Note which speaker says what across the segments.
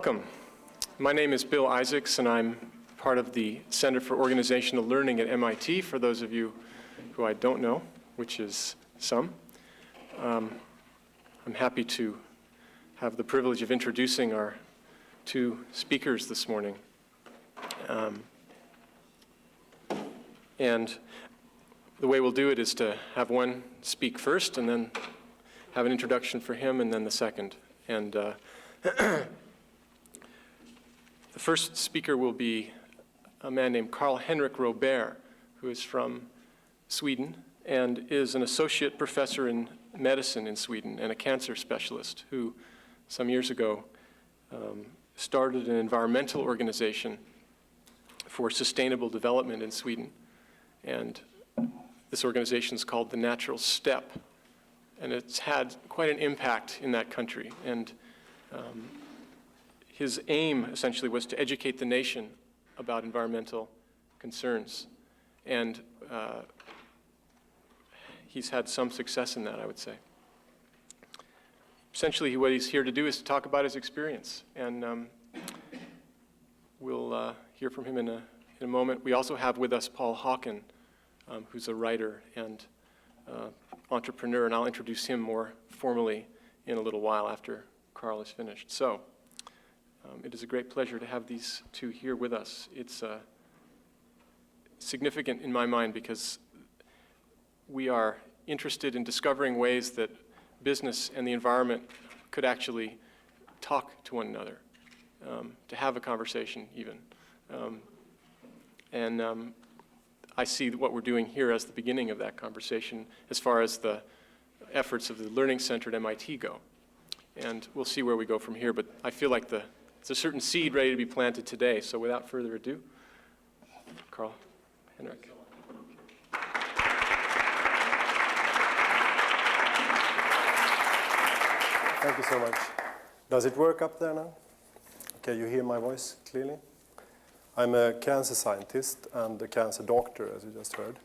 Speaker 1: Welcome. My name is Bill Isaacs, and I'm part of the Center for Organizational Learning at MIT, for those of you who I don't know, which is some. I'm happy to have the privilege of introducing our two speakers this morning. And the way we'll do it is to have one speak first, and then have an introduction for him, and then the second. And the first speaker will be a man named Karl-Henrik Robèrt, who is from Sweden and is an associate professor in medicine in Sweden and a cancer specialist who some years ago started an environmental organization for sustainable development in Sweden. And this organization is called The Natural Step. And it's had quite an impact in that country. And his aim, essentially, was to educate the nation about environmental concerns. And he's had some success in that, I would say. Essentially, what he's here to do is to talk about his experience. And we'll hear from him in a moment. We also have with us Paul Hawken, who's a writer and entrepreneur, and I'll introduce him more formally in a little while after Karl is finished. So, it is a great pleasure to have these two here with us. It's significant in my mind because we are interested in discovering ways that business and the environment could actually talk to one another, to have a conversation even. I see what we're doing here as the beginning of that conversation as far as the efforts of the Learning Center at MIT go. And we'll see where we go from here, but I feel like it's a certain seed ready to be planted today. So without further ado, Karl-Henrik.
Speaker 2: Thank you so much. Does it work up there now? Okay, you hear my voice clearly? I'm a cancer scientist and a cancer doctor, as you just heard.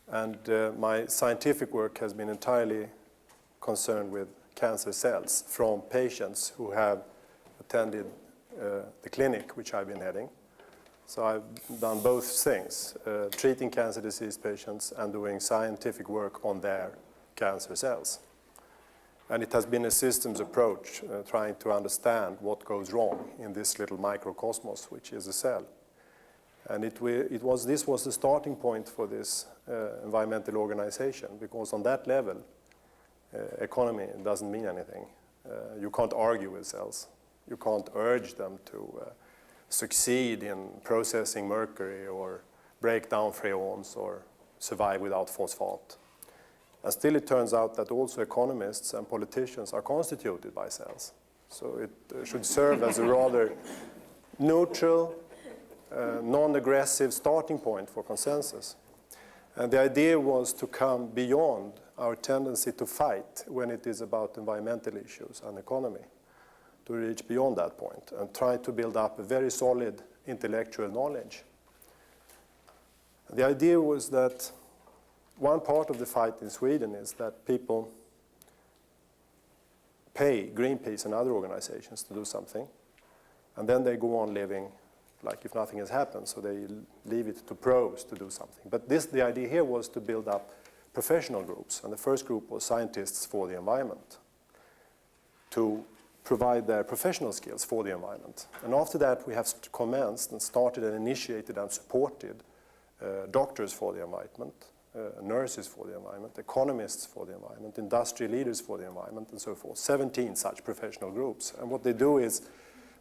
Speaker 2: And my scientific work has been entirely concerned with cancer cells from patients who have attended the clinic, which I've been heading. So I've done both things, treating cancer disease patients and doing scientific work on their cancer cells. And it has been a systems approach, trying to understand what goes wrong in this little microcosmos, which is a cell. And this was the starting point for this environmental organization, because on that level, economy doesn't mean anything. You can't argue with cells. You can't urge them to succeed in processing mercury or break down freons or survive without phosphate. And still it turns out that also economists and politicians are constituted by cells. So it should serve as a rather neutral, non-aggressive starting point for consensus. And the idea was to come beyond our tendency to fight when it is about environmental issues and economy, to reach beyond that point and try to build up a very solid intellectual knowledge. The idea was that one part of the fight in Sweden is that people pay Greenpeace and other organizations to do something, and then they go on living like if nothing has happened, so they leave it to pros to do something. But the idea here was to build up professional groups, and the first group was scientists for the environment, to provide their professional skills for the environment. And after that, we have commenced and started and initiated and supported doctors for the environment, nurses for the environment, economists for the environment, industry leaders for the environment, and so forth. 17 such professional groups. And what they do is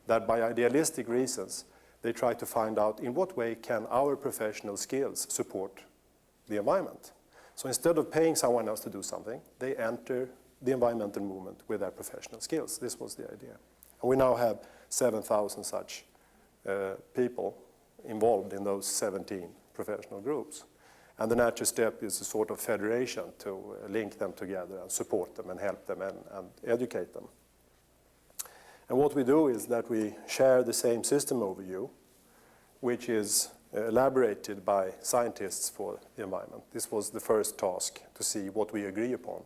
Speaker 2: that by idealistic reasons, they try to find out in what way can our professional skills support the environment. So instead of paying someone else to do something, they enter the environmental movement with their professional skills. This was the idea. And we now have 7,000 such people involved in those 17 professional groups. And the Natural Step is a sort of federation to link them together and support them and help them and educate them. And what we do is that we share the same system overview, which is elaborated by scientists for the environment. This was the first task, to see what we agree upon.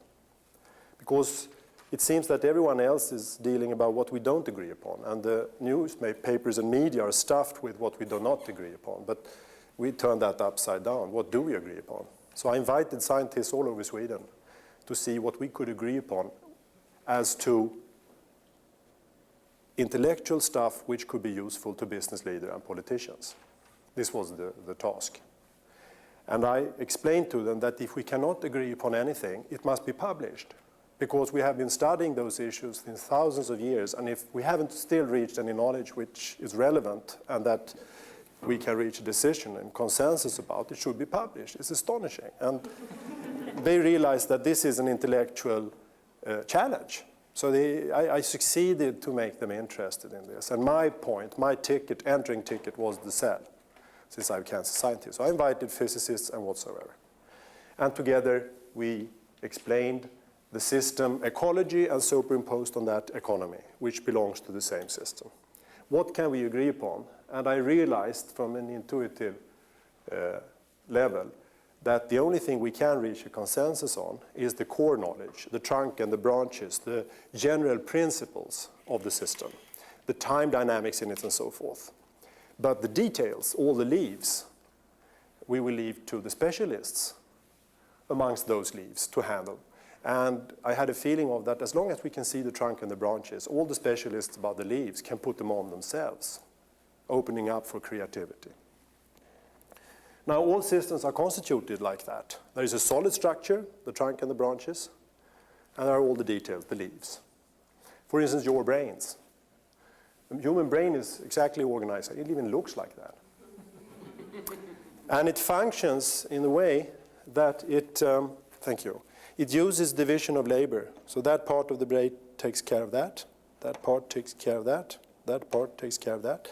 Speaker 2: Because it seems that everyone else is dealing about what we don't agree upon, and the newspapers and media are stuffed with what we do not agree upon. But we turn that upside down. What do we agree upon? So I invited scientists all over Sweden to see what we could agree upon as to intellectual stuff which could be useful to business leaders and politicians. This was the task. And I explained to them that if we cannot agree upon anything, it must be published, because we have been studying those issues in thousands of years, and if we haven't still reached any knowledge which is relevant and that we can reach a decision and consensus about, it should be published. It's astonishing. And they realized that this is an intellectual challenge. So I succeeded to make them interested in this. And my point, my ticket, entering ticket, was the cell, since I'm a cancer scientist. So I invited physicists and whatsoever. And together we explained the system ecology and superimposed on that economy, which belongs to the same system. What can we agree upon? And I realized from an intuitive level that the only thing we can reach a consensus on is the core knowledge, the trunk and the branches, the general principles of the system, the time dynamics in it and so forth. But the details, all the leaves, we will leave to the specialists amongst those leaves to handle. And I had a feeling of that as long as we can see the trunk and the branches, all the specialists about the leaves can put them on themselves, opening up for creativity. Now, all systems are constituted like that. There is a solid structure, the trunk and the branches, and there are all the details, the leaves. For instance, your brains. The human brain is exactly organized. It even looks like that. And it functions in a way that it, thank you, it uses division of labor. So that part of the brain takes care of that part takes care of that part takes care of that.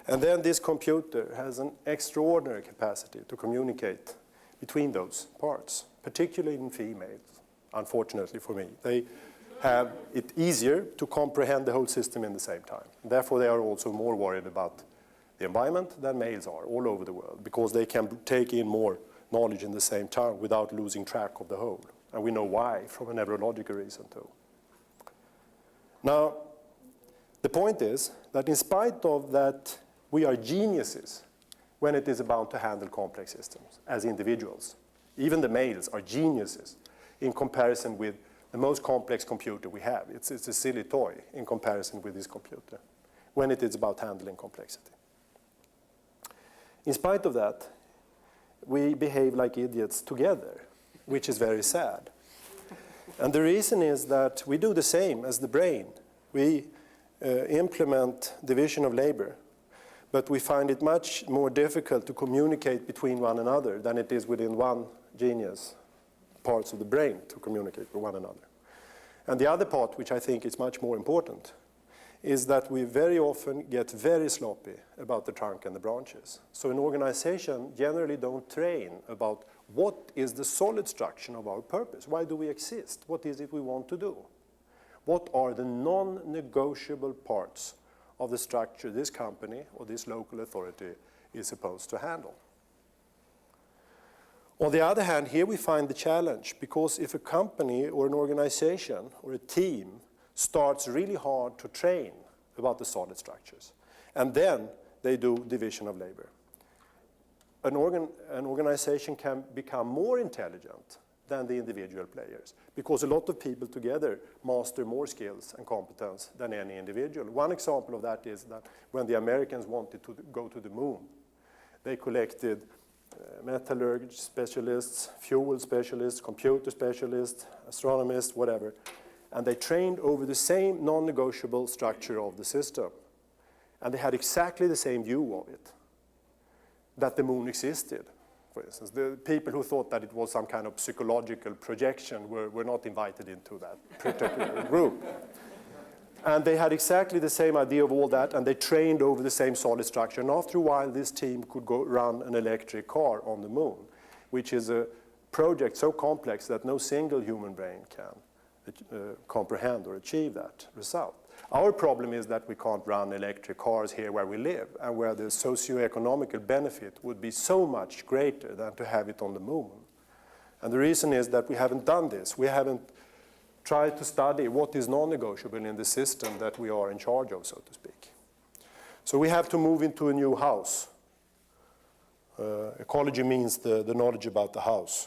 Speaker 2: And then this computer has an extraordinary capacity to communicate between those parts, particularly in females, unfortunately for me. They have it easier to comprehend the whole system in the same time. Therefore, they are also more worried about the environment than males are all over the world, because they can take in more knowledge in the same time without losing track of the whole. And we know why from a neurological reason too. Now, the point is that in spite of that, we are geniuses when it is about to handle complex systems as individuals. Even the males are geniuses in comparison with the most complex computer we have. It's a silly toy in comparison with this computer when it is about handling complexity. In spite of that, we behave like idiots together, which is very sad. And the reason is that we do the same as the brain. We implement division of labor, but we find it much more difficult to communicate between one another than it is within one genius parts of the brain to communicate with one another. And the other part, which I think is much more important, is that we very often get very sloppy about the trunk and the branches. So an organization generally don't train about what is the solid structure of our purpose. Why do we exist? What is it we want to do? What are the non-negotiable parts of the structure this company or this local authority is supposed to handle? On the other hand, here we find the challenge, because if a company or an organization or a team starts really hard to train about the solid structures, and then they do division of labor, an organization can become more intelligent than the individual players, because a lot of people together master more skills and competence than any individual. One example of that is that when the Americans wanted to go to the moon, they collected metallurgy specialists, fuel specialists, computer specialists, astronomists, whatever, and they trained over the same non-negotiable structure of the system. And they had exactly the same view of it, that the moon existed. For instance, the people who thought that it was some kind of psychological projection were not invited into that particular group. And they had exactly the same idea of all that, and they trained over the same solid structure. And after a while, this team could go run an electric car on the moon, which is a project so complex that no single human brain can comprehend or achieve that result. Our problem is that we can't run electric cars here where we live, and where the socio-economical benefit would be so much greater than to have it on the moon. And the reason is that we haven't done this. We haven't try to study what is non-negotiable in the system that we are in charge of, so to speak. So we have to move into a new house. Ecology means the knowledge about the house.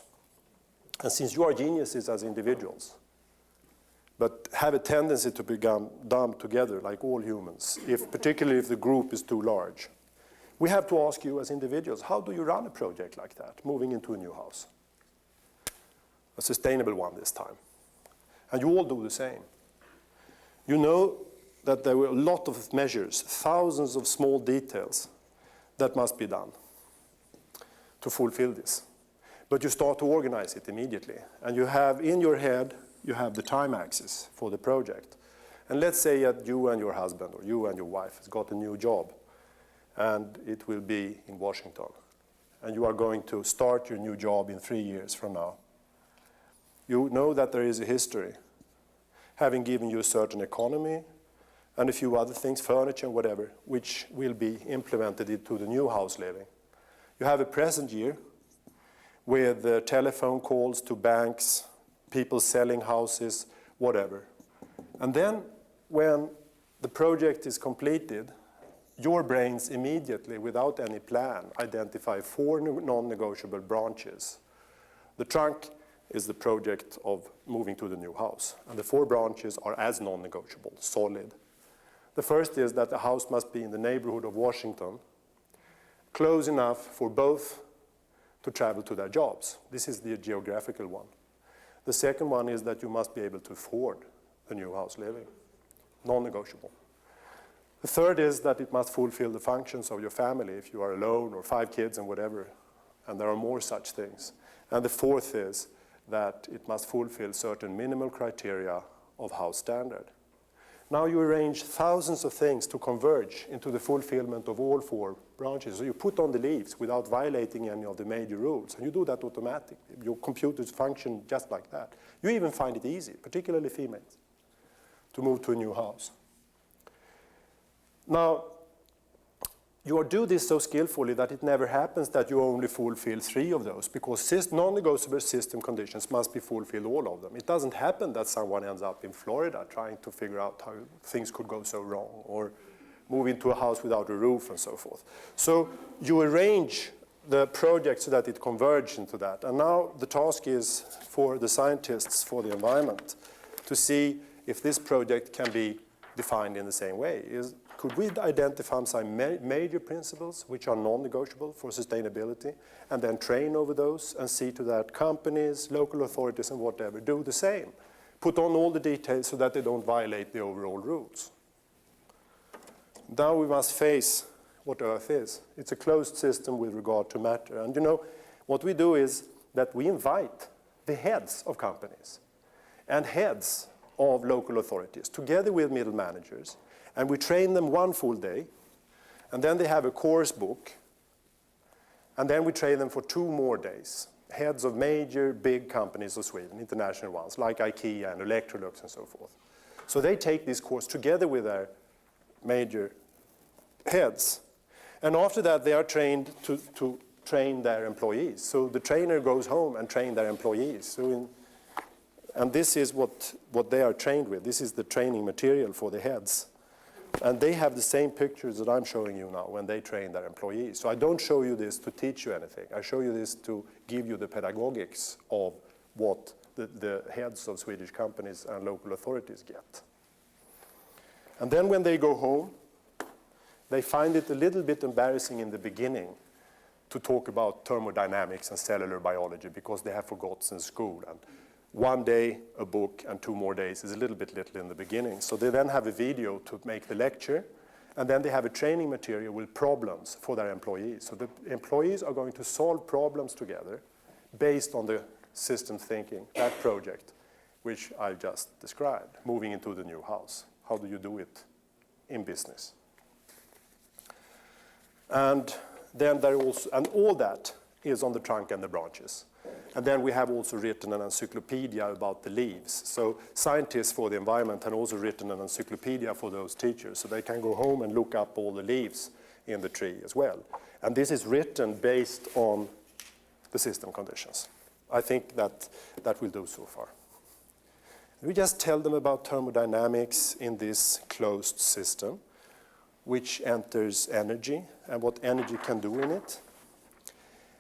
Speaker 2: And since you are geniuses as individuals, but have a tendency to become dumb together, like all humans, particularly if the group is too large, we have to ask you as individuals, how do you run a project like that, moving into a new house? A sustainable one this time. And you all do the same. You know that there were a lot of measures, thousands of small details that must be done to fulfill this. But you start to organize it immediately. And you have in your head, you have the time axis for the project. And let's say that you and your husband or you and your wife has got a new job, and it will be in Washington. And you are going to start your new job in 3 years from now. You know that there is a history, having given you a certain economy and a few other things, furniture and whatever, which will be implemented into the new house living. You have a present year with telephone calls to banks, people selling houses, whatever. And then when the project is completed, your brains immediately, without any plan, identify 4 non-negotiable branches. The trunk is the project of moving to the new house. And the 4 branches are as non-negotiable, solid. The first is that the house must be in the neighborhood of Washington, close enough for both to travel to their jobs. This is the geographical one. The second one is that you must be able to afford the new house living, non-negotiable. The third is that it must fulfill the functions of your family if you are alone or 5 kids and whatever, and there are more such things. And the fourth is that it must fulfill certain minimal criteria of house standard. Now you arrange thousands of things to converge into the fulfillment of all 4 branches. So you put on the leaves without violating any of the major rules, and you do that automatically. Your computers function just like that. You even find it easy, particularly females, to move to a new house. Now, you do this so skillfully that it never happens that you only fulfill 3 of those, because non-negotiable system conditions must be fulfilled, all of them. It doesn't happen that someone ends up in Florida trying to figure out how things could go so wrong, or move into a house without a roof and so forth. So you arrange the project so that it converges into that. And now the task is for the scientists for the environment to see if this project can be defined in the same way. Could we identify some major principles which are non-negotiable for sustainability, and then train over those and see to that companies, local authorities and whatever do the same. Put on all the details so that they don't violate the overall rules. Now we must face what Earth is. It's a closed system with regard to matter. And you know, what we do is that we invite the heads of companies and heads of local authorities together with middle managers, and we train them 1 full day, and then they have a course book, and then we train them for 2 more days, heads of major big companies of Sweden, international ones, like IKEA and Electrolux and so forth. So they take this course together with their major heads, and after that they are trained to train their employees. So the trainer goes home and trains their employees. And this is what they are trained with. This is the training material for the heads. And they have the same pictures that I'm showing you now when they train their employees. So I don't show you this to teach you anything. I show you this to give you the pedagogics of what the heads of Swedish companies and local authorities get. And then when they go home, they find it a little bit embarrassing in the beginning to talk about thermodynamics and cellular biology because they have forgotten in school. And 1 day a book and 2 more days is a little bit little in the beginning. So they then have a video to make the lecture, and then they have a training material with problems for their employees. So the employees are going to solve problems together based on the system thinking, that project, which I just described, moving into the new house. How do you do it in business? And then there also, and all that is on the trunk and the branches. And then we have also written an encyclopedia about the leaves. So scientists for the environment have also written an encyclopedia for those teachers, so they can go home and look up all the leaves in the tree as well. And this is written based on the system conditions. I think that will do so far. We just tell them about thermodynamics in this closed system, which enters energy and what energy can do in it.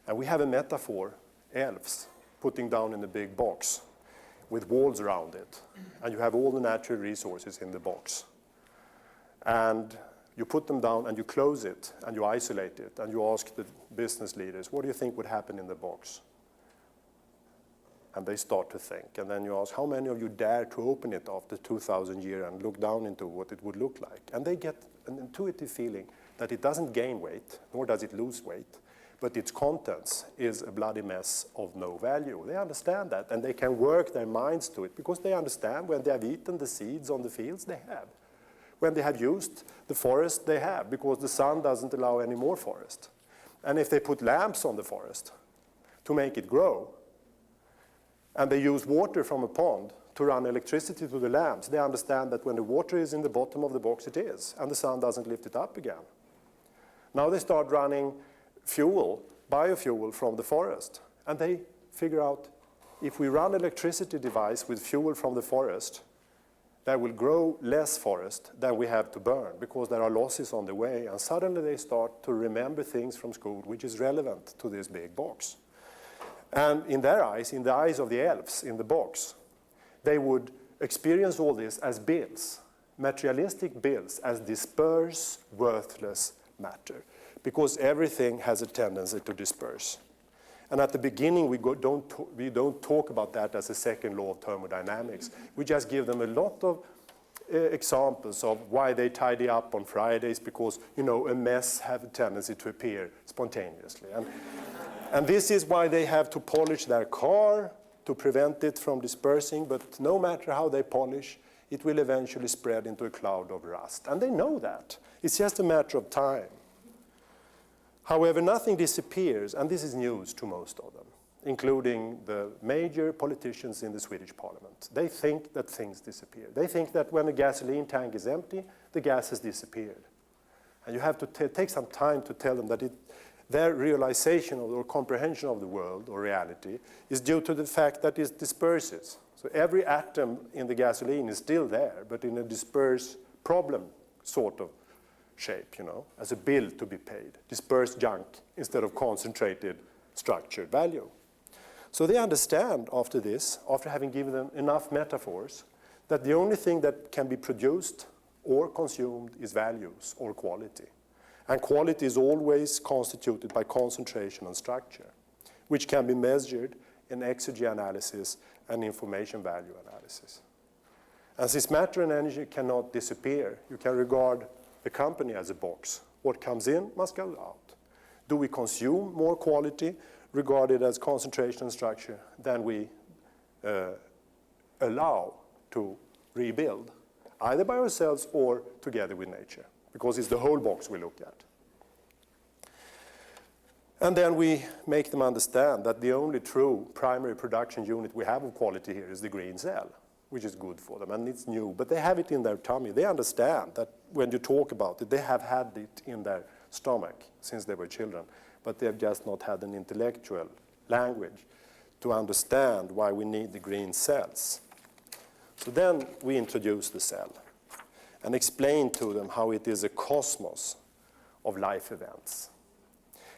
Speaker 2: And we have a metaphor, elves, putting down in a big box with walls around it. And you have all the natural resources in the box. And you put them down and you close it and you isolate it and you ask the business leaders, what do you think would happen in the box? And they start to think. And then you ask, how many of you dare to open it after 2,000 years and look down into what it would look like? And they get an intuitive feeling that it doesn't gain weight, nor does it lose weight, but its contents is a bloody mess of no value. They understand that, and they can work their minds to it, because they understand when they have eaten the seeds on the fields, they have. When they have used the forest, they have, because the sun doesn't allow any more forest. And if they put lamps on the forest to make it grow, and they use water from a pond to run electricity to the lamps, they understand that when the water is in the bottom of the box, it is, and the sun doesn't lift it up again. Now they start running fuel, biofuel from the forest, and they figure out if we run electricity device with fuel from the forest, there will grow less forest than we have to burn, because there are losses on the way, and suddenly they start to remember things from school which is relevant to this big box. And in their eyes, in the eyes of the elves in the box, they would experience all this as bills, materialistic bills, as disperse, worthless matter, because everything has a tendency to disperse. And at the beginning, we don't talk about that as a second law of thermodynamics. We just give them a lot of examples of why they tidy up on Fridays, because, you know, a mess has a tendency to appear spontaneously. And this is why they have to polish their car to prevent it from dispersing, but no matter how they polish, it will eventually spread into a cloud of rust. And they know that. It's just a matter of time. However, nothing disappears, and this is news to most of them, including the major politicians in the Swedish parliament. They think that things disappear. They think that when a gasoline tank is empty, the gas has disappeared. And you have to take some time to tell them that their realization or comprehension of the world or reality is due to the fact that it disperses. So every atom in the gasoline is still there, but in a dispersed problem sort of shape, you know, as a bill to be paid. Dispersed junk instead of concentrated structured value. So they understand after this, after having given them enough metaphors, that the only thing that can be produced or consumed is values or quality. And quality is always constituted by concentration and structure, which can be measured in exergy analysis and information value analysis. And since matter and energy cannot disappear, you can regard the company as a box. What comes in must go out. Do we consume more quality regarded as concentration and structure than we allow to rebuild, either by ourselves or together with nature? Because it's the whole box we look at. And then we make them understand that the only true primary production unit we have of quality here is the green cell, which is good for them, and it's new, but they have it in their tummy. They understand that when you talk about it, they have had it in their stomach since they were children, but they have just not had an intellectual language to understand why we need the green cells. So then we introduce the cell and explain to them how it is a cosmos of life events,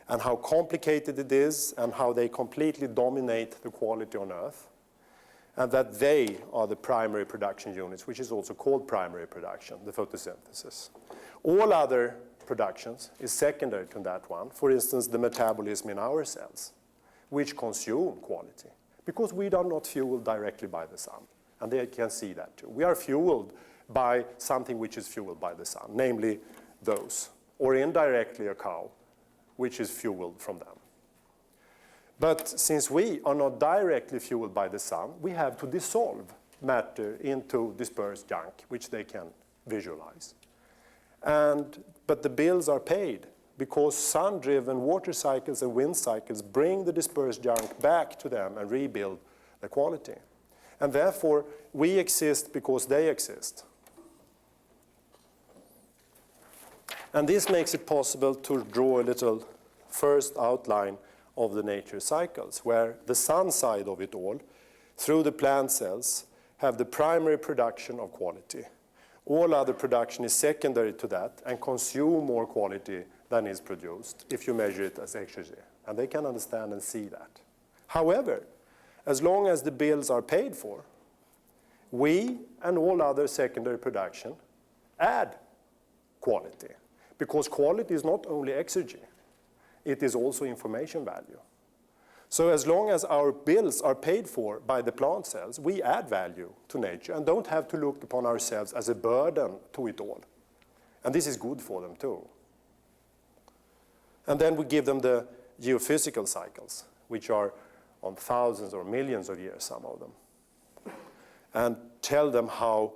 Speaker 2: and how complicated it is, and how they completely dominate the quality on Earth, and that they are the primary production units, which is also called primary production, the photosynthesis. All other productions is secondary to that one. For instance, the metabolism in our cells, which consume quality, because we are not fueled directly by the sun, and they can see that too. We are fueled by something which is fueled by the sun, namely those, or indirectly a cow, which is fueled from them. But since we are not directly fueled by the sun, we have to dissolve matter into dispersed junk, which they can visualize. But the bills are paid because sun-driven water cycles and wind cycles bring the dispersed junk back to them and rebuild the quality. And therefore, we exist because they exist. And this makes it possible to draw a little first outline of the nature cycles, where the sun side of it all, through the plant cells, have the primary production of quality. All other production is secondary to that and consume more quality than is produced if you measure it as exergy. And they can understand and see that. However, as long as the bills are paid for, we and all other secondary production add quality. Because quality is not only exergy, it is also information value. So as long as our bills are paid for by the plant cells, we add value to nature and don't have to look upon ourselves as a burden to it all. And this is good for them too. And then we give them the geophysical cycles, which are on thousands or millions of years, some of them, and tell them how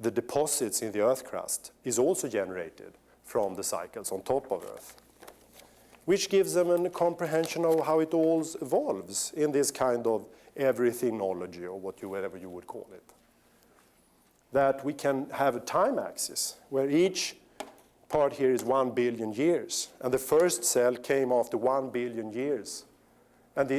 Speaker 2: the deposits in the earth crust is also generated from the cycles on top of Earth, which gives them a comprehension of how it all evolves in this kind of everythingology, or whatever you would call it. That we can have a time axis where each part here is 1 billion years, and the first cell came after 1 billion years. And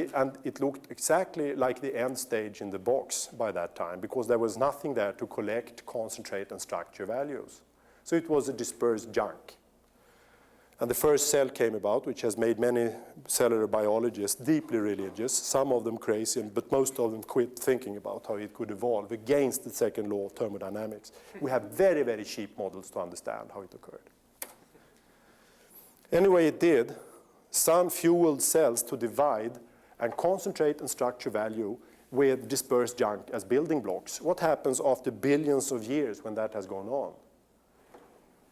Speaker 2: it looked exactly like the end stage in the box by that time, because there was nothing there to collect, concentrate, and structure values. So it was a dispersed junk. And the first cell came about, which has made many cellular biologists deeply religious, some of them crazy, but most of them quit thinking about how it could evolve against the second law of thermodynamics. We have very, very cheap models to understand how it occurred. Anyway, it did. Some fueled cells to divide and concentrate and structure value with dispersed junk as building blocks. What happens after billions of years when that has gone on?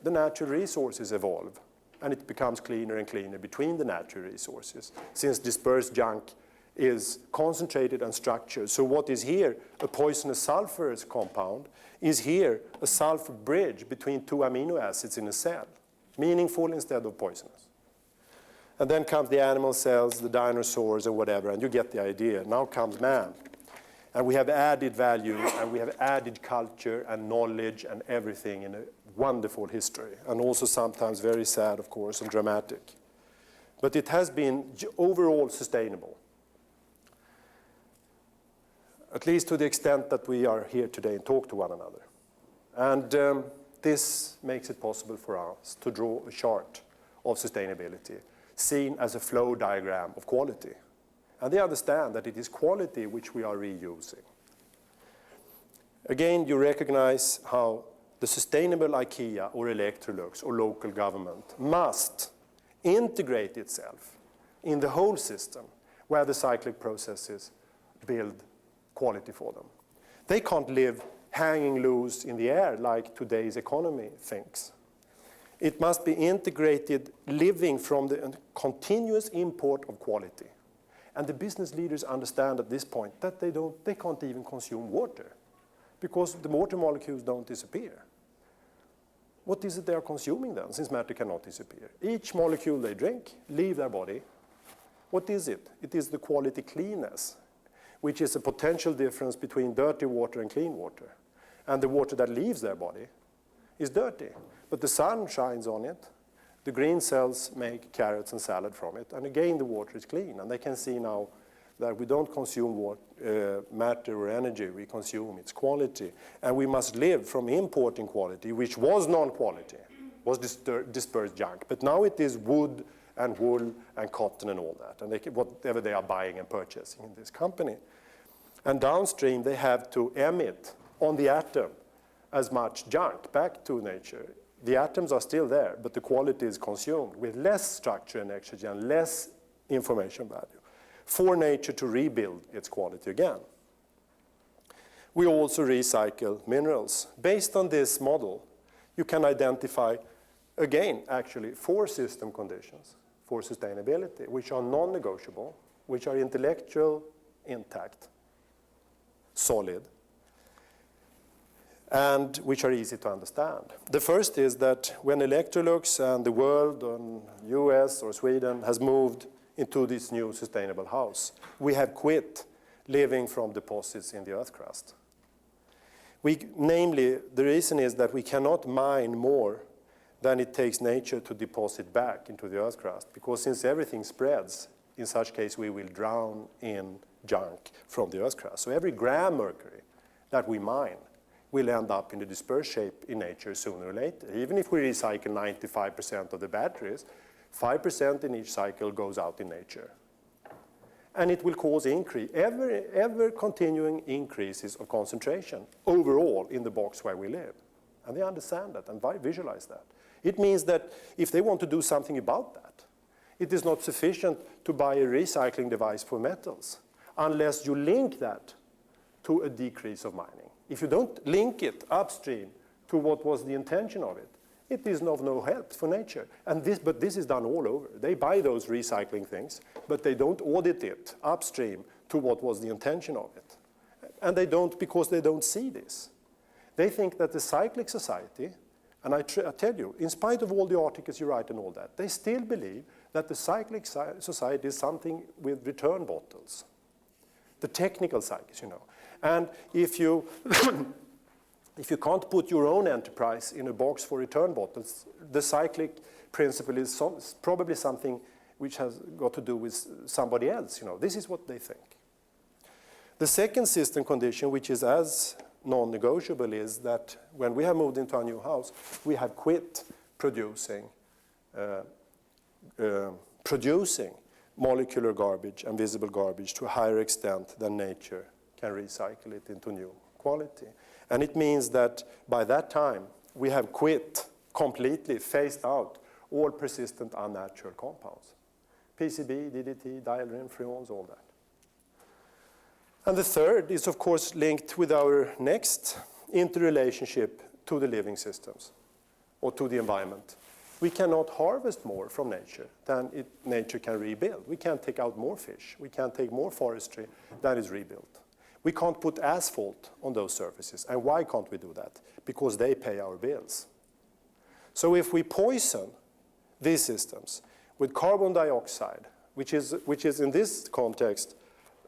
Speaker 2: The natural resources evolve, and it becomes cleaner and cleaner between the natural resources, since dispersed junk is concentrated and structured. So what is here, a poisonous sulfurous compound, is here a sulfur bridge between two amino acids in a cell, meaningful instead of poisonous. And then comes the animal cells, the dinosaurs, and whatever, and you get the idea. Now comes man. And we have added value, and we have added culture and knowledge and everything in a wonderful history, and also sometimes very sad, of course, and dramatic. But it has been overall sustainable, at least to the extent that we are here today and talk to one another. And this makes it possible for us to draw a chart of sustainability, seen as a flow diagram of quality. And they understand that it is quality which we are reusing. Again, you recognize how the sustainable IKEA or Electrolux or local government must integrate itself in the whole system where the cyclic processes build quality for them. They can't live hanging loose in the air like today's economy thinks. It must be integrated, living from the continuous import of quality. And the business leaders understand at this point that they can't even consume water, because the water molecules don't disappear. What is it they are consuming then, since matter cannot disappear? Each molecule they drink leaves their body. What is it? It is the quality cleanness, which is a potential difference between dirty water and clean water. And the water that leaves their body is dirty, but the sun shines on it. The green cells make carrots and salad from it, and again the water is clean. And they can see now that we don't consume matter or energy, we consume its quality. And we must live from importing quality, which was non-quality, was dispersed junk. But now it is wood and wool and cotton and all that, and whatever they are buying and purchasing in this company. And downstream they have to emit on the atom as much junk back to nature. The atoms are still there, but the quality is consumed with less structure and exergy and less information value for nature to rebuild its quality again. We also recycle minerals. Based on this model, you can identify, again, actually, 4 system conditions for sustainability, which are non-negotiable, which are intellectual, intact, solid, and which are easy to understand. The first is that when Electrolux and the world, and US or Sweden, has moved into this new sustainable house, we have quit living from deposits in the earth crust. Namely, the reason is that we cannot mine more than it takes nature to deposit back into the earth crust, because since everything spreads in such case we will drown in junk from the Earth's crust. So every gram mercury that we mine will end up in a dispersed shape in nature sooner or later. Even if we recycle 95% of the batteries, 5% in each cycle goes out in nature. And it will cause ever continuing increases of concentration overall in the box where we live. And they understand that and visualize that. It means that if they want to do something about that, it is not sufficient to buy a recycling device for metals unless you link that to a decrease of mining. If you don't link it upstream to what was the intention of it, it is of no help for nature. But this is done all over. They buy those recycling things, but they don't audit it upstream to what was the intention of it. And they don't because they don't see this. They think that the cyclic society, and I tell you, in spite of all the articles you write and all that, they still believe that the cyclic society is something with return bottles. The technical cycles, you know. And if you if you can't put your own enterprise in a box for return bottles, the cyclic principle is probably something which has got to do with somebody else. You know, this is what they think. The second system condition, which is as non-negotiable, is that when we have moved into our new house, we have quit producing molecular garbage and visible garbage to a higher extent than nature can recycle it into new quality. And it means that by that time, we have quit, completely phased out all persistent unnatural compounds. PCB, DDT, dieldrin, freons, all that. And the third is, of course, linked with our next interrelationship to the living systems or to the environment. We cannot harvest more from nature than nature can rebuild. We can't take out more fish. We can't take more forestry than is rebuilt. We can't put asphalt on those surfaces. And why can't we do that? Because they pay our bills. So if we poison these systems with carbon dioxide, which is in this context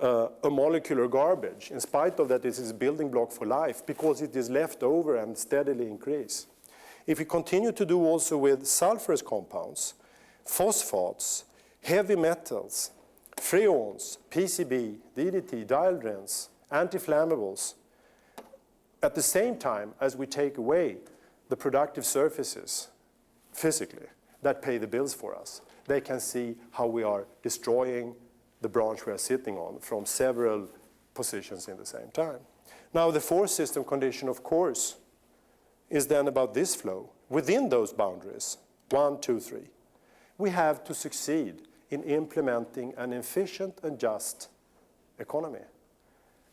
Speaker 2: a molecular garbage, in spite of that it is a building block for life, because it is left over and steadily increase. If we continue to do also with sulfurous compounds, phosphates, heavy metals, freons, PCB, DDT, dieldrins, anti-flammables, at the same time as we take away the productive surfaces physically that pay the bills for us, they can see how we are destroying the branch we are sitting on from several positions in the same time. Now, the fourth system condition, of course, is then about this flow. Within those boundaries, 1, 2, 3, we have to succeed in implementing an efficient and just economy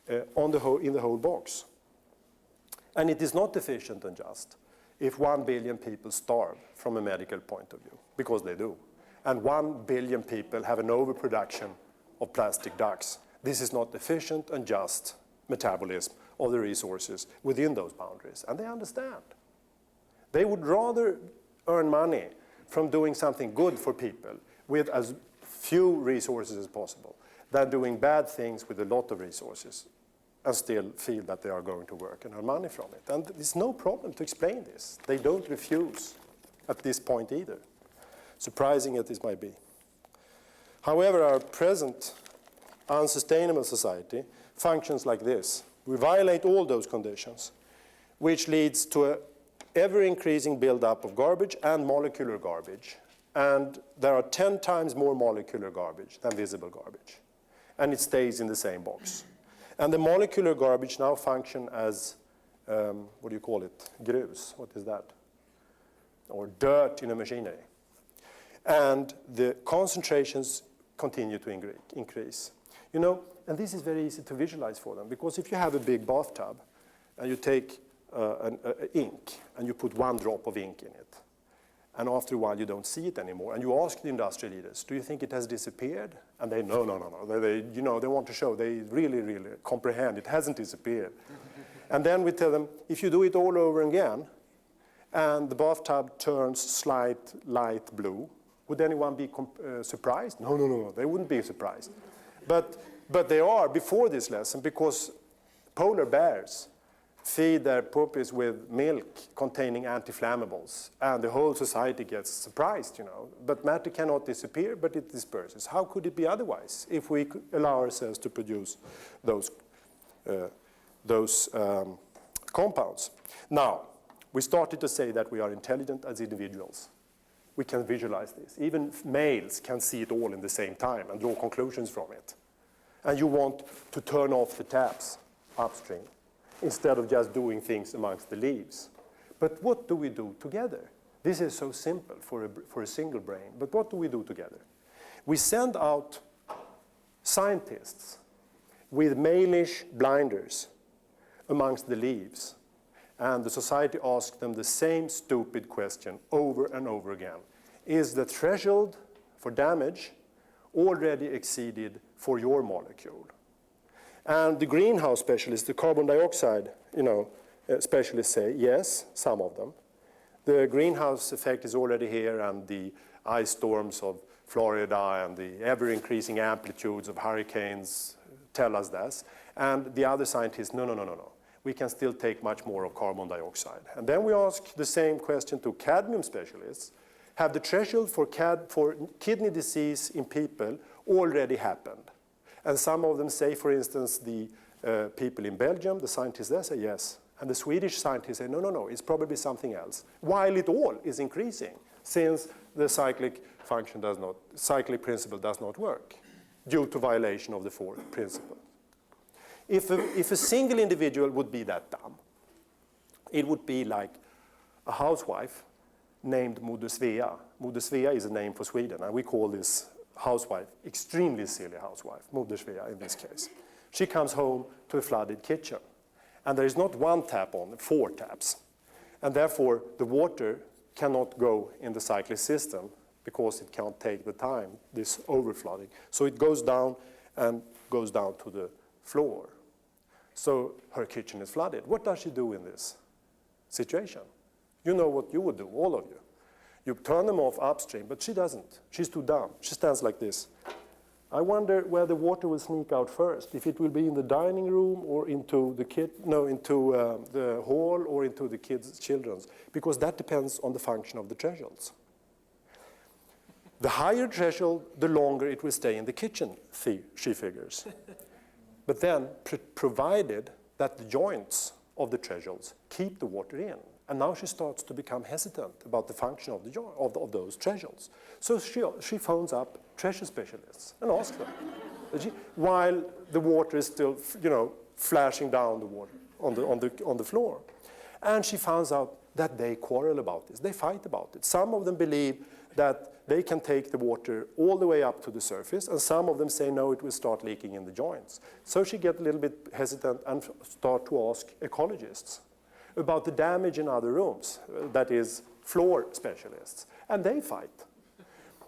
Speaker 2: in the whole box. And it is not efficient and just if 1 billion people starve from a medical point of view, because they do. And 1 billion people have an overproduction of plastic ducts. This is not efficient and just metabolism of the resources within those boundaries. And they understand. They would rather earn money from doing something good for people with as few resources as possible than doing bad things with a lot of resources and still feel that they are going to work and earn money from it. And there's no problem to explain this. They don't refuse at this point either, surprising as this might be. However, our present unsustainable society functions like this. We violate all those conditions, which leads to an ever-increasing buildup of garbage and molecular garbage. And there are 10 times more molecular garbage than visible garbage. And it stays in the same box. And the molecular garbage now function as, what do you call it? Grus, what is that? Or dirt in a machinery. And the concentrations continue to increase. You know, and this is very easy to visualize for them, because if you have a big bathtub and you take ink and you put 1 drop of ink in it, and after a while you don't see it anymore, and you ask the industry leaders, do you think it has disappeared? And they, no. They want to show, they really, really comprehend it hasn't disappeared. And then we tell them, if you do it all over again, and the bathtub turns slight light blue, would anyone be surprised? No, they wouldn't be surprised. But they are before this lesson, because polar bears feed their puppies with milk containing anti-inflammables, and the whole society gets surprised, you know. But matter cannot disappear, but it disperses. How could it be otherwise if we could allow ourselves to produce those compounds? Now, we started to say that we are intelligent as individuals. We can visualize this. Even males can see it all in the same time and draw conclusions from it. And you want to turn off the taps upstream instead of just doing things amongst the leaves. But what do we do together? This is so simple for a single brain, but what do we do together? We send out scientists with malish blinders amongst the leaves, and the society asks them the same stupid question over and over again. Is the threshold for damage already exceeded for your molecule? And the greenhouse specialists, the carbon dioxide, specialists say, yes, some of them. The greenhouse effect is already here, and the ice storms of Florida and the ever-increasing amplitudes of hurricanes tell us this. And the other scientists, no. We can still take much more of carbon dioxide. And then we ask the same question to cadmium specialists. Have the threshold for kidney disease in people already happened? And some of them say, for instance, the people in Belgium, the scientists there say yes. And the Swedish scientists say, no, it's probably something else. While it all is increasing, since the cyclic principle does not work due to violation of the fourth principle. If a single individual would be that dumb, it would be like a housewife named Moder Svea. Moder Svea is a name for Sweden, and we call this housewife extremely silly housewife, Moder Svea in this case. She comes home to a flooded kitchen, and there is not one tap on, 4 taps. And therefore, the water cannot go in the cyclic system because it can't take the time, this overflooding. So it goes down and goes down to the floor. So her kitchen is flooded. What does she do in this situation? You know what you would do, all of you. You turn them off upstream, but she doesn't. She's too dumb. She stands like this. I wonder where the water will sneak out first, if it will be in the dining room or into the the hall or into the children's, because that depends on the function of the thresholds. The higher threshold, the longer it will stay in the kitchen, she figures. But then, provided that the joints of the thresholds keep the water in. And now she starts to become hesitant about the function of of those thresholds. So she phones up threshold specialists and asks them, while the water is still, flashing down the water on the floor. And she finds out that they quarrel about this. They fight about it. Some of them believe that they can take the water all the way up to the surface, and some of them say, no, it will start leaking in the joints. So she gets a little bit hesitant and start to ask ecologists about the damage in other rooms, that is, floor specialists, and they fight.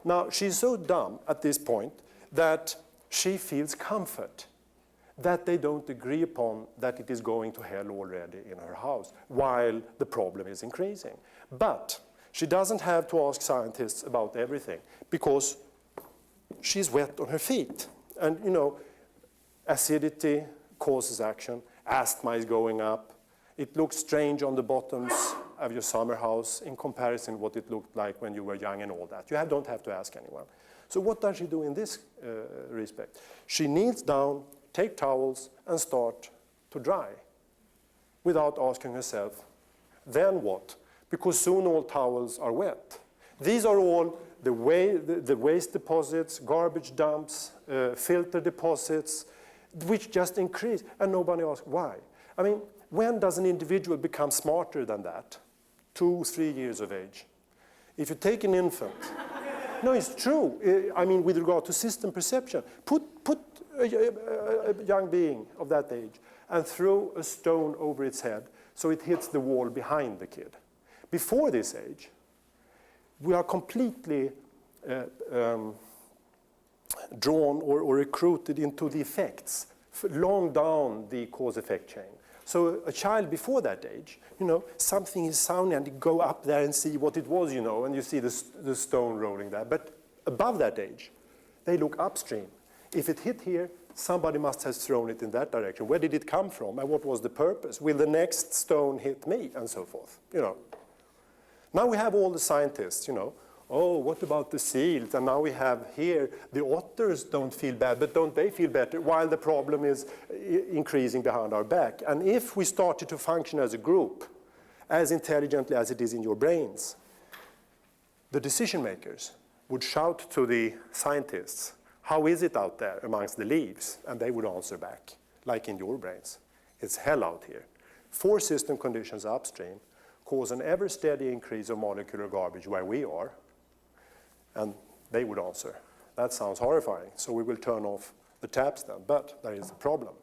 Speaker 2: Now, she's so dumb at this point that she feels comfort that they don't agree upon that it is going to hell already in her house, while the problem is increasing. But she doesn't have to ask scientists about everything, because she's wet on her feet. And, acidity causes action, asthma is going up. It looks strange on the bottoms of your summer house in comparison to what it looked like when you were young and all that. You don't have to ask anyone. So what does she do in this respect? She kneels down, take towels, and start to dry without asking herself, then what? Because soon all towels are wet. These are all the waste deposits, garbage dumps, filter deposits, which just increase, and nobody asks why. I mean, when does an individual become smarter than that? 2, 3 years of age. If you take an infant, no, it's true. I mean, with regard to system perception, put a young being of that age and throw a stone over its head so it hits the wall behind the kid. Before this age, we are completely drawn or recruited into the effects long down the cause-effect chain. So a child before that age, something is sounding, and you go up there and see what it was, and you see the stone rolling there. But above that age, they look upstream. If it hit here, somebody must have thrown it in that direction. Where did it come from, and what was the purpose? Will the next stone hit me, and so forth, you know. Now we have all the scientists, you know. Oh, what about the seals? And now we have here, the otters don't feel bad, but don't they feel better? While the problem is increasing behind our back. And if we started to function as a group, as intelligently as it is in your brains, the decision makers would shout to the scientists, how is it out there amongst the leaves? And they would answer back, like in your brains. It's hell out here. 4 system conditions upstream cause an ever steady increase of molecular garbage where we are. And they would answer, that sounds horrifying, so we will turn off the taps then. But there is a problem.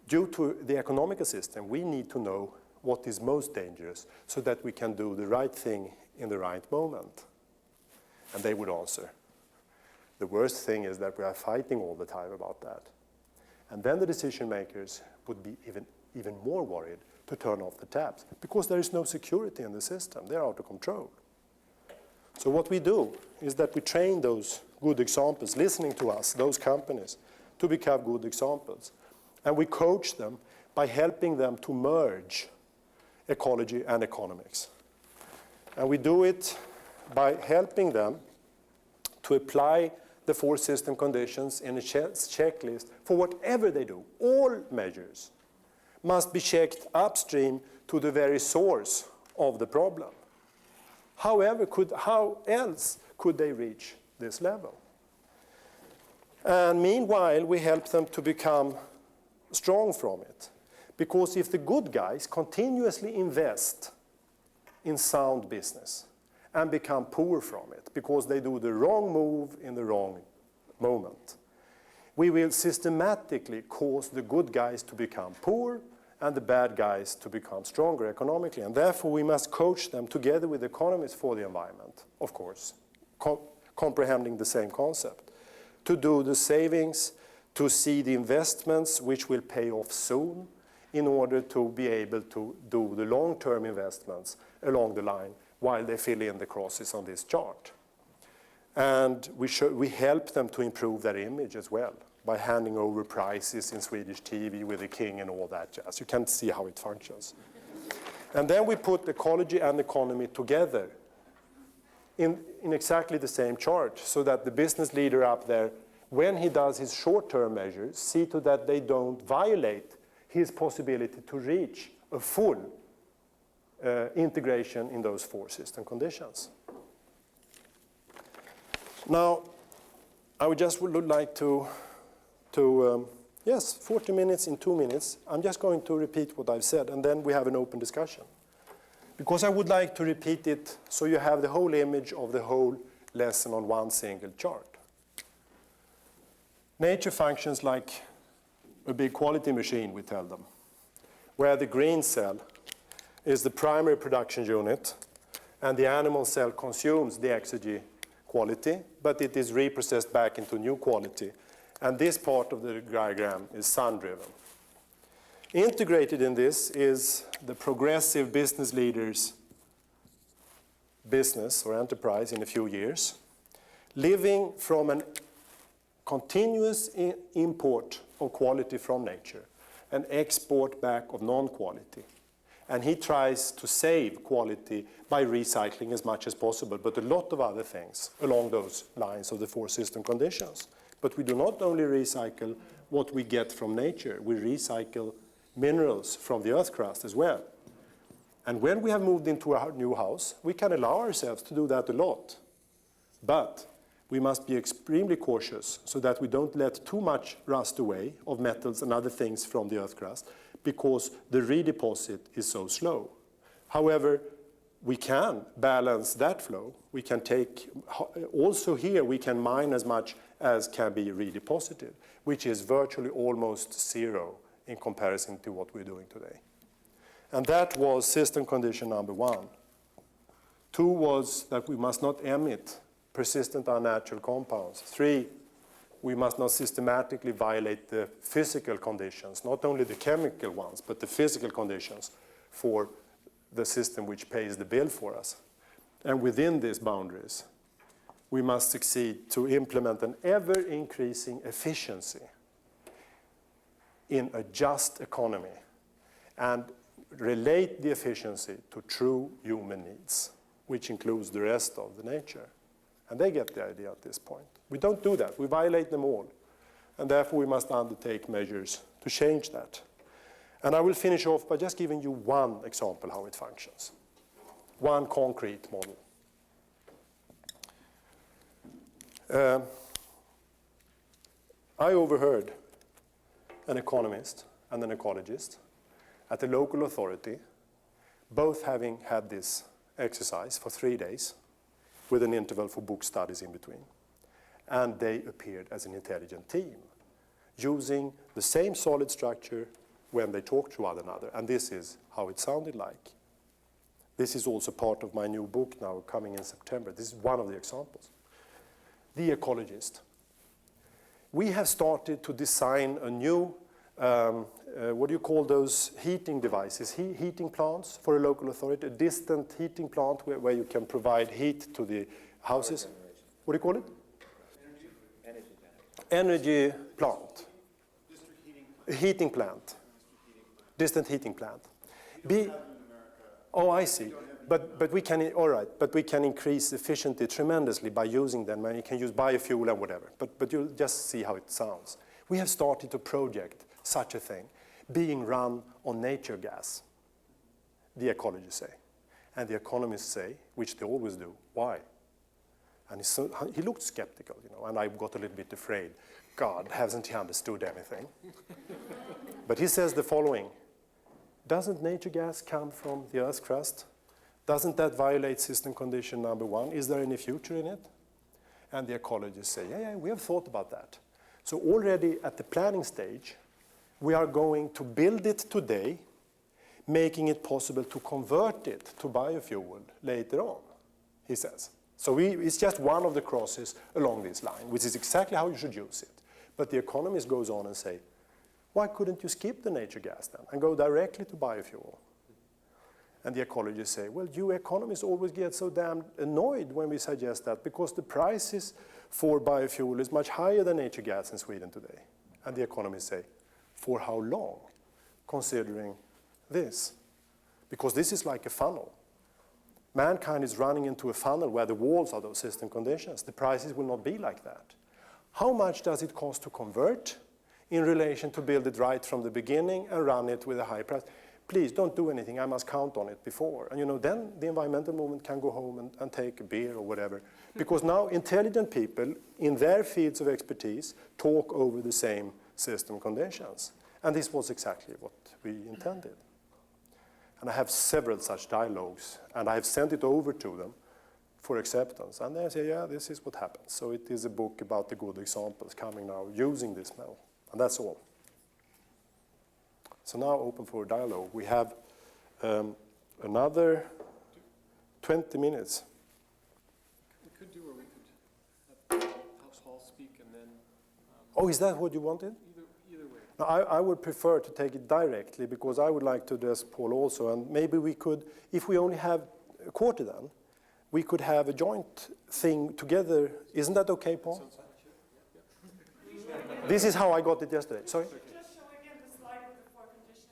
Speaker 2: Due to the economical system, we need to know what is most dangerous so that we can do the right thing in the right moment. And they would answer, the worst thing is that we are fighting all the time about that. And then the decision makers would be even more worried to turn off the taps because there is no security in the system. They're out of control. So what we do is that we train those good examples, listening to us, those companies, to become good examples. And we coach them by helping them to merge ecology and economics. And we do it by helping them to apply the 4 system conditions in a checklist for whatever they do. All measures must be checked upstream to the very source of the problem. However, how else could they reach this level? And meanwhile, we help them to become strong from it. Because if the good guys continuously invest in sound business and become poor from it because they do the wrong move in the wrong moment, we will systematically cause the good guys to become poor and the bad guys to become stronger economically. And therefore, we must coach them together with economists for the environment, of course, comprehending the same concept, to do the savings, to see the investments which will pay off soon in order to be able to do the long-term investments along the line while they fill in the crosses on this chart. And we help them to improve their image as well, by handing over prizes in Swedish TV with the king and all that jazz. You can see how it functions. And then we put ecology and economy together in exactly the same chart so that the business leader up there, when he does his short-term measures, see to that they don't violate his possibility to reach a full integration in those 4 system conditions. Now, I would like to 40 minutes in 2 minutes. I'm just going to repeat what I've said, and then we have an open discussion. Because I would like to repeat it so you have the whole image of the whole lesson on one single chart. Nature functions like a big quality machine, we tell them, where the green cell is the primary production unit, and the animal cell consumes the exergy quality, but it is reprocessed back into new quality. And this part of the diagram is sun-driven. Integrated in this is the progressive business leader's business or enterprise in a few years, living from a continuous import of quality from nature and export back of non-quality. And he tries to save quality by recycling as much as possible, but a lot of other things along those lines of the 4 system conditions. But we do not only recycle what we get from nature, we recycle minerals from the earth crust as well. And when we have moved into a new house, we can allow ourselves to do that a lot. But we must be extremely cautious so that we don't let too much rust away of metals and other things from the earth crust, because the redeposit is so slow. However, we can balance that flow. We can take, also here we can mine as much as can be redeposited, which is virtually almost zero in comparison to what we're doing today. And that was system condition number 1. 2 was that we must not emit persistent unnatural compounds. 3, we must not systematically violate the physical conditions, not only the chemical ones, but the physical conditions for the system which pays the bill for us. And within these boundaries, we must succeed to implement an ever-increasing efficiency in a just economy and relate the efficiency to true human needs, which includes the rest of the nature. And they get the idea at this point. We don't do that. We violate them all. And therefore, we must undertake measures to change that. And I will finish off by just giving you one example how it functions. One concrete model. I overheard an economist and an ecologist at a local authority, both having had this exercise for 3 days with an interval for book studies in between. And they appeared as an intelligent team, using the same solid structure when they talked to one another. And this is how it sounded like. This is also part of my new book now coming in September. This is one of the examples. The ecologist. We have started to design a new, what do you call those heating devices? Heating plants for a local authority, a distant heating plant where you can provide heat to the houses. What do you call it? Energy plant. Heating plant. Distant heating plant. Oh, I see. But we can, all right, but we can increase efficiency tremendously by using them, and you can use biofuel and whatever. But you'll just see how it sounds. We have started to project such a thing being run on nature gas, the ecologists say. And the economists say, which they always do, why? And he looked skeptical, you know, and I got a little bit afraid. God, hasn't he understood anything? But he says the following: doesn't nature gas come from the Earth's crust? Doesn't that violate system condition number 1? Is there any future in it? And the ecologists say, yeah, we have thought about that. So already at the planning stage, we are going to build it today, making it possible to convert it to biofuel later on, he says. So it's just one of the crosses along this line, which is exactly how you should use it. But the economist goes on and say, why couldn't you skip the nature gas then and go directly to biofuel? And the ecologists say, well, you economists always get so damn annoyed when we suggest that because the prices for biofuel is much higher than nature gas in Sweden today. And the economists say, for how long, considering this? Because this is like a funnel. Mankind is running into a funnel where the walls are those system conditions. The prices will not be like that. How much does it cost to convert in relation to build it right from the beginning and run it with a high price? Please don't do anything, I must count on it before. And you know, then the environmental movement can go home and take a beer or whatever. Because now intelligent people in their fields of expertise talk over the same system conditions. And this was exactly what we intended. And I have several such dialogues, and I have sent it over to them for acceptance. And they say, yeah, this is what happens. So it is a book about the good examples coming now using this model. And that's all. So now open for dialogue. We have another 20 minutes.
Speaker 1: We could do, or we could have House Hall speak and then...
Speaker 2: Oh, is that what you wanted?
Speaker 1: Either way.
Speaker 2: No, I would prefer to take it directly because I would like to address Paul also. And maybe we could, if we only have a quarter then, we could have a joint thing together. Isn't that okay, Paul? This is how I got it yesterday. Sorry?
Speaker 3: Just show again the slide with the 4 conditions.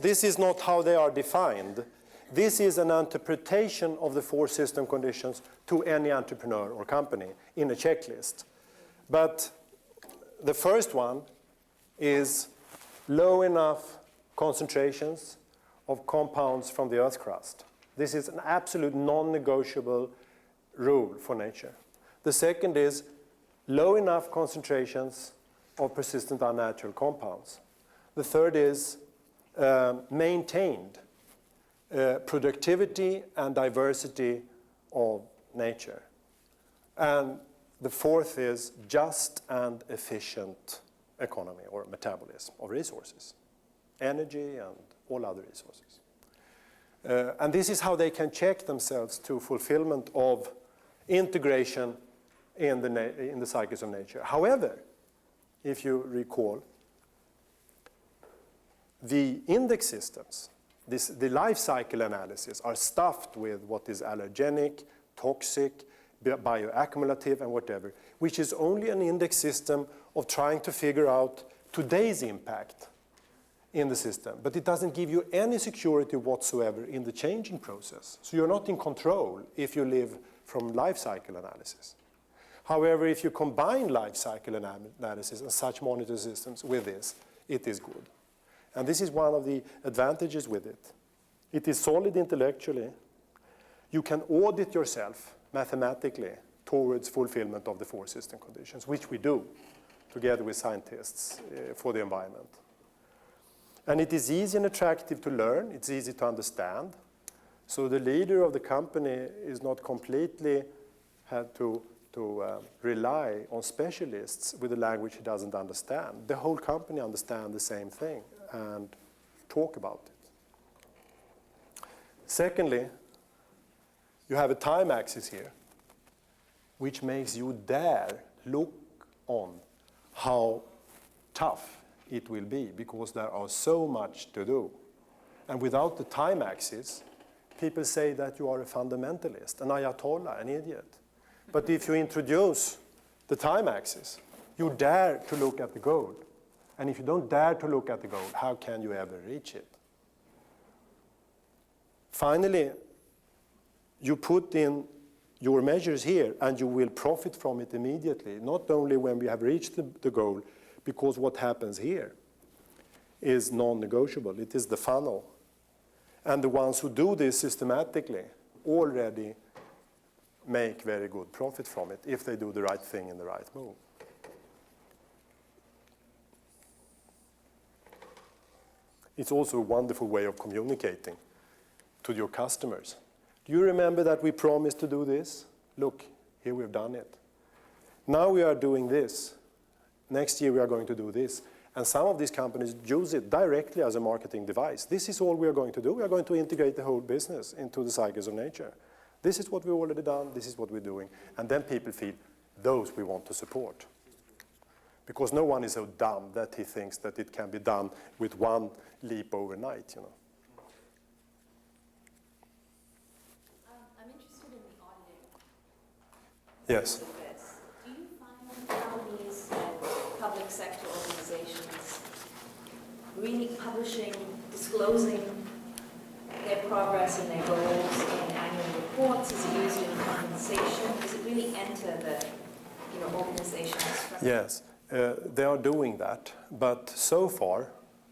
Speaker 2: This is not how they are defined. This is an interpretation of the 4 system conditions to any entrepreneur or company in a checklist. But the first one is low enough concentrations of compounds from the Earth's crust. This is an absolute non-negotiable rule for nature. The second is low enough concentrations of persistent unnatural compounds. The third is maintained productivity and diversity of nature. And the fourth is just and efficient economy or metabolism of resources, energy and all other resources. And this is how they can check themselves to fulfillment of integration in the cycles of nature. However, if you recall, the index systems, the life cycle analysis, are stuffed with what is allergenic, toxic, bioaccumulative, and whatever, which is only an index system of trying to figure out today's impact in the system. But it doesn't give you any security whatsoever in the changing process. So you're not in control if you live from life cycle analysis. However, if you combine life cycle analysis and such monitor systems with this, it is good. And this is one of the advantages with it. It is solid intellectually. You can audit yourself mathematically towards fulfillment of the 4 system conditions, which we do together with scientists for the environment. And it is easy and attractive to learn. It's easy to understand. So the leader of the company is not completely had to rely on specialists with a language he doesn't understand. The whole company understands the same thing and talk about it. Secondly, you have a time axis here, which makes you dare look on how tough it will be, because there are so much to do. And without the time axis, people say that you are a fundamentalist, an ayatollah, an idiot. But if you introduce the time axis, you dare to look at the goal. And if you don't dare to look at the goal, how can you ever reach it? Finally, you put in your measures here, and you will profit from it immediately, not only when we have reached the goal, because what happens here is non-negotiable. It is the funnel. And the ones who do this systematically already make very good profit from it if they do the right thing in the right move. It's also a wonderful way of communicating to your customers. Do you remember that we promised to do this? Look, here we've done it. Now we are doing this. Next year we are going to do this. And some of these companies use it directly as a marketing device. This is all we are going to do. We are going to integrate the whole business into the cycles of nature. This is what we've already done. This is what we're doing. And then people feel those we want to support. Because no one is so dumb that he thinks that it can be done with one leap overnight, you know.
Speaker 4: I'm interested in the auditing.
Speaker 2: Yes.
Speaker 4: Of this. Do you find how these public sector organizations really publishing, disclosing their progress and their goals in annual reports? Is it used in compensation? Does it really enter the organization's structure?
Speaker 2: Yes, they are doing that. But so far,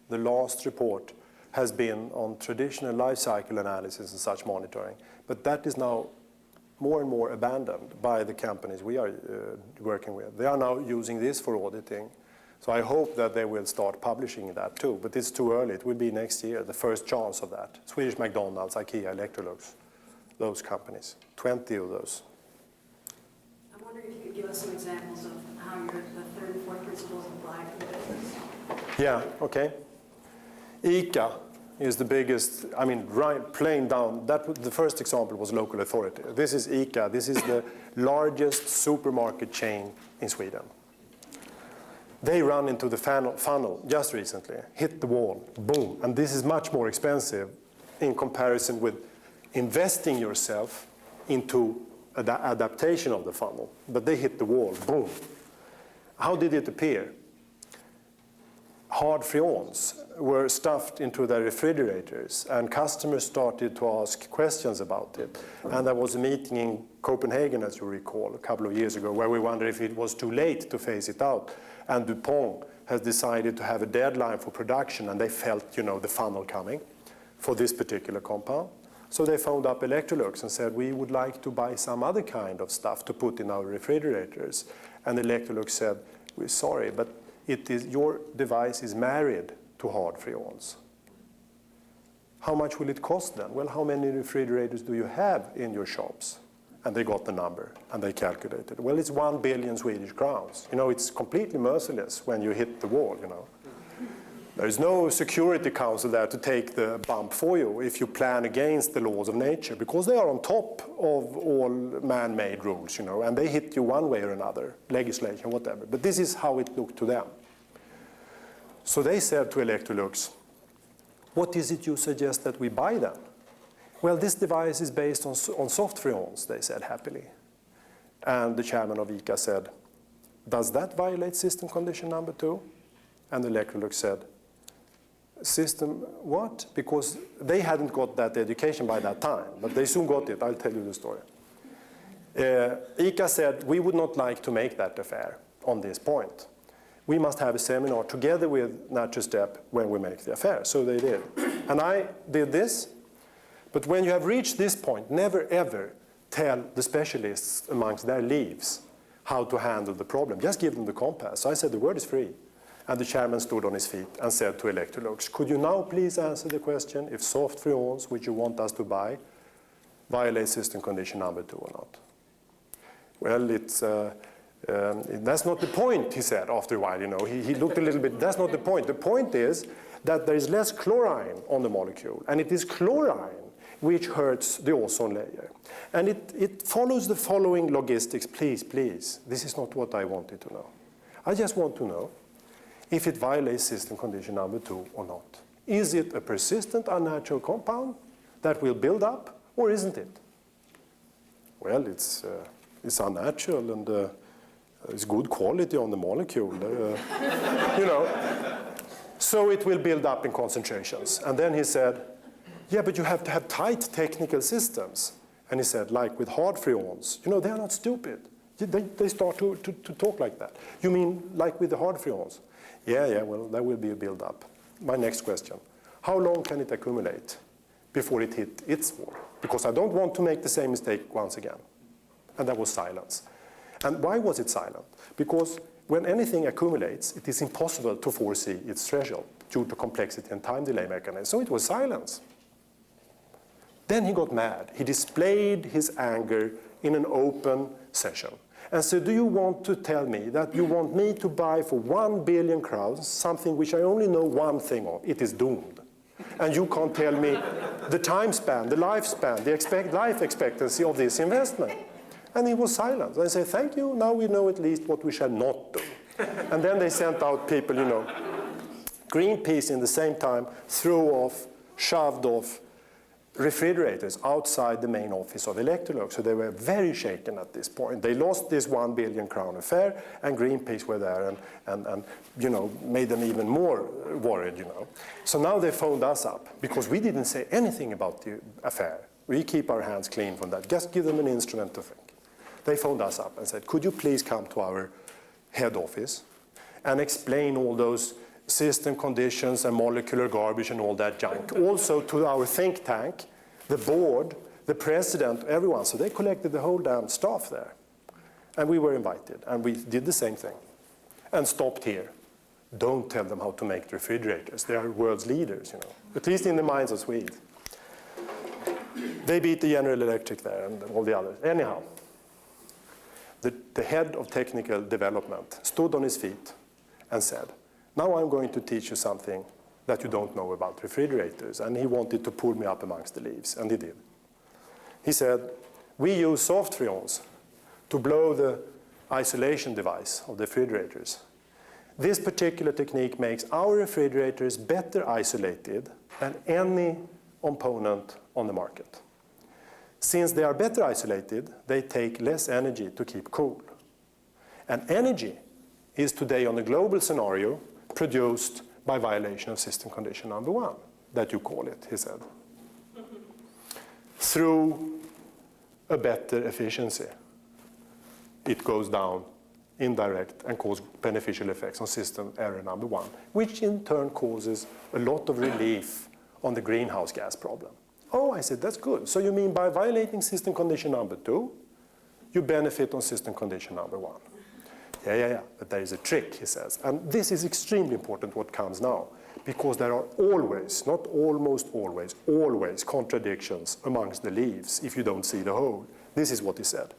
Speaker 2: the last report has been on traditional life cycle analysis and such monitoring. But that is now more and more abandoned by the companies we are working with. They are now using this for auditing. So I hope that they will start publishing that too, but it's too early. It will be next year, the first chance of that. Swedish McDonald's, IKEA, Electrolux, those companies, 20 of those.
Speaker 5: I'm wondering if you could give us some examples of how the third and fourth principles apply to the business.
Speaker 2: Yeah, okay. ICA is the biggest, I mean, right, plain down, the first example was local authority. This is ICA, this is the largest supermarket chain in Sweden. They run into the funnel just recently, hit the wall, boom. And this is much more expensive in comparison with investing yourself into adaptation of the funnel. But they hit the wall, boom. How did it appear? Hard freons were stuffed into their refrigerators, and customers started to ask questions about it. And there was a meeting in Copenhagen, as you recall, a couple of years ago, where we wondered if it was too late to phase it out. And DuPont has decided to have a deadline for production, and they felt, the funnel coming for this particular compound. So they phoned up Electrolux and said, we would like to buy some other kind of stuff to put in our refrigerators. And Electrolux said, we're sorry, but your device is married to hard freons. How much will it cost then? Well, how many refrigerators do you have in your shops? And they got the number, and they calculated. Well, it's 1 billion Swedish crowns. It's completely merciless when you hit the wall, There is no security council there to take the bump for you if you plan against the laws of nature, because they are on top of all man-made rules, and they hit you one way or another, legislation, whatever. But this is how it looked to them. So they said to Electrolux, what is it you suggest that we buy then? Well, this device is based on soft freons, they said happily. And the chairman of ICA said, does that violate system condition number 2? And the Electrolux said, system what? Because they hadn't got that education by that time, but they soon got it. I'll tell you the story. ICA said, we would not like to make that affair on this point. We must have a seminar together with Natural Step when we make the affair. So they did. And I did this. But when you have reached this point, never ever tell the specialists amongst their leaves how to handle the problem. Just give them the compass. So I said, the word is free. And the chairman stood on his feet and said to Electrolux, could you now please answer the question if soft freons, which you want us to buy, violate system condition number 2 or not? Well, that's not the point, he said after a while. You know, he looked a little bit, that's not the point. The point is that there is less chlorine on the molecule, and it is chlorine which hurts the ozone layer. And it follows the following logistics. Please, please, this is not what I wanted to know. I just want to know if it violates system condition number 2 or not. Is it a persistent unnatural compound that will build up, or isn't it? Well, it's unnatural, and it's good quality on the molecule. You know, so it will build up in concentrations. And then he said, yeah, but you have to have tight technical systems. And he said, like with hard freons, you know, they're not stupid. They start to talk like that. You mean like with the hard freons? Yeah, well, there will be a build-up. My next question, how long can it accumulate before it hit its wall? Because I don't want to make the same mistake once again. And there was silence. And why was it silent? Because when anything accumulates, it is impossible to foresee its threshold due to complexity and time delay mechanism. So it was silence. Then he got mad. He displayed his anger in an open session. And so do you want to tell me that you want me to buy for 1 billion crowns something which I only know one thing of? It is doomed. And you can't tell me the time span, the lifespan, the life expectancy of this investment. And he was silent. I said, thank you, now we know at least what we shall not do. And then they sent out people, you know. Greenpeace in the same time shoved off refrigerators outside the main office of Electrolux. So they were very shaken at this point. They lost this 1 billion crown affair, and Greenpeace were there and you know, made them even more worried, you know. So now they phoned us up because we didn't say anything about the affair. We keep our hands clean from that. Just give them an instrument to think. They phoned us up and said, could you please come to our head office and explain all those system conditions and molecular garbage and all that junk. Also to our think tank, the board, the president, everyone. So they collected the whole damn staff there. And we were invited, and we did the same thing. And stopped here. Don't tell them how to make refrigerators. They are world's leaders, you know, at least in the minds of Swedes. They beat the General Electric there and all the others. Anyhow, the head of technical development stood on his feet and said, now I'm going to teach you something that you don't know about refrigerators. And he wanted to pull me up amongst the leaves, and he did. He said, we use soft freons to blow the isolation device of the refrigerators. This particular technique makes our refrigerators better isolated than any component on the market. Since they are better isolated, they take less energy to keep cool. And energy is today on a global scenario produced by violation of system condition number 1, that you call it, he said, through a better efficiency. It goes down indirect and cause beneficial effects on system error number 1, which in turn causes a lot of relief on the greenhouse gas problem. Oh, I said, that's good. So you mean by violating system condition number 2, you benefit on system condition number 1. Yeah, but there is a trick, he says. And this is extremely important what comes now, because there are always, not almost always, always contradictions amongst the leaves if you don't see the whole. This is what he said.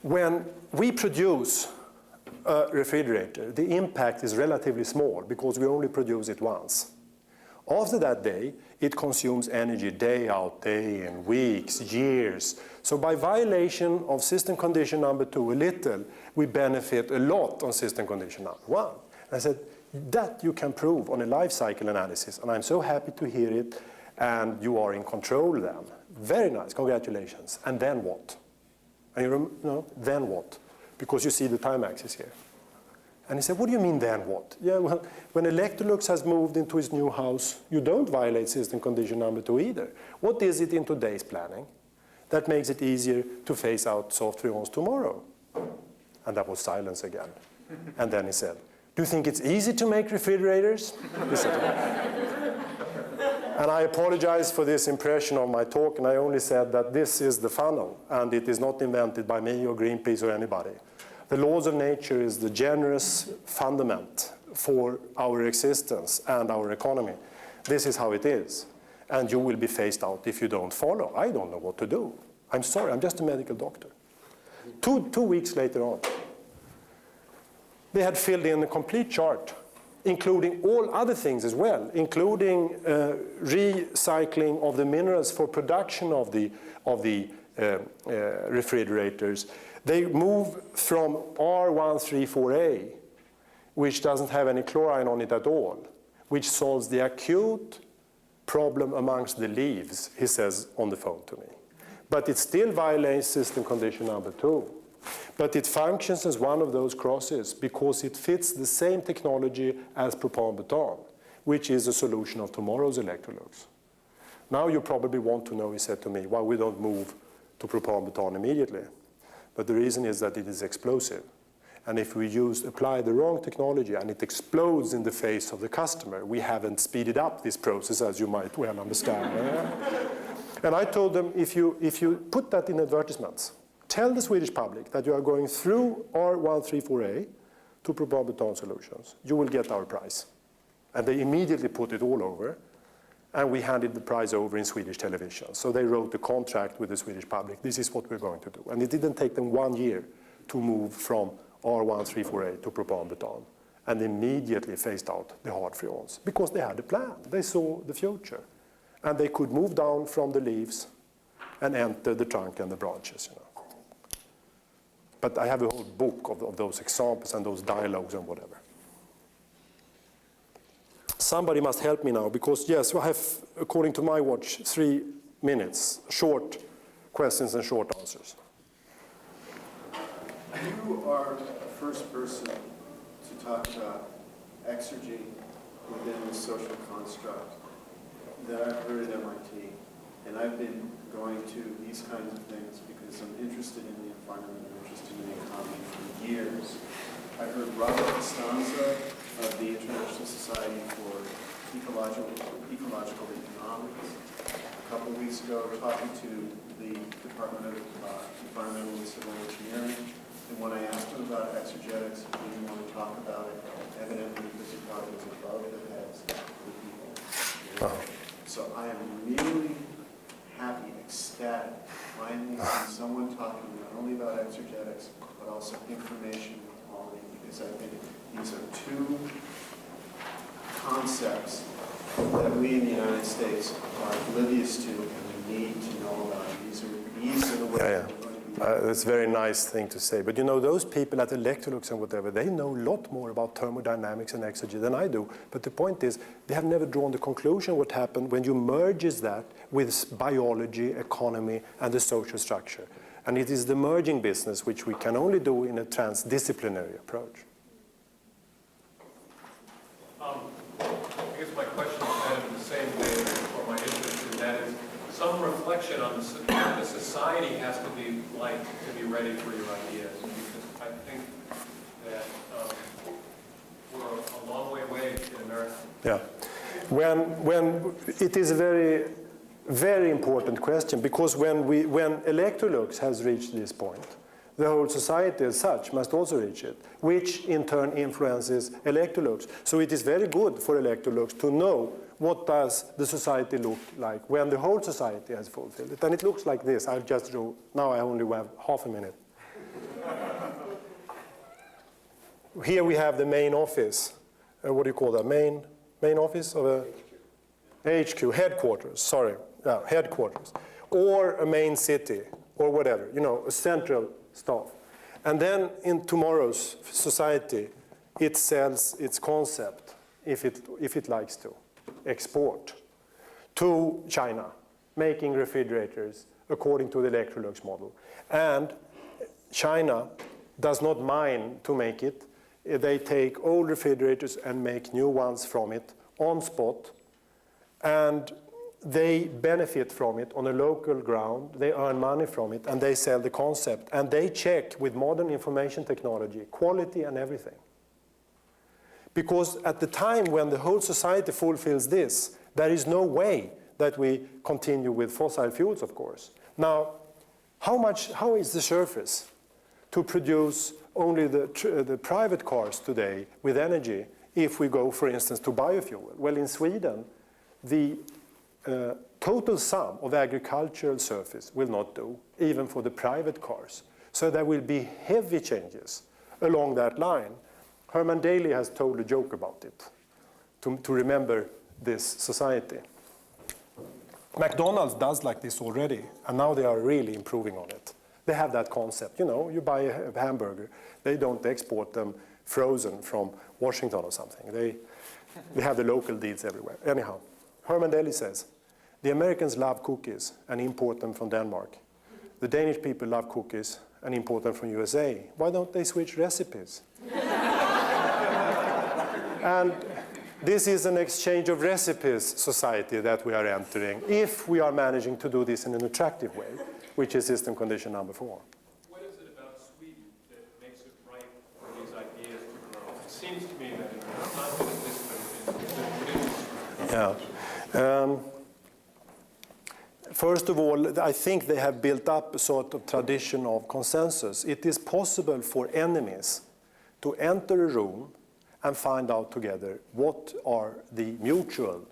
Speaker 2: When we produce a refrigerator, the impact is relatively small because we only produce it once. After that day, it consumes energy day out, day in, weeks, years. So by violation of system condition number 2 a little, we benefit a lot on system condition number 1. And I said, That you can prove on a life cycle analysis, and I'm so happy to hear it, and you are in control then. Very nice, congratulations. And then what? And no, then what? Because you see the time axis here. And he said, what do you mean then what? Yeah, well, when Electrolux has moved into his new house, you don't violate system condition number 2 either. What is it in today's planning that makes it easier to phase out soft freons tomorrow? And that was silence again. And then he said, do you think it's easy to make refrigerators? He said, and I apologize for this impression of my talk, and I only said that this is the funnel, and it is not invented by me or Greenpeace or anybody. The laws of nature is the generous fundament for our existence and our economy. This is how it is. And you will be phased out if you don't follow. I don't know what to do. I'm sorry, I'm just a medical doctor. Two weeks later on, they had filled in a complete chart, including all other things as well, including recycling of the minerals for production of the refrigerators. They move from R134A, which doesn't have any chlorine on it at all, which solves the acute problem amongst the leaves, he says on the phone to me. But it still violates system condition number 2. But it functions as one of those crosses because it fits the same technology as propan-butan, which is a solution of tomorrow's Electrolux. Now you probably want to know, he said to me, why we don't move to propan-butan immediately. But the reason is that it is explosive. And if we apply the wrong technology and it explodes in the face of the customer, we haven't speeded up this process, as you might well understand. And I told them, if you put that in advertisements, tell the Swedish public that you are going through R134A to propan-butan solutions, you will get our prize. And they immediately put it all over, and we handed the prize over in Swedish television. So they wrote a contract with the Swedish public. This is what we're going to do. And it didn't take them 1 year to move from R134A to propan-butan, and immediately phased out the hard freons because they had a plan. They saw the future. And they could move down from the leaves and enter the trunk and the branches. You know. But I have a whole book of those examples and those dialogues and whatever. Somebody must help me now because, yes, I have, according to my watch, 3 minutes, short questions and short answers.
Speaker 6: You are the first person to talk about exergy within the social construct that I've heard at MIT. And I've been going to these kinds of things because I'm interested in the environment, I'm interested in the economy for years. I heard Robert Costanza of the International Society for Ecological Economics a couple of weeks ago talking to the Department of Environmental and Civil Engineering. And when I asked him about exergetics, he didn't want to talk about it, evidently because he thought it was above the heads of the people. So I am really happy, ecstatic, finally seeing someone talking not only about exergetics, but also information quality, because I think these are 2 concepts that we in the United States are oblivious to and we need to know about. These are the ways that we're going to be.
Speaker 2: That's a very nice thing to say. But you know, those people at Electrolux and whatever, they know a lot more about thermodynamics and exergy than I do. But the point is, they have never drawn the conclusion what happened when you merges that with biology, economy, and the social structure. And it is the merging business which we can only do in a transdisciplinary approach.
Speaker 7: I guess my question is kind of the same thing for my interest, and that is some reflection on what the society has to be like to be ready for your ideas. Because I think that we're a long way away in America.
Speaker 2: Yeah. When it is a very, very important question, because when Electrolux has reached this point, the whole society as such must also reach it, which in turn influences Electrolux. So it is very good for Electrolux to know what does the society look like when the whole society has fulfilled it. And it looks like this. I've just drew, now I only have half a minute. Here we have the main office. What do you call that? Main office of a HQ, headquarters, sorry. Yeah, headquarters. Or a main city, or whatever, you know, a central staff. And then in tomorrow's society, it sells its concept, if it likes to, export to China, making refrigerators according to the Electrolux model. And China does not mind to make it. They take old refrigerators and make new ones from it on spot, and they benefit from it on a local ground. They earn money from it, and they sell the concept. And they check with modern information technology, quality and everything. Because at the time when the whole society fulfills this, there is no way that we continue with fossil fuels, of course. Now, how is the surface to produce only the private cars today with energy if we go, for instance, to biofuel? Well, in Sweden, the total sum of agricultural surface will not do, even for the private cars. So there will be heavy changes along that line. Herman Daly has told a joke about it, to remember this society. McDonald's does like this already, and now they are really improving on it. They have that concept, you know, you buy a hamburger, they don't export them frozen from Washington or something. They have the local deals everywhere. Anyhow, Herman Daly says, the Americans love cookies and import them from Denmark. The Danish people love cookies and import them from USA. Why don't they switch recipes? And this is an exchange of recipes society that we are entering, if we are managing to do this in an attractive way, which is system condition number 4.
Speaker 7: What is it about Sweden that makes it right for these ideas to grow? It seems to me that it's not just this, but
Speaker 2: Yeah. First of all, I think they have built up a sort of tradition of consensus. It is possible for enemies to enter a room and find out together what are the mutual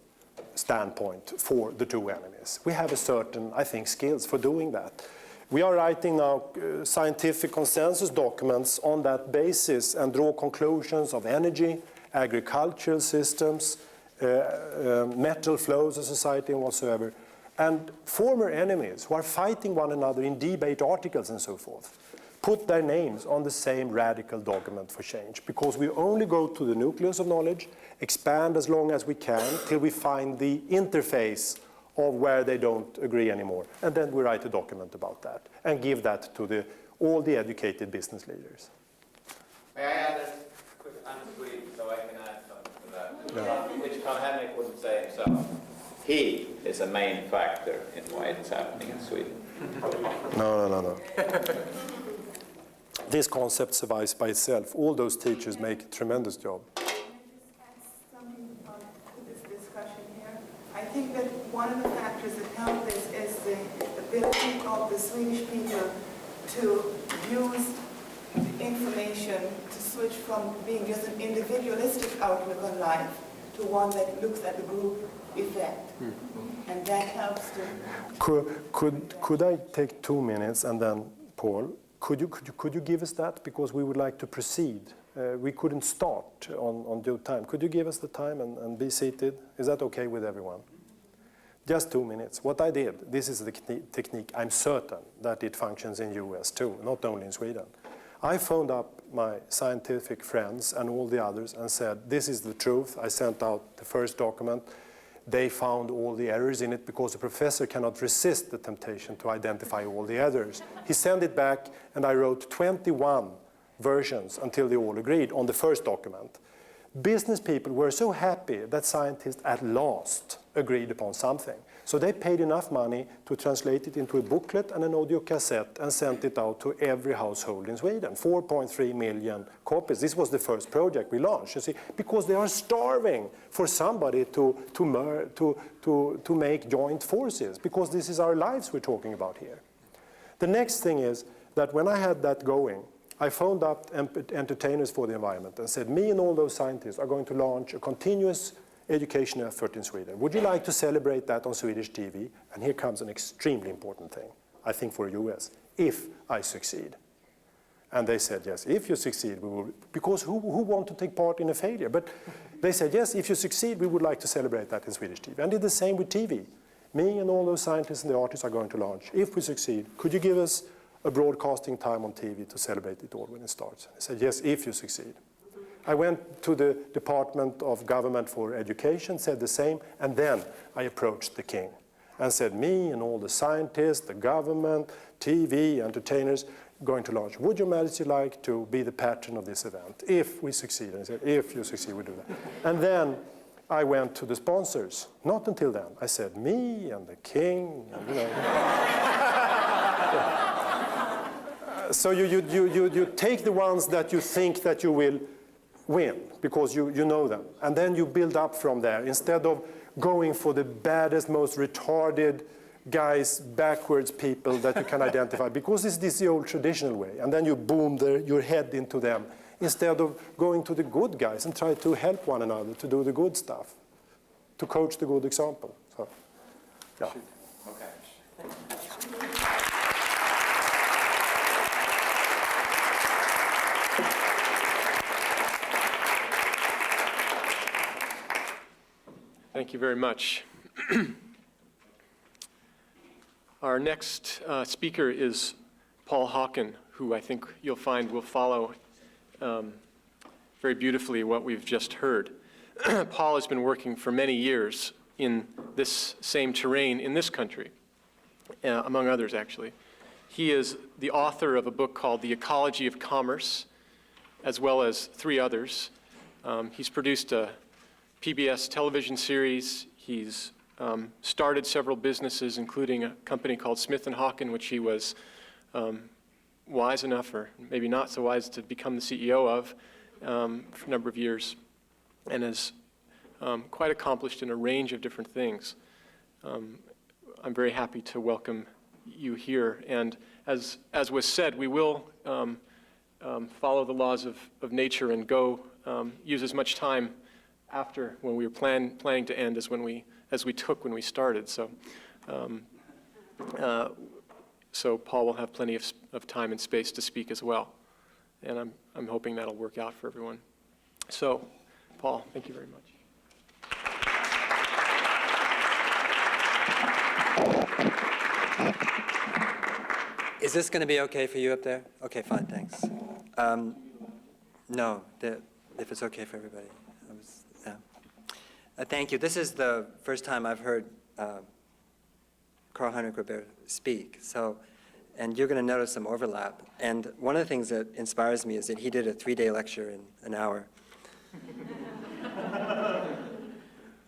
Speaker 2: standpoint for the two enemies. We have a certain, I think, skills for doing that. We are writing now scientific consensus documents on that basis and draw conclusions of energy, agricultural systems, metal flows of society and whatsoever. And former enemies who are fighting one another in debate articles and so forth put their names on the same radical document for change, because we only go to the nucleus of knowledge, expand as long as we can till we find the interface of where they don't agree anymore. And then we write a document about that and give that to all the educated business leaders.
Speaker 8: May I add a quick unsweet so I can add something to that, which Karl-Henrik wouldn't say himself. He is a main factor in why it's happening in Sweden.
Speaker 2: No. This concept survives by itself. All those teachers make a tremendous job.
Speaker 3: Can I just add something to this discussion here? I think that one of the factors that help this is the ability of the Swedish people to use information to switch from being just an individualistic outlook on life to one that looks at the group effect. And that helps to...
Speaker 2: Could I take 2 minutes and then, Paul, could you give us that? Because we would like to proceed. We couldn't start on due time. Could you give us the time and be seated? Is that okay with everyone? Just 2 minutes. What I did, this is the technique. I'm certain that it functions in US too, not only in Sweden. I phoned up my scientific friends and all the others and said, this is the truth. I sent out the first document. They found all the errors in it because the professor cannot resist the temptation to identify all the errors. He sent it back, and I wrote 21 versions until they all agreed on the first document. Business people were so happy that scientists at last agreed upon something. So they paid enough money to translate it into a booklet and an audio cassette and sent it out to every household in Sweden, 4.3 million copies. This was the first project we launched, you see, because they are starving for somebody to make joint forces, because this is our lives we're talking about here. The next thing is that when I had that going, I phoned up entertainers for the environment and said, me and all those scientists are going to launch a continuous education effort in Sweden. Would you like to celebrate that on Swedish TV? And here comes an extremely important thing, I think for US, if I succeed. And they said, yes, if you succeed, we will, because who want to take part in a failure? But they said, yes, if you succeed, we would like to celebrate that in Swedish TV. And did the same with TV. Me and all those scientists and the artists are going to launch. If we succeed, could you give us a broadcasting time on TV to celebrate it all when it starts? They said, yes, if you succeed. I went to the Department of Government for Education, said the same, and then I approached the king and said, me and all the scientists, the government, TV, entertainers, going to launch. Would Your Majesty like to be the patron of this event if we succeed? And he said, if you succeed, we do that. And then I went to the sponsors. Not until then. I said, me and the king, and, you know. So you take the ones that you think that you will win because you know them. And then you build up from there instead of going for the baddest, most retarded guys, backwards people that you can identify, because this is the old traditional way. And then you boom your head into them instead of going to the good guys and try to help one another to do the good stuff, to coach the good example. So, yeah.
Speaker 8: Okay.
Speaker 1: Thank you very much. Our next speaker is Paul Hawken, who I think you'll find will follow very beautifully what we've just heard. Paul has been working for many years in this same terrain in this country, among others, actually. He is the author of a book called The Ecology of Commerce, as well as 3 others. He's produced a PBS television series. He's started several businesses, including a company called Smith & Hawken, which he was wise enough, or maybe not so wise, to become the CEO of for a number of years, and is quite accomplished in a range of different things. I'm very happy to welcome you here. And as was said, we will follow the laws of nature and go use as much time after when we were planning to end as we took when we started. So, so Paul will have plenty of time and space to speak as well, and I'm hoping that'll work out for everyone. So, Paul, thank you very much.
Speaker 9: Is this going to be okay for you up there? Okay, fine, thanks. No, if it's okay for everybody. Thank you. This is the first time I've heard Karl-Henrik Robèrt speak. So, and you're going to notice some overlap. And one of the things that inspires me is that he did a 3-day lecture in an hour.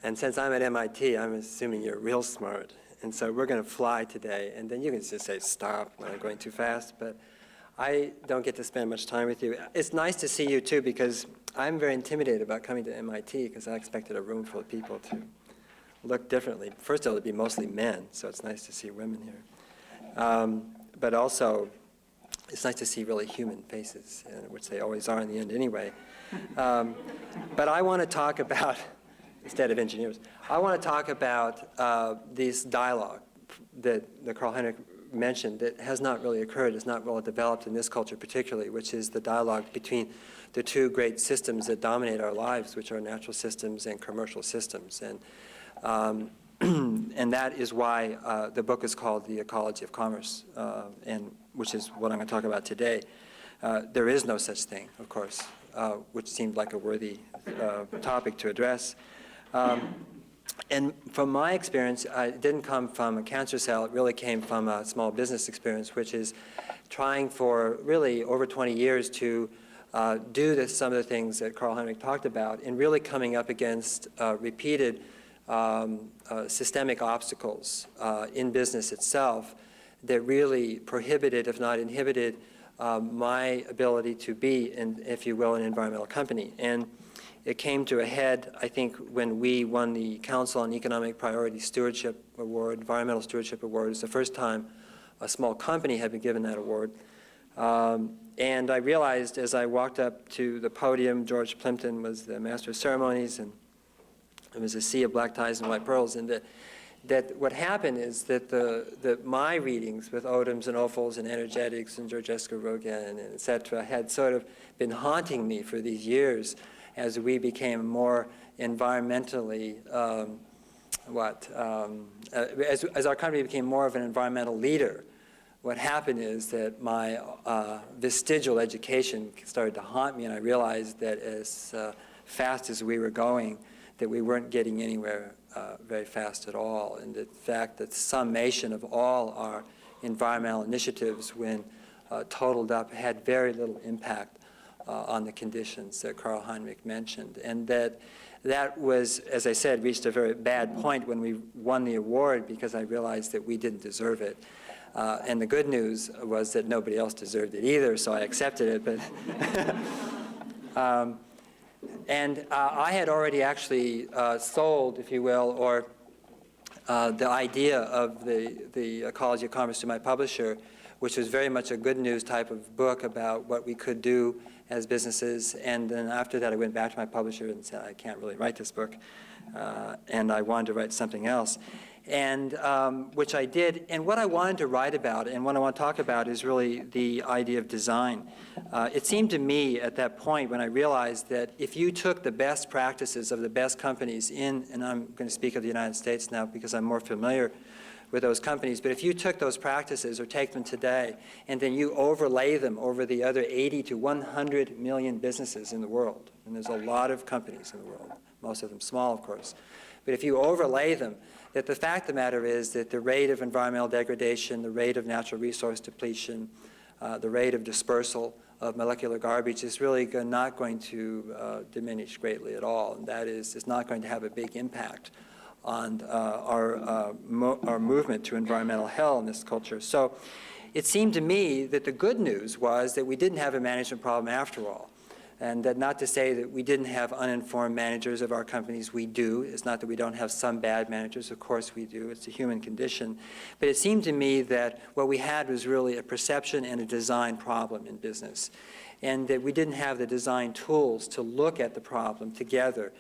Speaker 9: And since I'm at MIT, I'm assuming you're real smart. And so we're going to fly today. And then you can just say stop when I'm going too fast. But I don't get to spend much time with you. It's nice to see you, too, because I'm very intimidated about coming to MIT because I expected a room full of people to look differently. First, it would be mostly men, so it's nice to see women here. But also, it's nice to see really human faces, which they always are in the end anyway. But I want to talk about, instead of engineers, I want to talk about this dialogue that Karl-Henrik mentioned that has not really occurred, is not well developed in this culture particularly, which is the dialogue between the 2 great systems that dominate our lives, which are natural systems and commercial systems. And that is why the book is called The Ecology of Commerce, and which is what I'm going to talk about today. There is no such thing, of course, which seemed like a worthy topic to address. And from my experience, it didn't come from a cancer cell. It really came from a small business experience, which is trying for really over 20 years to do some of the things that Karl-Henrik talked about, and really coming up against repeated systemic obstacles in business itself that really prohibited, if not inhibited, my ability to be, if you will, an environmental company. And it came to a head, I think, when we won the Council on Economic Priority Stewardship Award, Environmental Stewardship Award. It's the first time a small company had been given that award. And I realized as I walked up to the podium, George Plimpton was the master of ceremonies, and it was a sea of black ties and white pearls, and that what happened is that my readings with Odoms and Opals and Energetics and Georgescu Rogan and et cetera had sort of been haunting me for these years as we became more environmentally, as our country became more of an environmental leader, what happened is that my vestigial education started to haunt me, and I realized that as fast as we were going, that we weren't getting anywhere very fast at all. And the fact that the summation of all our environmental initiatives, when totaled up, had very little impact on the conditions that Karl-Henrik mentioned. And that was, as I said, reached a very bad point when we won the award, because I realized that we didn't deserve it. And the good news was that nobody else deserved it either, so I accepted it. But I had already actually sold, if you will, or the idea of the Ecology of Commerce to my publisher, which was very much a good news type of book about what we could do as businesses. And then after that, I went back to my publisher and said, I can't really write this book. And I wanted to write something else. And which I did. And what I wanted to write about and what I want to talk about is really the idea of design. It seemed to me at that point when I realized that if you took the best practices of the best companies in, and I'm going to speak of the United States now because I'm more familiar with those companies, but if you took those practices or take them today and then you overlay them over the other 80 to 100 million businesses in the world, and there's a lot of companies in the world, most of them small, of course, but if you overlay them, that the fact of the matter is that the rate of environmental degradation, the rate of natural resource depletion, the rate of dispersal of molecular garbage is really not going to diminish greatly at all. And that is, it's not going to have a big impact on our movement to environmental hell in this culture. So it seemed to me that the good news was that we didn't have a management problem after all. And that not to say that we didn't have uninformed managers of our companies, we do. It's not that we don't have some bad managers, of course we do. It's a human condition. But it seemed to me that what we had was really a perception and a design problem in business. And that we didn't have the design tools to look at the problem together.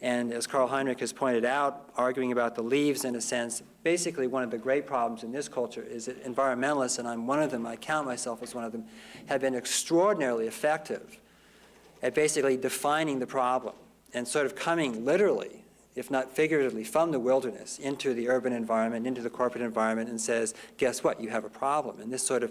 Speaker 9: And as Karl-Henrik has pointed out, arguing about the leaves in a sense, basically one of the great problems in this culture is that environmentalists, and I'm one of them, I count myself as one of them, have been extraordinarily effective at basically defining the problem and sort of coming literally, if not figuratively, from the wilderness into the urban environment, into the corporate environment, and says, guess what, you have a problem. And this sort of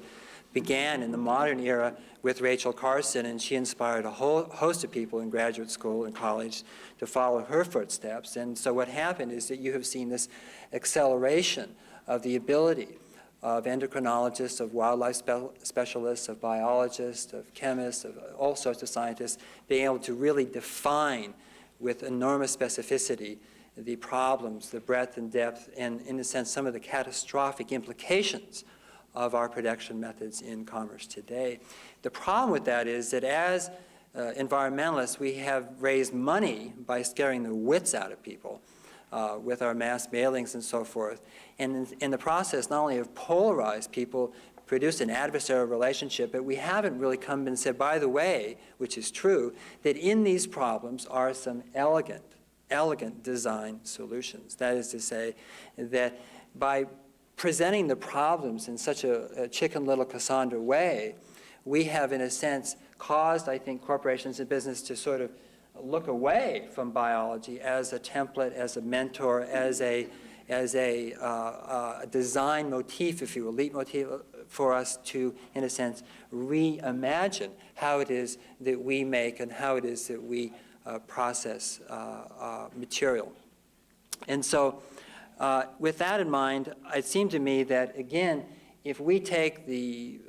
Speaker 9: began in the modern era with Rachel Carson, and she inspired a whole host of people in graduate school and college to follow her footsteps. And so what happened is that you have seen this acceleration of the ability of endocrinologists, of wildlife specialists, of biologists, of chemists, of all sorts of scientists, being able to really define with enormous specificity the problems, the breadth and depth, and in a sense some of the catastrophic implications of our production methods in commerce today. The problem with that is that as environmentalists, we have raised money by scaring the wits out of people with our mass mailings and so forth. And in the process, not only have polarized people, produced an adversarial relationship, but we haven't really come and said, by the way, which is true, that in these problems are some elegant design solutions. That is to say that by presenting the problems in such a Chicken Little Cassandra way, we have, in a sense, caused, I think, corporations and business to sort of look away from biology as a template, as a mentor, as a design motif, if you will, leitmotif for us to, in a sense, reimagine how it is that we make and how it is that we process material. And so with that in mind, it seemed to me that, again, if we take the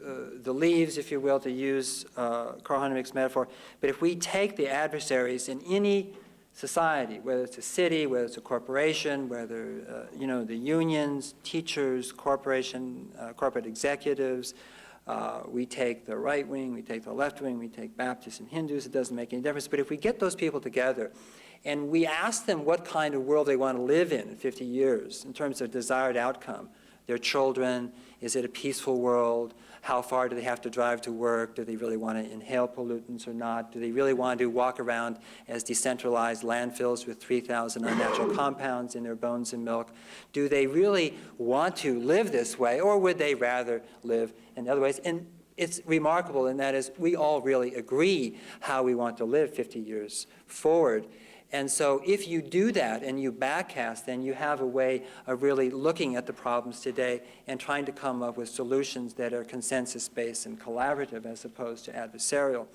Speaker 9: leaves, if you will, to use Karl-Henrik's metaphor, but if we take the adversaries in any society, whether it's a city, whether it's a corporation, whether the unions, teachers, corporate executives, we take the right wing, we take the left wing, we take Baptists and Hindus, it doesn't make any difference. But if we get those people together and we ask them what kind of world they want to live in 50 years in terms of desired outcome, their children, is it a peaceful world? How far do they have to drive to work? Do they really want to inhale pollutants or not? Do they really want to walk around as decentralized landfills with 3,000 unnatural compounds in their bones and milk? Do they really want to live this way, or would they rather live in other ways? And it's remarkable, and that is we all really agree how we want to live 50 years forward. And so if you do that and you backcast, then you have a way of really looking at the problems today and trying to come up with solutions that are consensus-based and collaborative as opposed to adversarial.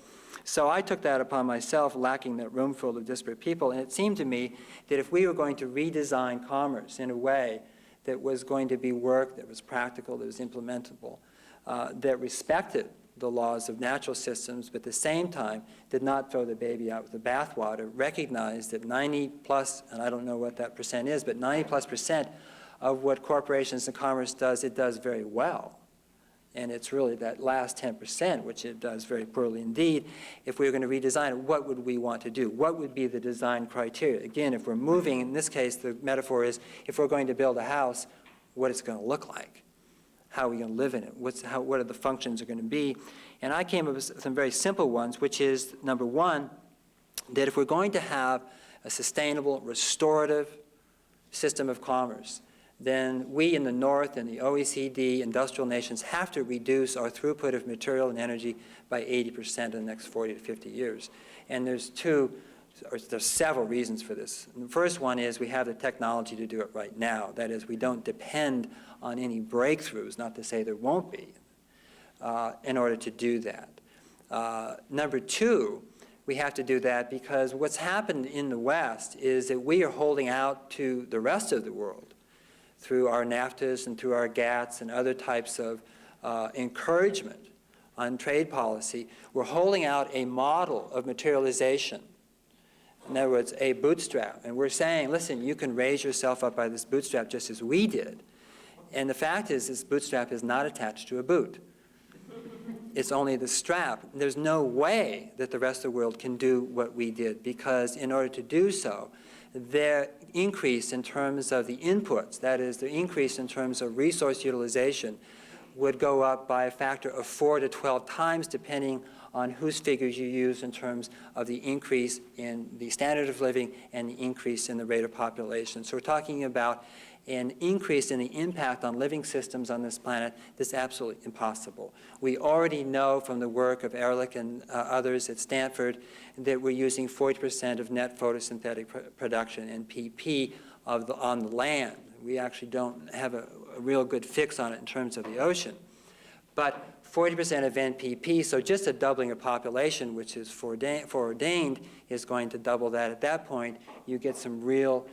Speaker 9: So I took that upon myself, lacking that room full of disparate people, and it seemed to me that if we were going to redesign commerce in a way that was going to be work, that was practical, that was implementable, that respected the laws of natural systems, but at the same time did not throw the baby out with the bathwater, recognized that 90 plus, and I don't know what that percent is, but 90+% of what corporations and commerce does, it does very well. And it's really that last 10%, which it does very poorly indeed. If we were going to redesign it, what would we want to do? What would be the design criteria? Again, if we're moving, in this case, the metaphor is, if we're going to build a house, what it's going to look like. How are we going to live in it? What are the functions are going to be? And I came up with some very simple ones, which is, number one, that if we're going to have a sustainable, restorative system of commerce, then we in the North and the OECD industrial nations have to reduce our throughput of material and energy by 80% in the next 40 to 50 years. And there's several reasons for this. And the first one is we have the technology to do it right now. That is, we don't depend on any breakthroughs, not to say there won't be, in order to do that. Number two, we have to do that because what's happened in the West is that we are holding out to the rest of the world through our NAFTAs and through our GATTs and other types of encouragement on trade policy. We're holding out a model of materialization. In other words, a bootstrap. And we're saying, listen, you can raise yourself up by this bootstrap just as we did. And the fact is, this bootstrap is not attached to a boot. It's only the strap. There's no way that the rest of the world can do what we did, because in order to do so, their increase in terms of the inputs, that is, the increase in terms of resource utilization, would go up by a factor of 4 to 12 times, depending on whose figures you use in terms of the increase in the standard of living and the increase in the rate of population. So we're talking about an increase in the impact on living systems on this planet that's absolutely impossible. We already know from the work of Ehrlich and others at Stanford that we're using 40% of net photosynthetic production and PP on the land. We actually don't have a real good fix on it in terms of the ocean. But 40% of NPP, so just a doubling of population, which is foreordained, is going to double that. At that point, you get some real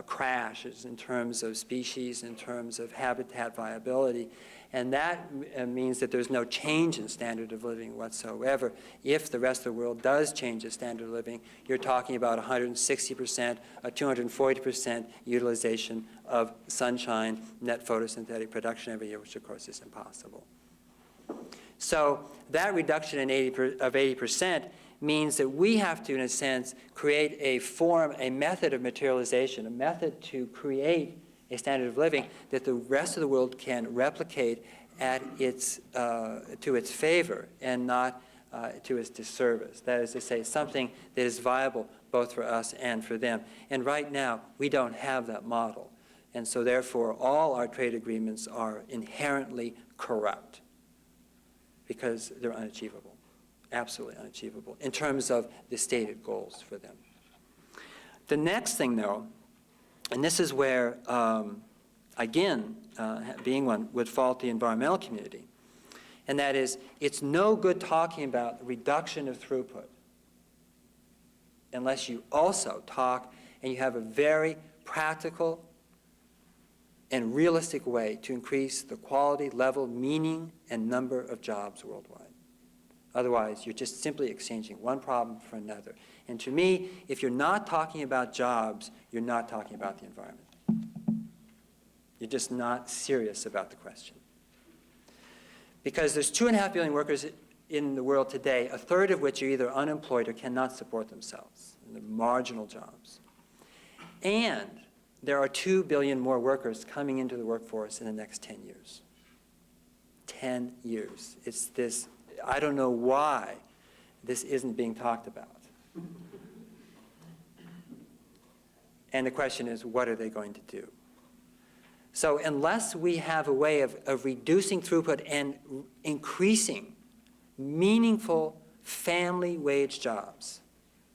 Speaker 9: crashes in terms of species, in terms of habitat viability. And that means that there's no change in standard of living whatsoever. If the rest of the world does change its standard of living, you're talking about 160%, a 240% utilization of sunshine, net photosynthetic production every year, which of course is impossible. So that reduction of 80% means that we have to, in a sense, create a method of materialization, a method to create a standard of living that the rest of the world can replicate at to its favor and not to its disservice. That is to say, something that is viable both for us and for them. And right now, we don't have that model. And so therefore, all our trade agreements are inherently corrupt because they're unachievable. Absolutely unachievable in terms of the stated goals for them. The next thing, though, and this is where, again, being one, would fault the environmental community, and that is, it's no good talking about reduction of throughput unless you also talk and you have a very practical and realistic way to increase the quality, level, meaning, and number of jobs worldwide. Otherwise, you're just simply exchanging one problem for another. And to me, if you're not talking about jobs, you're not talking about the environment. You're just not serious about the question. Because there's 2.5 billion workers in the world today, a third of which are either unemployed or cannot support themselves, in the marginal jobs. And there are 2 billion more workers coming into the workforce in the next 10 years. 10 years. It's this. I don't know why this isn't being talked about. And the question is, what are they going to do? So unless we have a way of reducing throughput and increasing meaningful family wage jobs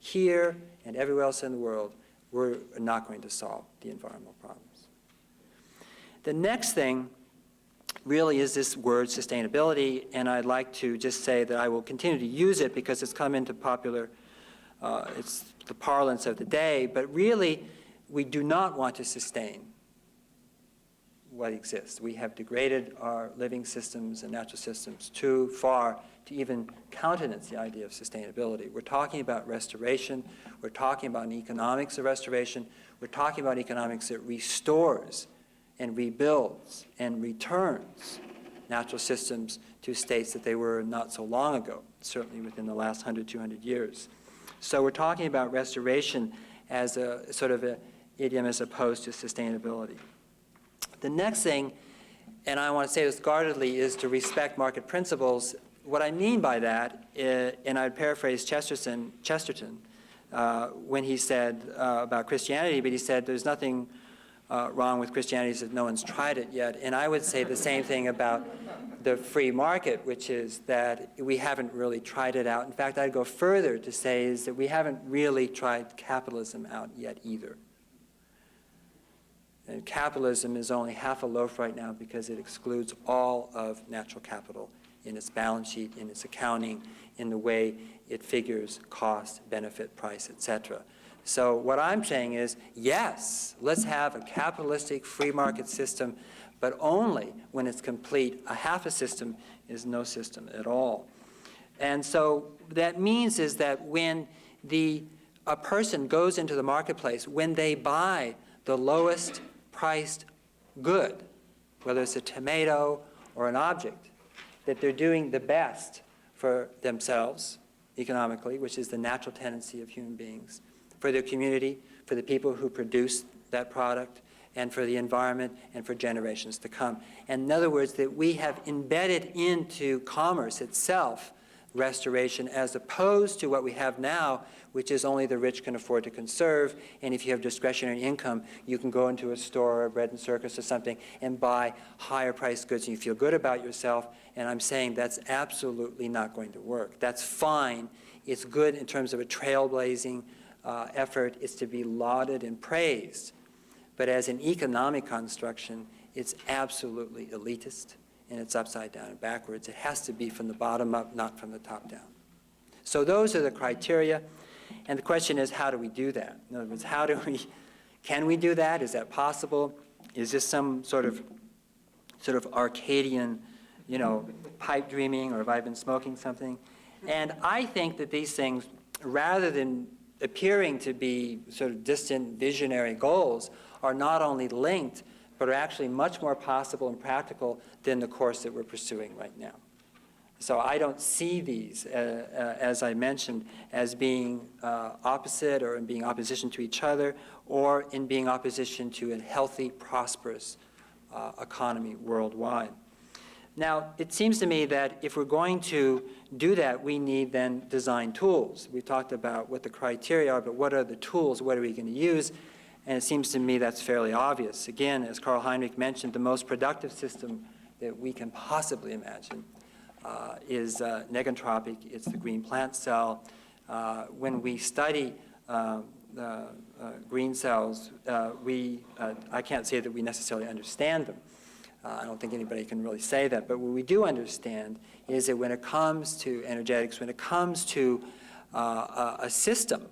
Speaker 9: here and everywhere else in the world, we're not going to solve the environmental problems. The next thing really is this word sustainability, and I'd like to just say that I will continue to use it because it's come into popular, it's the parlance of the day, but really we do not want to sustain what exists. We have degraded our living systems and natural systems too far to even countenance the idea of sustainability. We're talking about restoration. We're talking about an economics of restoration. We're talking about economics that restores and rebuilds and returns natural systems to states that they were not so long ago, certainly within the last 100, 200 years. So we're talking about restoration as a sort of an idiom as opposed to sustainability. The next thing, and I want to say this guardedly, is to respect market principles. What I mean by that, and I'd paraphrase Chesterton when he said about Christianity, but he said there's nothing wrong with Christianity, is that no one's tried it yet. And I would say the same thing about the free market, which is that we haven't really tried it out. In fact, I'd go further to say is that we haven't really tried capitalism out yet either. And capitalism is only half a loaf right now because it excludes all of natural capital in its balance sheet, in its accounting, in the way it figures cost, benefit, price, etc. So what I'm saying is, yes, let's have a capitalistic free market system, but only when it's complete. A half a system is no system at all. And so that means is that when a person goes into the marketplace, when they buy the lowest priced good, whether it's a tomato or an object, that they're doing the best for themselves economically, which is the natural tendency of human beings, for their community, for the people who produce that product, and for the environment, and for generations to come. And in other words, that we have embedded into commerce itself restoration as opposed to what we have now, which is only the rich can afford to conserve, and if you have discretionary income, you can go into a store or bread and circus or something and buy higher priced goods and you feel good about yourself, and I'm saying that's absolutely not going to work. That's fine. It's good in terms of a trailblazing effort. It's to be lauded and praised. But as an economic construction, it's absolutely elitist, and it's upside down and backwards. It has to be from the bottom up, not from the top down. So those are the criteria, and the question is, how do we do that? In other words, can we do that? Is that possible? Is this some sort of Arcadian, pipe dreaming, or have I been smoking something? And I think that these things, rather than appearing to be sort of distant visionary goals, are not only linked, but are actually much more possible and practical than the course that we're pursuing right now. So I don't see these, as I mentioned, as being opposite or in being opposition to each other, or in being opposition to a healthy, prosperous economy worldwide. Now, it seems to me that if we're going to do that, we need then design tools. We talked about what the criteria are, but what are the tools? What are we going to use? And it seems to me that's fairly obvious. Again, as Karl-Henrik mentioned, the most productive system that we can possibly imagine is negentropic. It's the green plant cell. When we study green cells, I can't say that we necessarily understand them. I don't think anybody can really say that. But what we do understand is that when it comes to energetics, when it comes to a system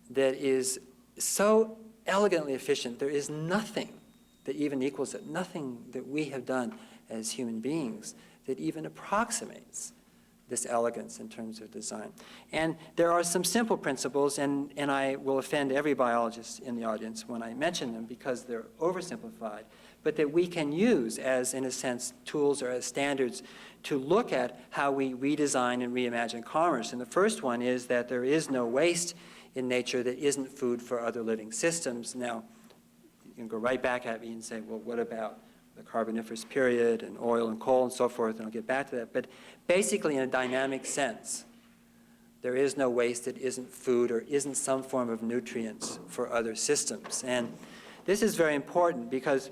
Speaker 9: that is so elegantly efficient, there is nothing that even equals it, nothing that we have done as human beings that even approximates this elegance in terms of design. And there are some simple principles, and I will offend every biologist in the audience when I mention them because they're oversimplified, but that we can use as, in a sense, tools or as standards to look at how we redesign and reimagine commerce. And the first one is that there is no waste in nature that isn't food for other living systems. Now, you can go right back at me and say, well, what about the Carboniferous period and oil and coal and so forth, and I'll get back to that. But basically, in a dynamic sense, there is no waste that isn't food or isn't some form of nutrients for other systems. And this is very important because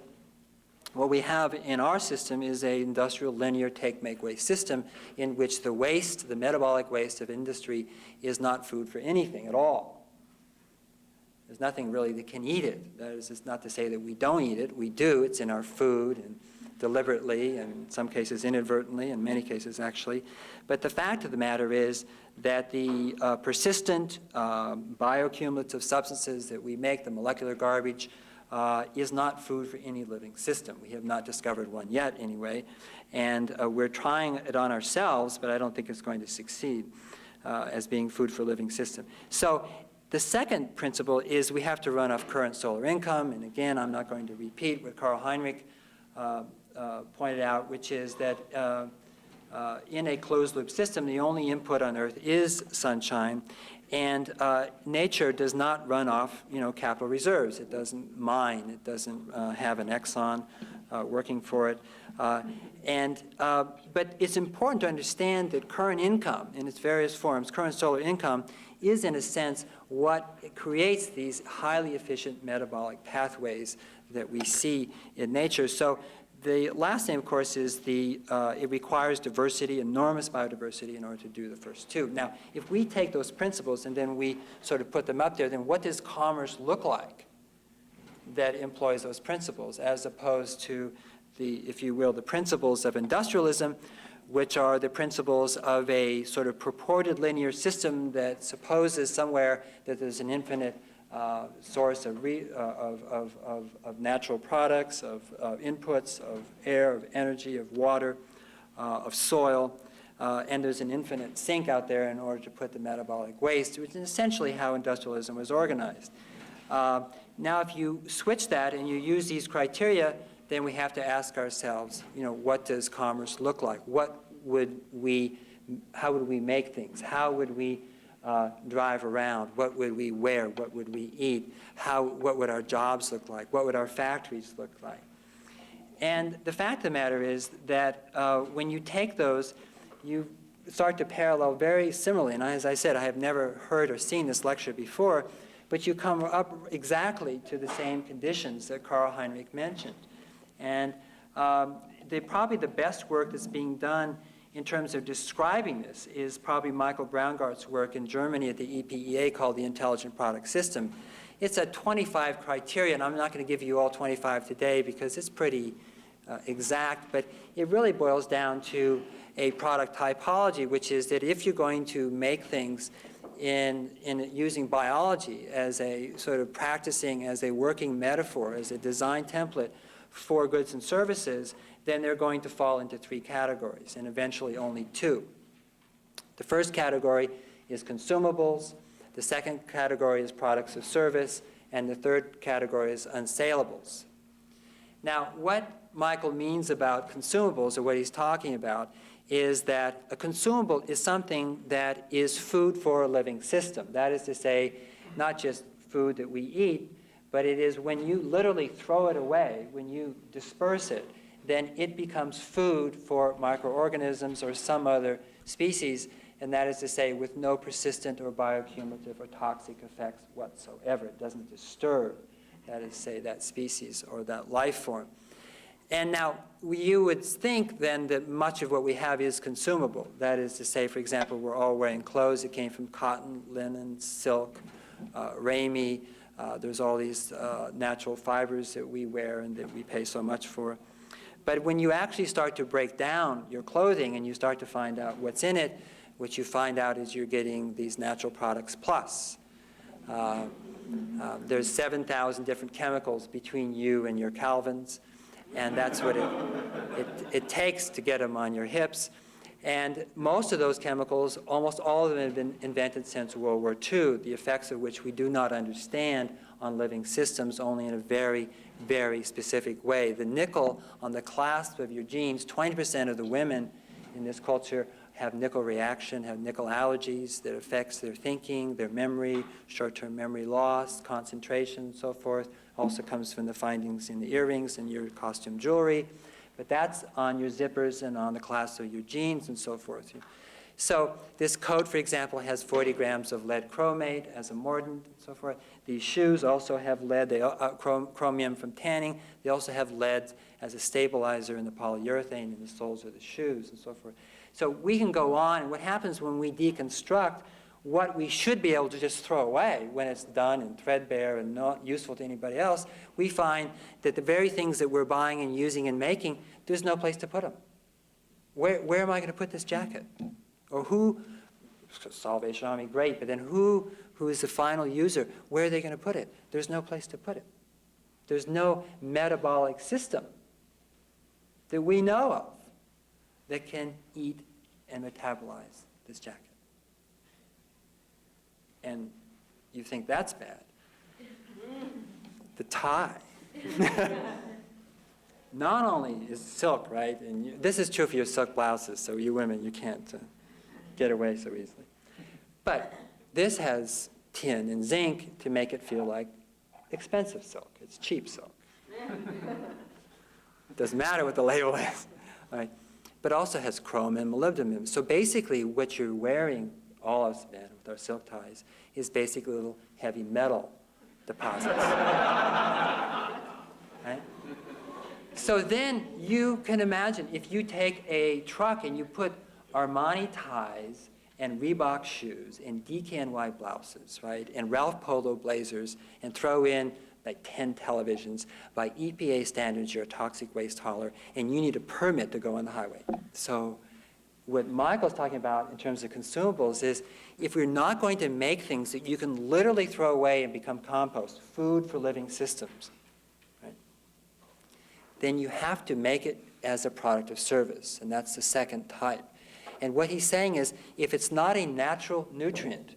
Speaker 9: what we have in our system is an industrial linear take-make-waste system in which the waste, the metabolic waste of industry, is not food for anything at all. There's nothing really that can eat it. That is, it's not to say that we don't eat it. We do. It's in our food, and deliberately, and in some cases inadvertently, in many cases actually. But the fact of the matter is that the persistent bioaccumulative substances that we make, the molecular garbage, is not food for any living system. We have not discovered one yet, anyway. And we're trying it on ourselves, but I don't think it's going to succeed as being food for a living system. So the second principle is we have to run off current solar income. And again, I'm not going to repeat what Karl-Henrik pointed out, which is that in a closed-loop system, the only input on Earth is sunshine, and nature does not run off, capital reserves. It doesn't mine. It doesn't have an Exxon working for it. But it's important to understand that current income, in its various forms, current solar income, is in a sense what creates these highly efficient metabolic pathways that we see in nature. So the last thing, of course, is it requires diversity, enormous biodiversity, in order to do the first two. Now, if we take those principles and then we sort of put them up there, then what does commerce look like that employs those principles, as opposed to if you will, the principles of industrialism, which are the principles of a sort of purported linear system that supposes somewhere that there's an infinite source of natural products, of inputs, of air, of energy, of water, of soil, and there's an infinite sink out there in order to put the metabolic waste, which is essentially how industrialism was organized. Now, if you switch that and you use these criteria, then we have to ask ourselves, what does commerce look like? How would we make things? How would we drive around? What would we wear? What would we eat? What would our jobs look like? What would our factories look like? And the fact of the matter is that when you take those, you start to parallel very similarly. And as I said, I have never heard or seen this lecture before, but you come up exactly to the same conditions that Karl-Henrik mentioned. And probably the best work that's being done in terms of describing this is probably Michael Braungart's work in Germany at the EPEA called the Intelligent Product System. It's a 25 criteria, and I'm not going to give you all 25 today because it's pretty exact, but it really boils down to a product typology, which is that if you're going to make things in using biology as a sort of practicing as a working metaphor, as a design template for goods and services, then they're going to fall into three categories, and eventually only two. The first category is consumables, the second category is products of service, and the third category is unsaleables. Now, what Michael means about consumables, or what he's talking about, is that a consumable is something that is food for a living system. That is to say, not just food that we eat, but it is when you literally throw it away, when you disperse it, then it becomes food for microorganisms or some other species, and that is to say with no persistent or bioaccumulative or toxic effects whatsoever. It doesn't disturb, that is to say, that species or that life form. And now, you would think then that much of what we have is consumable. That is to say, for example, we're all wearing clothes that came from cotton, linen, silk, ramie. There's all these natural fibers that we wear and that we pay so much for. But when you actually start to break down your clothing and you start to find out what's in it, what you find out is you're getting these natural products plus. There's 7,000 different chemicals between you and your Calvins, and that's what it takes to get them on your hips. And most of those chemicals, almost all of them have been invented since World War II, the effects of which we do not understand on living systems, only in a very, very specific way. The nickel on the clasp of your jeans, 20% of the women in this culture have nickel reaction, have nickel allergies that affects their thinking, their memory, short-term memory loss, concentration, so forth. Also comes from the findings in the earrings and your costume jewelry. But that's on your zippers and on the clasp of your jeans and so forth. So this coat, for example, has 40 grams of lead chromate as a mordant and so forth. These shoes also have lead, chromium from tanning. They also have lead as a stabilizer in the polyurethane in the soles of the shoes and so forth. So we can go on, and what happens when we deconstruct what we should be able to just throw away when it's done and threadbare and not useful to anybody else, we find that the very things that we're buying and using and making, there's no place to put them. Where am I going to put this jacket? Or who, Salvation Army, great, but then who is the final user? Where are they going to put it? There's no place to put it. There's no metabolic system that we know of that can eat and metabolize this jacket. And you think that's bad. The tie. Not only is silk, right? And this is true for your silk blouses, so you women, you can't get away so easily. But this has tin and zinc to make it feel like expensive silk. It's cheap silk. It doesn't matter what the label is, right? But also has chrome and molybdenum. So basically what you're wearing, all of us men with our silk ties, is basically little heavy metal deposits. Right? So then you can imagine if you take a truck and you put Armani ties and Reebok shoes and DKNY blouses, right, and Ralph Polo blazers, and throw in like 10 televisions. By EPA standards, you're a toxic waste hauler, and you need a permit to go on the highway. So what Michael's talking about in terms of consumables is if we're not going to make things that you can literally throw away and become compost, food for living systems, right, then you have to make it as a product of service, and that's the second type. And what he's saying is if it's not a natural nutrient,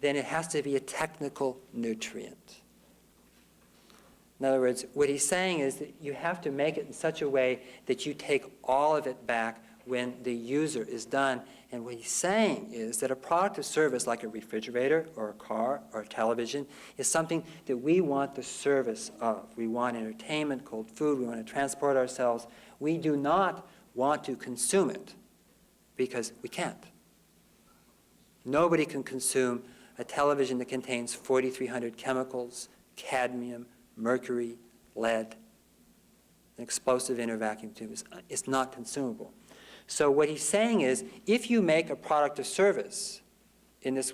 Speaker 9: then it has to be a technical nutrient. In other words, what he's saying is that you have to make it in such a way that you take all of it back when the user is done. And what he's saying is that a product of service like a refrigerator or a car or a television is something that we want the service of. We want entertainment, cold food, we want to transport ourselves. We do not want to consume it because we can't. Nobody can consume a television that contains 4,300 chemicals, cadmium, mercury, lead, an explosive inner vacuum tube. It's not consumable. So what he's saying is, if you make a product of service in this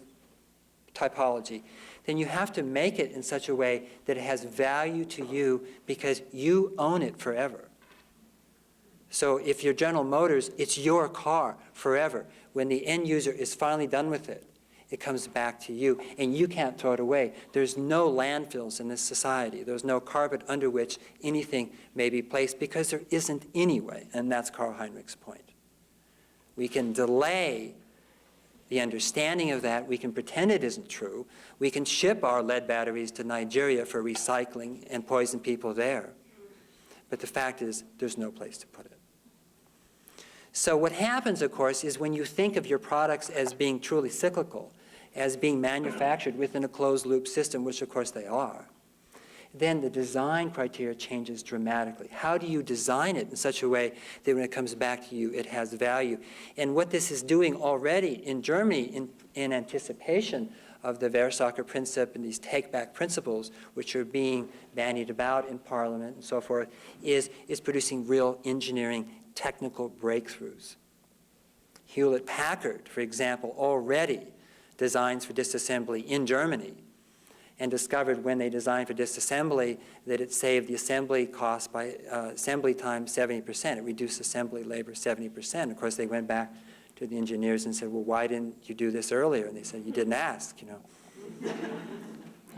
Speaker 9: typology, then you have to make it in such a way that it has value to you because you own it forever. So if you're General Motors, it's your car forever. When the end user is finally done with it, it comes back to you, and you can't throw it away. There's no landfills in this society. There's no carpet under which anything may be placed because there isn't anyway, and that's Karl-Heinrik's point. We can delay the understanding of that. We can pretend it isn't true. We can ship our lead batteries to Nigeria for recycling and poison people there. But the fact is, there's no place to put it. So what happens, of course, is when you think of your products as being truly cyclical, as being manufactured within a closed-loop system, which of course they are, then the design criteria changes dramatically. How do you design it in such a way that when it comes back to you, it has value? And what this is doing already in Germany in anticipation of the Versailler Principle and these take-back principles, which are being bandied about in Parliament and so forth, is producing real engineering technical breakthroughs. Hewlett-Packard, for example, already designs for disassembly in Germany and discovered when they designed for disassembly that it saved the assembly cost by assembly time 70%. It reduced assembly labor 70%. Of course, they went back to the engineers and said, well, why didn't you do this earlier? And they said, you didn't ask, you know.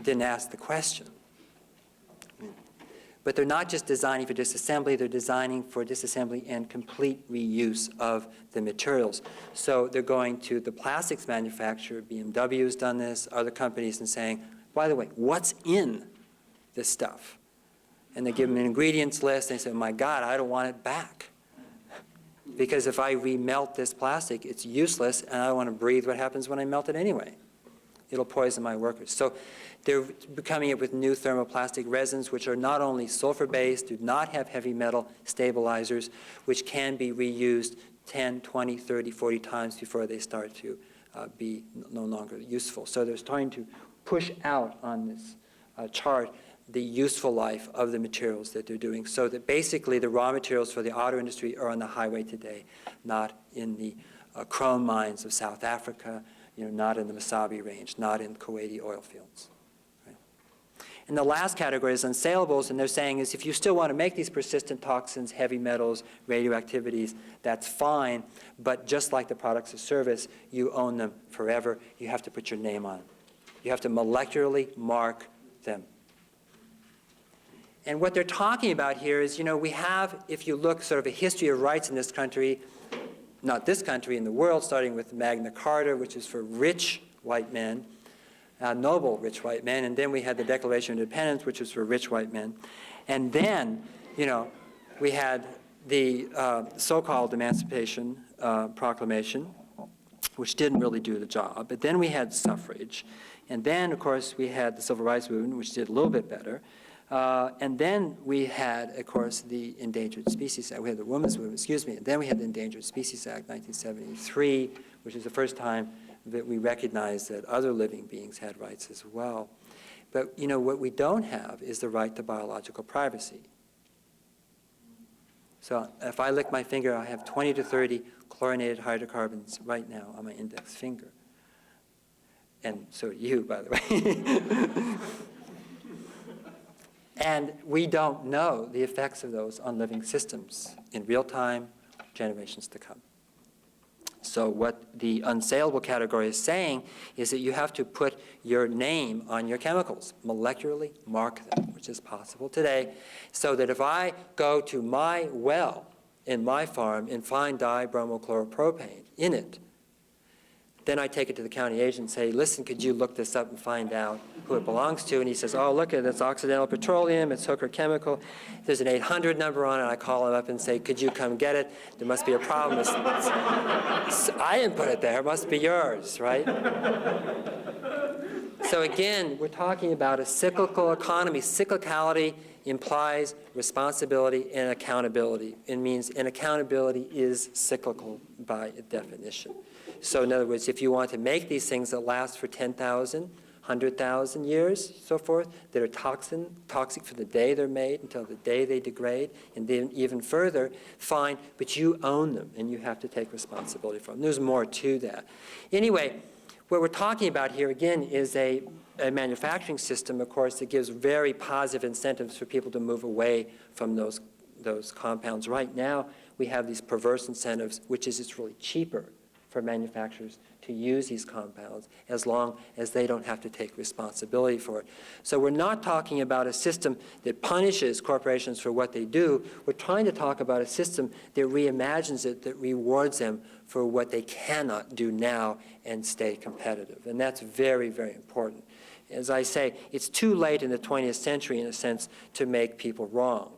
Speaker 9: Didn't ask the question. But they're not just designing for disassembly, they're designing for disassembly and complete reuse of the materials. So they're going to the plastics manufacturer, BMW has done this, other companies, and saying, by the way, what's in this stuff? And they give them an ingredients list, and they say, my God, I don't want it back. Because if I remelt this plastic, it's useless, and I don't want to breathe what happens when I melt it anyway. It'll poison my workers. So they're coming up with new thermoplastic resins, which are not only sulfur-based, do not have heavy metal stabilizers, which can be reused 10, 20, 30, 40 times before they start to be no longer useful. So they're trying to push out on this chart the useful life of the materials that they're doing, so that basically the raw materials for the auto industry are on the highway today, not in the chrome mines of South Africa, not in the Masabi Range, not in Kuwaiti oil fields. And the last category is unsaleables, and they're saying is if you still want to make these persistent toxins, heavy metals, radioactivities, that's fine, but just like the products of service, you own them forever. You have to put your name on them. You have to molecularly mark them. And what they're talking about here is, we have, if you look, sort of a history of rights in this country, not this country, in the world, starting with Magna Carta, which is for rich white men, noble rich white men, and then we had the Declaration of Independence, which was for rich white men. And then, we had the so-called Emancipation Proclamation, which didn't really do the job. But then we had suffrage. And then, of course, we had the Civil Rights Movement, which did a little bit better. And then we had, of course, the Endangered Species Act. We had the Women's Movement, and then we had the Endangered Species Act, 1973, which is the first time that we recognized that other living beings had rights as well. But, what we don't have is the right to biological privacy. So if I lick my finger, I have 20 to 30 chlorinated hydrocarbons right now on my index finger. And so do you, by the way. And we don't know the effects of those on living systems in real time, generations to come. So what the unsaleable category is saying is that you have to put your name on your chemicals, molecularly mark them, which is possible today, so that if I go to my well in my farm and find dibromochloropropane in it, then I take it to the county agent and say, listen, could you look this up and find out who it belongs to? And he says, oh, look, it's Occidental Petroleum, it's Hooker Chemical. There's an 800 number on it. I call him up and say, could you come get it? There must be a problem. I didn't put it there. It must be yours, right? So again, we're talking about a cyclical economy. Cyclicality implies responsibility and accountability. It means, and accountability is cyclical by definition. So in other words, if you want to make these things that last for 10,000, 100,000 years, so forth, that are toxic from the day they're made until the day they degrade, and then even further, fine, but you own them, and you have to take responsibility for them. There's more to that. Anyway, what we're talking about here, again, is a manufacturing system, of course, that gives very positive incentives for people to move away from those compounds. Right now, we have these perverse incentives, which is it's really cheaper for manufacturers to use these compounds as long as they don't have to take responsibility for it. So we're not talking about a system that punishes corporations for what they do. We're trying to talk about a system that reimagines it, that rewards them for what they cannot do now and stay competitive. And that's very, very important. As I say, it's too late in the 20th century, in a sense, to make people wrong.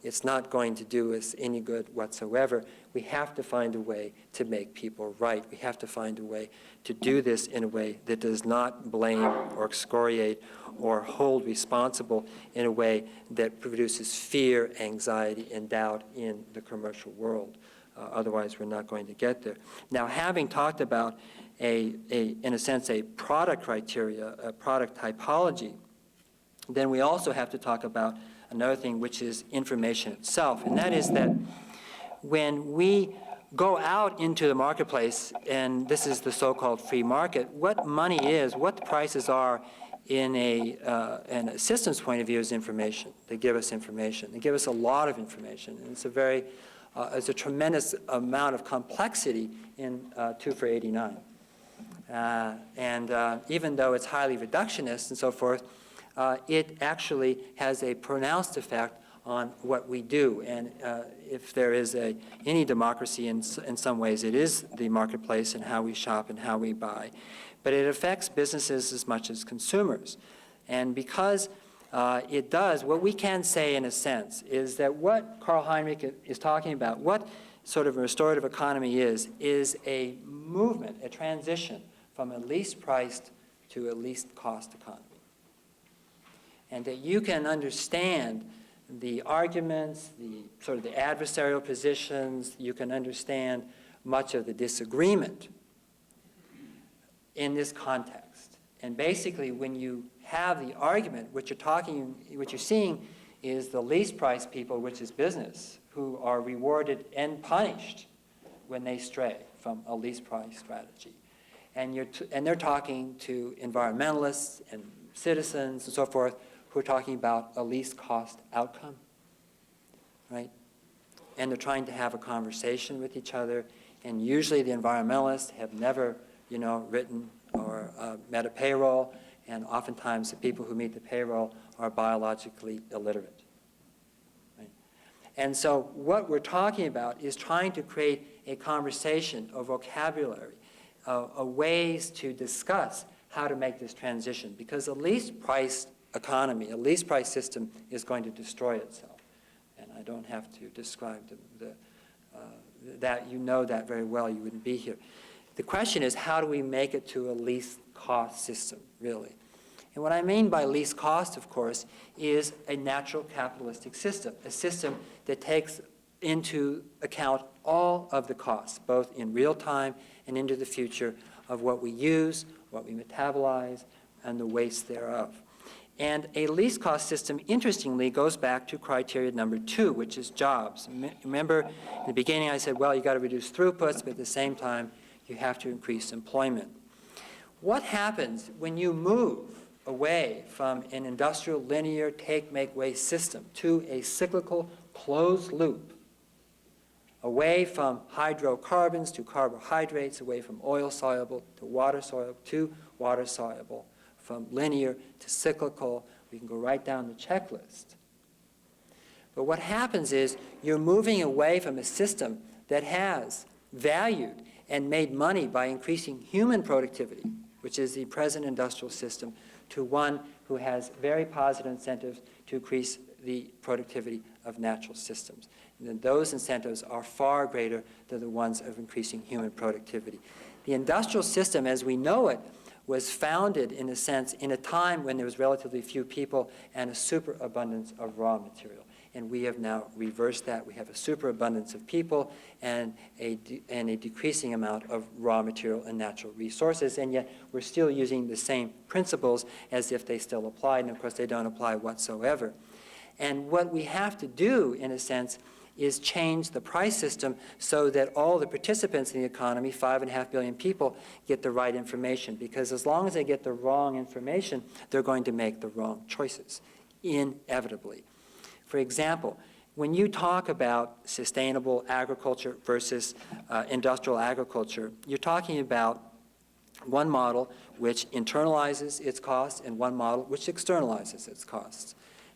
Speaker 9: It's not going to do us any good whatsoever. We have to find a way to make people right. We have to find a way to do this in a way that does not blame or excoriate or hold responsible in a way that produces fear, anxiety, and doubt in the commercial world. Otherwise, we're not going to get there. Now, having talked about, in a sense, a product criteria, a product typology, then we also have to talk about another thing, which is information itself. And that is that when we go out into the marketplace, and this is the so-called free market, what money is, what the prices are in a systems point of view is information. They give us information. They give us a lot of information. And it's a tremendous amount of complexity in 2 for 89. Even though it's highly reductionist and so forth, it actually has a pronounced effect on what we do. And if there is any democracy in some ways, it is the marketplace and how we shop and how we buy. But it affects businesses as much as consumers. And because it does, what we can say in a sense is that what Karl-Henrik is talking about, what sort of a restorative economy is a movement, a transition from a least priced to a least cost economy. And that you can understand the arguments, the sort of the adversarial positions, you can understand much of the disagreement in this context. And basically, when you have the argument, what you're seeing is the least priced people, which is business, who are rewarded and punished when they stray from a least price strategy. and they're talking to environmentalists and citizens and so forth who are talking about a least cost outcome, right? And they're trying to have a conversation with each other, and usually the environmentalists have never, written or met a payroll, and oftentimes the people who meet the payroll are biologically illiterate. Right? And so what we're talking about is trying to create a conversation, a vocabulary, ways to discuss how to make this transition, because a least price economy, a least price system is going to destroy itself. And I don't have to describe that. You know that very well. You wouldn't be here. The question is, how do we make it to a least cost system, really? And what I mean by least cost, of course, is a natural capitalistic system, a system that takes into account all of the costs, both in real time and into the future, of what we use, what we metabolize, and the waste thereof. And a least cost system, interestingly, goes back to criteria number 2, which is jobs. Remember, in the beginning I said, well, you've got to reduce throughputs, but at the same time, you have to increase employment. What happens when you move away from an industrial linear take, make, waste system to a cyclical closed loop, away from hydrocarbons to carbohydrates, away from oil-soluble to water-soluble, from linear to cyclical? We can go right down the checklist. But what happens is you're moving away from a system that has valued and made money by increasing human productivity, which is the present industrial system, to one who has very positive incentives to increase the productivity of natural systems. And then those incentives are far greater than the ones of increasing human productivity. The industrial system, as we know it, was founded, in a sense, in a time when there was relatively few people and a superabundance of raw material. And we have now reversed that. We have a superabundance of people and a decreasing amount of raw material and natural resources, and yet we're still using the same principles as if they still applied, and of course they don't apply whatsoever. And what we have to do, in a sense, is change the price system so that all the participants in the economy, 5.5 billion people, get the right information. Because as long as they get the wrong information, they're going to make the wrong choices, inevitably. For example, when you talk about sustainable agriculture versus industrial agriculture, you're talking about one model which internalizes its costs and one model which externalizes its costs.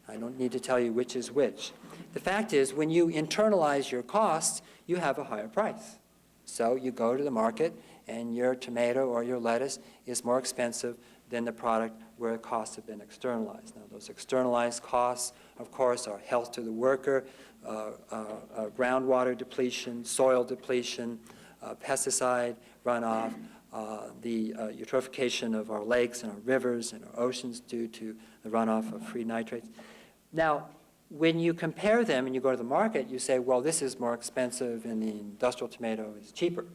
Speaker 9: I don't need to tell you which is which. The fact is, when you internalize your costs, you have a higher price. So you go to the market, and your tomato or your lettuce is more expensive than the product where costs have been externalized. Now, those externalized costs, of course, are health to the worker, groundwater depletion, soil depletion, pesticide runoff, the eutrophication of our lakes and our rivers and our oceans due to the runoff of free nitrates. Now, when you compare them and you go to the market, you say, well, this is more expensive and the industrial tomato is cheaper.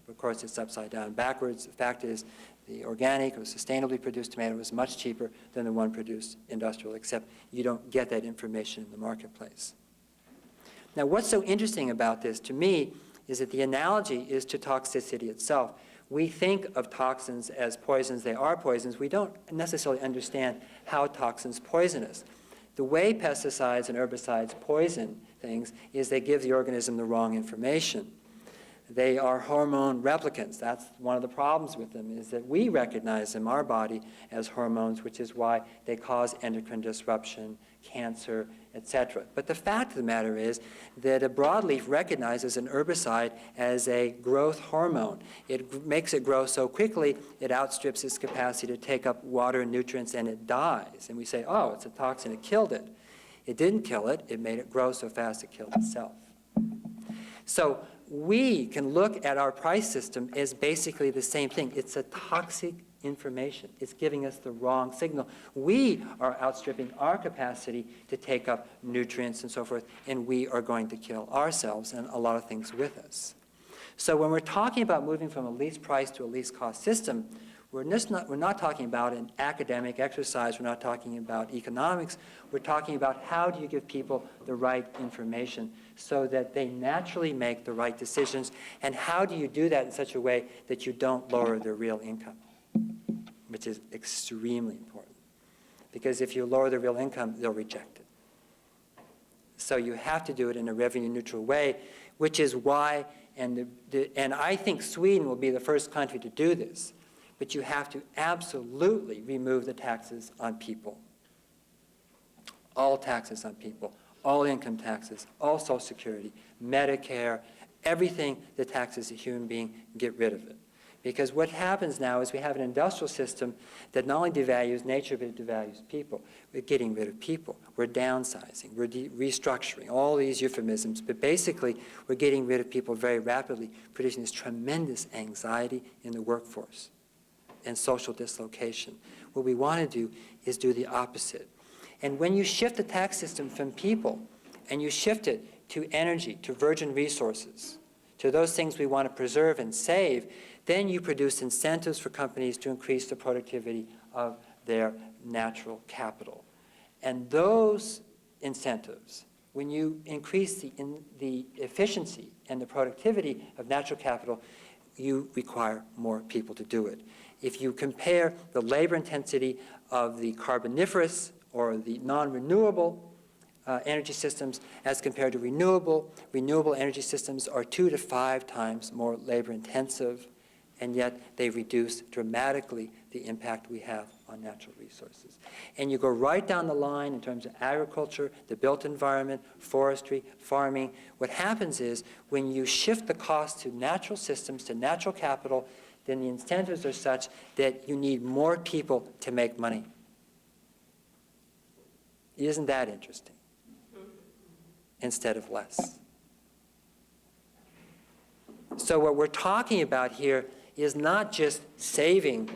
Speaker 9: Of course, it's upside down backwards. The fact is, the organic or sustainably produced tomato is much cheaper than the one produced industrial, except you don't get that information in the marketplace. Now, what's so interesting about this, to me, is that the analogy is to toxicity itself. We think of toxins as poisons. They are poisons. We don't necessarily understand how toxins poison us. The way pesticides and herbicides poison things is they give the organism the wrong information. They are hormone replicants. That's one of the problems with them, is that we recognize them, our body, as hormones, which is why they cause endocrine disruption, cancer, etc. But the fact of the matter is that a broadleaf recognizes an herbicide as a growth hormone. It makes it grow so quickly, it outstrips its capacity to take up water and nutrients, and it dies. And we say, oh, it's a toxin, it killed it. It didn't kill it, it made it grow so fast it killed itself. So we can look at our price system as basically the same thing. It's a toxic information. It's giving us the wrong signal. We are outstripping our capacity to take up nutrients and so forth, and we are going to kill ourselves and a lot of things with us. So when we're talking about moving from a least price to a least cost system, We're not talking about an academic exercise. We're not talking about economics. We're talking about how do you give people the right information so that they naturally make the right decisions, and how do you do that in such a way that you don't lower their real income, which is extremely important. Because if you lower the real income, they'll reject it. So you have to do it in a revenue-neutral way, which is why, and I think Sweden will be the first country to do this, but you have to absolutely remove the taxes on people. All taxes on people, all income taxes, all Social Security, Medicare, everything that taxes a human being, get rid of it. Because what happens now is we have an industrial system that not only devalues nature, but it devalues people. We're getting rid of people. We're downsizing. We're restructuring, all these euphemisms. But basically, we're getting rid of people very rapidly, producing this tremendous anxiety in the workforce and social dislocation. What we want to do is do the opposite. And when you shift the tax system from people and you shift it to energy, to virgin resources, to those things we want to preserve and save, then you produce incentives for companies to increase the productivity of their natural capital. And those incentives, when you increase the efficiency and the productivity of natural capital, you require more people to do it. If you compare the labor intensity of the carboniferous or the non-renewable energy systems as compared to renewable energy systems are 2 to 5 times more labor intensive, and yet they reduce dramatically the impact we have on natural resources. And you go right down the line in terms of agriculture, the built environment, forestry, farming. What happens is when you shift the cost to natural systems, to natural capital, then the incentives are such that you need more people to make money. Isn't that interesting? Instead of less. So what we're talking about here is not just saving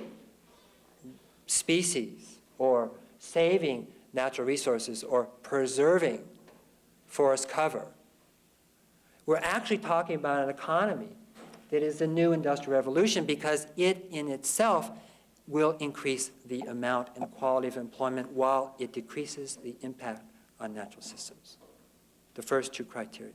Speaker 9: species or saving natural resources or preserving forest cover. We're actually talking about an economy that is the new industrial revolution, because it in itself will increase the amount and quality of employment while it decreases the impact on natural systems. The first 2 criteria.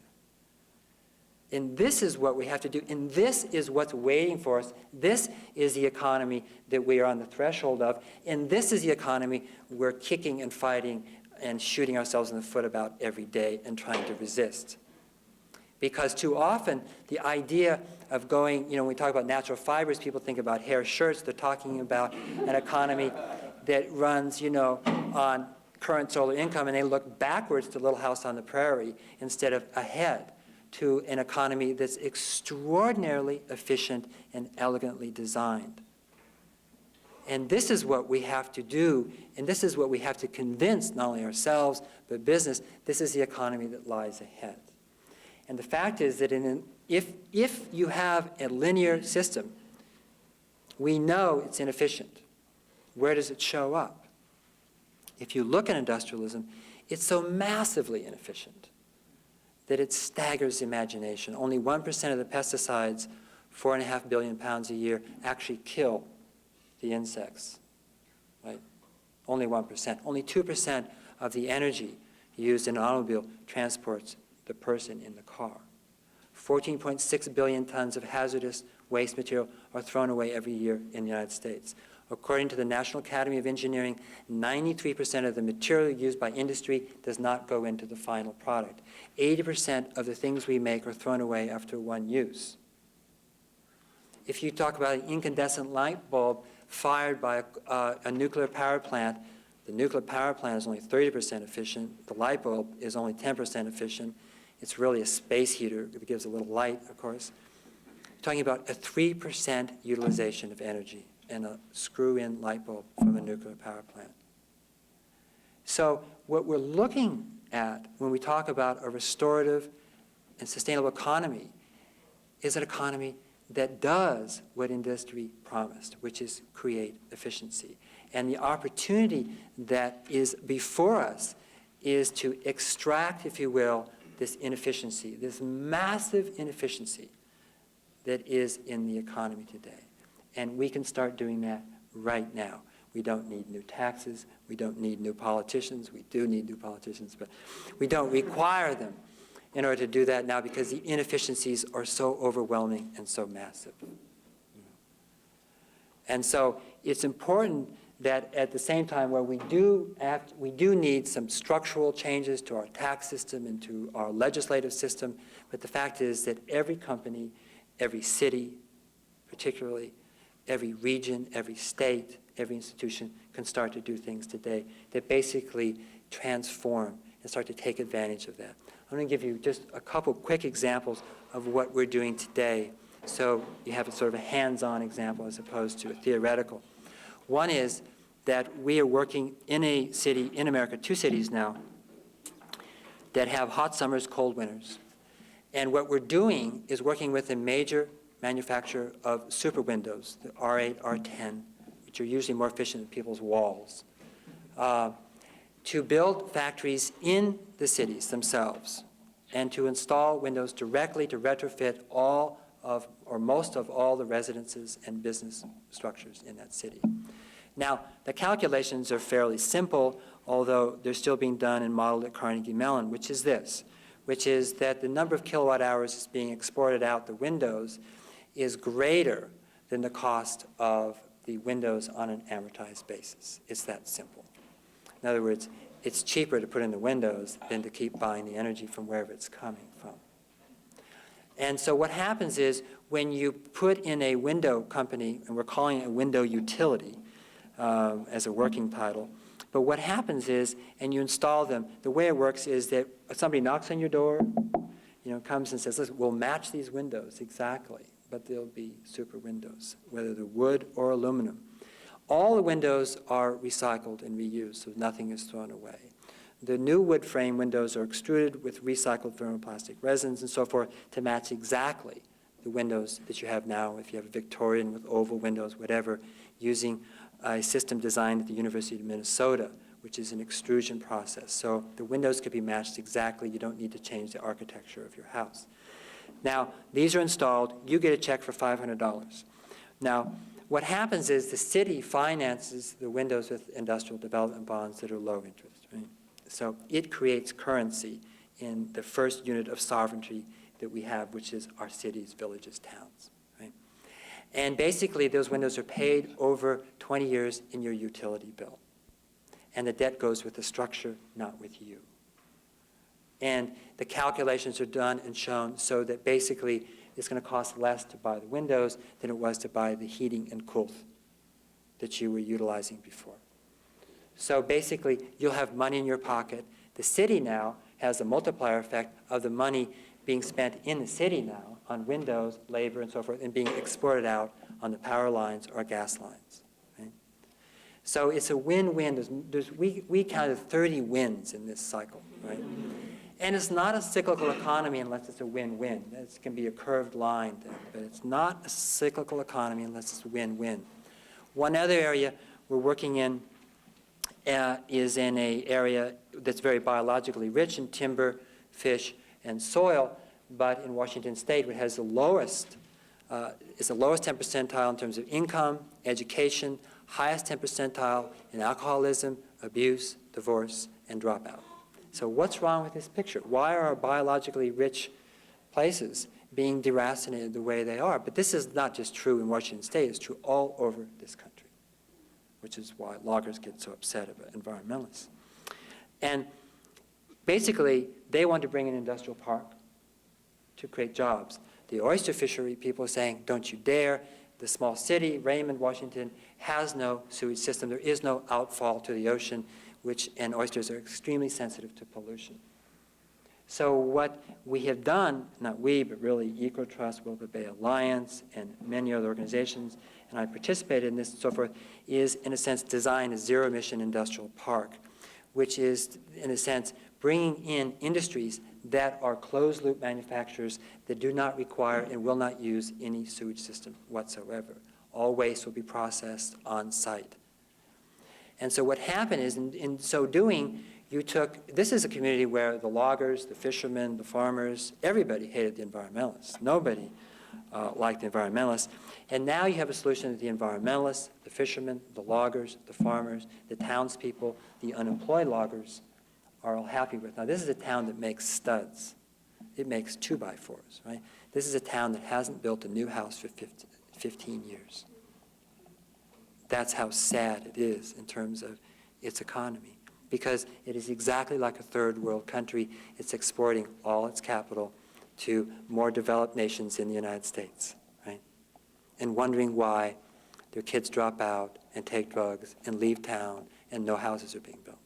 Speaker 9: And this is what we have to do, and this is what's waiting for us. This is the economy that we are on the threshold of, and this is the economy we're kicking and fighting and shooting ourselves in the foot about every day and trying to resist. Because too often, the idea of going, when we talk about natural fibers, people think about hair shirts. They're talking about an economy that runs, on current solar income, and they look backwards to Little House on the Prairie instead of ahead to an economy that's extraordinarily efficient and elegantly designed. And this is what we have to do, and this is what we have to convince not only ourselves, but business. This is the economy that lies ahead. And the fact is that if you have a linear system, we know it's inefficient. Where does it show up? If you look at industrialism, it's so massively inefficient that it staggers imagination. Only 1% of the pesticides, 4.5 billion pounds a year, actually kill the insects, right? Only 1%. Only 2% of the energy used in an automobile transports the person in the car. 14.6 billion tons of hazardous waste material are thrown away every year in the United States. According to the National Academy of Engineering, 93% of the material used by industry does not go into the final product. 80% of the things we make are thrown away after one use. If you talk about an incandescent light bulb fired by a nuclear power plant, the nuclear power plant is only 30% efficient. The light bulb is only 10% efficient. It's really a space heater that gives a little light, of course. We're talking about a 3% utilization of energy in a screw-in light bulb from a nuclear power plant. So what we're looking at when we talk about a restorative and sustainable economy is an economy that does what industry promised, which is create efficiency. And the opportunity that is before us is to extract, if you will, this inefficiency, this massive inefficiency that is in the economy today. And we can start doing that right now. We don't need new taxes. We don't need new politicians. We do need new politicians, but we don't require them in order to do that now because the inefficiencies are so overwhelming and so massive. And so it's important that at the same time where we do need some structural changes to our tax system and to our legislative system, but the fact is that every company, every city particularly, every region, every state, every institution can start to do things today that basically transform and start to take advantage of that. I'm going to give you just a couple quick examples of what we're doing today so you have a sort of a hands-on example as opposed to a theoretical. One is that we are working in a city, in America, 2 cities now, that have hot summers, cold winters. And what we're doing is working with a major manufacturer of super windows, the R8, R10, which are usually more efficient than people's walls, to build factories in the cities themselves and to install windows directly to retrofit all of, or most of all the residences and business structures in that city. Now, the calculations are fairly simple, although they're still being done and modeled at Carnegie Mellon, which is this, which is that the number of kilowatt hours that's being exported out the windows is greater than the cost of the windows on an amortized basis. It's that simple. In other words, it's cheaper to put in the windows than to keep buying the energy from wherever it's coming from. And so what happens is when you put in a window company, and we're calling it a window utility as a working title, but what happens is, and you install them, the way it works is that somebody knocks on your door, comes and says, listen, we'll match these windows exactly, but they'll be super windows, whether they're wood or aluminum. All the windows are recycled and reused, so nothing is thrown away. The new wood frame windows are extruded with recycled thermoplastic resins and so forth to match exactly the windows that you have now, if you have a Victorian with oval windows, whatever, using a system designed at the University of Minnesota, which is an extrusion process. So the windows could be matched exactly. You don't need to change the architecture of your house. Now, these are installed. You get a check for $500. Now, what happens is the city finances the windows with industrial development bonds that are low interest, right? So it creates currency in the first unit of sovereignty that we have, which is our cities, villages, towns, right? And basically, those windows are paid over 20 years in your utility bill. And the debt goes with the structure, not with you. And the calculations are done and shown so that basically it's going to cost less to buy the windows than it was to buy the heating and cooling that you were utilizing before. So basically, you'll have money in your pocket. The city now has a multiplier effect of the money being spent in the city now on windows, labor, and so forth, and being exported out on the power lines or gas lines. Right? So it's a win-win. We counted 30 wins in this cycle, right? And it's not a cyclical economy unless it's a win-win. It can be a curved line then, but it's not a cyclical economy unless it's a win-win. One other area we're working in is in an area that's very biologically rich in timber, fish, and soil, but in Washington State, it has the lowest, it's the lowest 10th percentile in terms of income, education, highest 10th percentile in alcoholism, abuse, divorce, and dropout. So what's wrong with this picture? Why are our biologically rich places being deracinated the way they are? But this is not just true in Washington State, it's true all over this country, which is why loggers get so upset about environmentalists. And basically, they want to bring an industrial park to create jobs. The oyster fishery people are saying, don't you dare. The small city, Raymond, Washington, has no sewage system. There is no outfall to the ocean, and oysters are extremely sensitive to pollution. So what we have done, not we, but really EcoTrust, Wilbur Bay Alliance, and many other organizations, and I participated in this and so forth, is in a sense design a zero-emission industrial park, which is in a sense bringing in industries that are closed-loop manufacturers that do not require and will not use any sewage system whatsoever. All waste will be processed on site. And so what happened is, in so doing, this is a community where the loggers, the fishermen, the farmers, everybody hated the environmentalists. Nobody like the environmentalists. And now you have a solution that the environmentalists, the fishermen, the loggers, the farmers, the townspeople, the unemployed loggers are all happy with. Now, this is a town that makes studs. It makes 2x4s, right? This is a town that hasn't built a new house for 15 years. That's how sad it is in terms of its economy, because it is exactly like a third world country. It's exporting all its capital to more developed nations in the United States, right? And wondering why their kids drop out and take drugs and leave town and no houses are being built.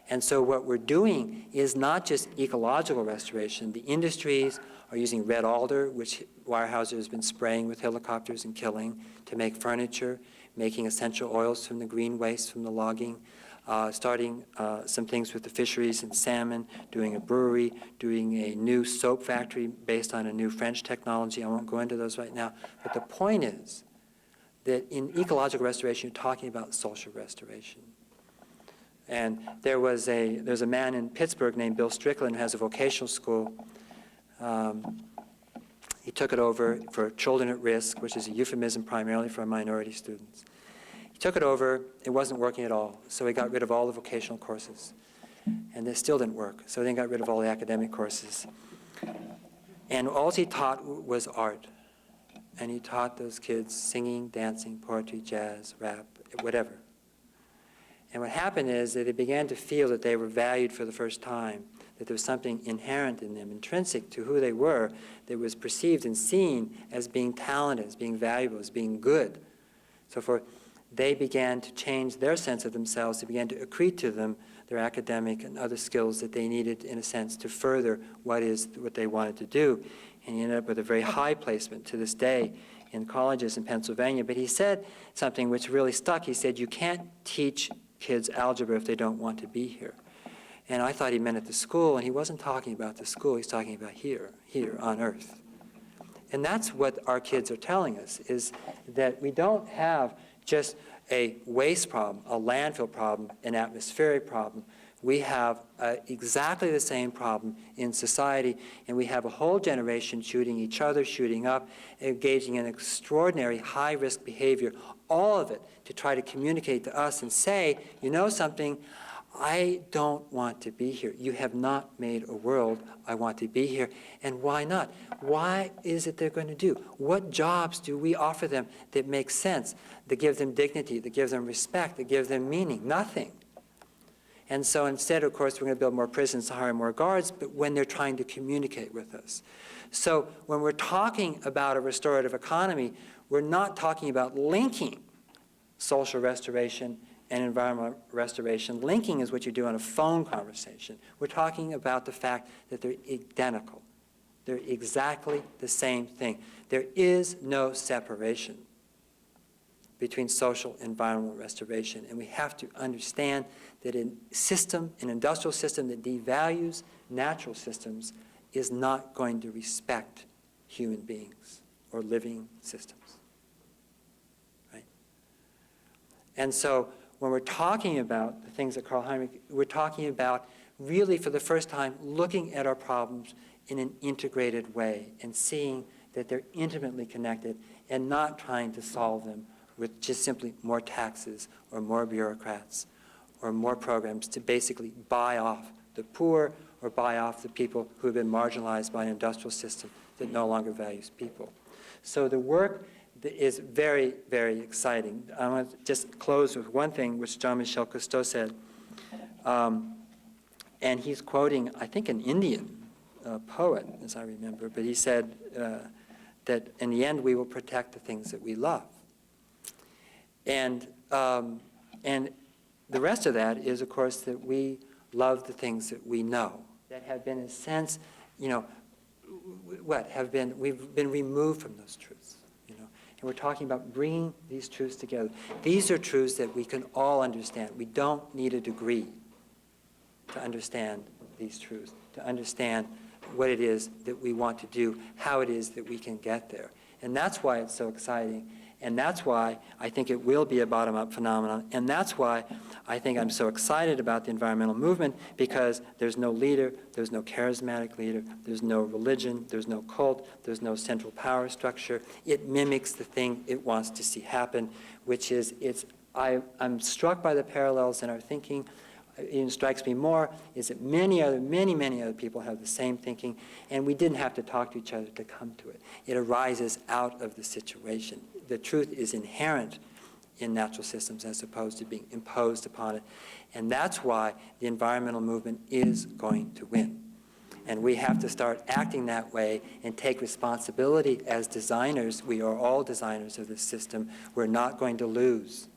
Speaker 9: And so what we're doing is not just ecological restoration. The industries are using red alder, which Weyerhaeuser has been spraying with helicopters and killing, to make furniture, making essential oils from the green waste from the logging, starting some things with the fisheries and salmon, doing a brewery, doing a new soap factory based on a new French technology. I won't go into those right now. But the point is that in ecological restoration, you're talking about social restoration. And there's a man in Pittsburgh named Bill Strickland who has a vocational school. He took it over for children at risk, which is a euphemism primarily for minority students. He took it over. It wasn't working at all, so he got rid of all the vocational courses. And it still didn't work, so then he got rid of all the academic courses. And all he taught was art. And he taught those kids singing, dancing, poetry, jazz, rap, whatever. And what happened is that they began to feel that they were valued for the first time, that there was something inherent in them, intrinsic to who they were, that was perceived and seen as being talented, as being valuable, as being good. So they began to change their sense of themselves. They began to accrete to them their academic and other skills that they needed, in a sense, to further what they wanted to do. And he ended up with a very high placement to this day in colleges in Pennsylvania. But he said something which really stuck. He said, you can't teach kids algebra if they don't want to be here. And I thought he meant at the school, and he wasn't talking about the school. He's talking about here on Earth. And that's what our kids are telling us, is that we don't have just a waste problem, a landfill problem, an atmospheric problem. We have exactly the same problem in society, and we have a whole generation shooting each other, shooting up, engaging in extraordinary high-risk behavior, all of it to try to communicate to us and say, you know something, I don't want to be here. You have not made a world I want to be here. And why not? Why is it they're going to do? What jobs do we offer them that make sense, that give them dignity, that give them respect, that give them meaning? Nothing. And so instead, of course, we're going to build more prisons to hire more guards, but when they're trying to communicate with us. So when we're talking about a restorative economy, we're not talking about linking social restoration and environmental restoration. Linking is what you do on a phone conversation. We're talking about the fact that they're identical. They're exactly the same thing. There is no separation between social and environmental restoration. And we have to understand that an industrial system that devalues natural systems is not going to respect human beings or living systems. Right? And so when we're talking about the things that Karl-Henrik, we're talking about really for the first time looking at our problems in an integrated way and seeing that they're intimately connected and not trying to solve them with just simply more taxes or more bureaucrats or more programs to basically buy off the poor or buy off the people who have been marginalized by an industrial system that no longer values people. So the work is very, very exciting. I want to just close with one thing which Jean-Michel Cousteau said. And he's quoting, I think, an Indian poet, as I remember, but he said that in the end we will protect the things that we love. And the rest of that is, of course, that we love the things that we know, that have been, in a sense, we've been removed from those truths, And we're talking about bringing these truths together. These are truths that we can all understand. We don't need a degree to understand these truths, to understand what it is that we want to do, how it is that we can get there. And that's why it's so exciting. And that's why I think it will be a bottom-up phenomenon. And that's why I think I'm so excited about the environmental movement, because there's no leader, there's no charismatic leader, there's no religion, there's no cult, there's no central power structure. It mimics the thing it wants to see happen, which is I'm struck by the parallels in our thinking. It strikes me more is that many other people have the same thinking, and we didn't have to talk to each other to come to it. It arises out of the situation. The truth is inherent in natural systems as opposed to being imposed upon it. And that's why the environmental movement is going to win. And we have to start acting that way and take responsibility as designers. We are all designers of this system. We're not going to lose.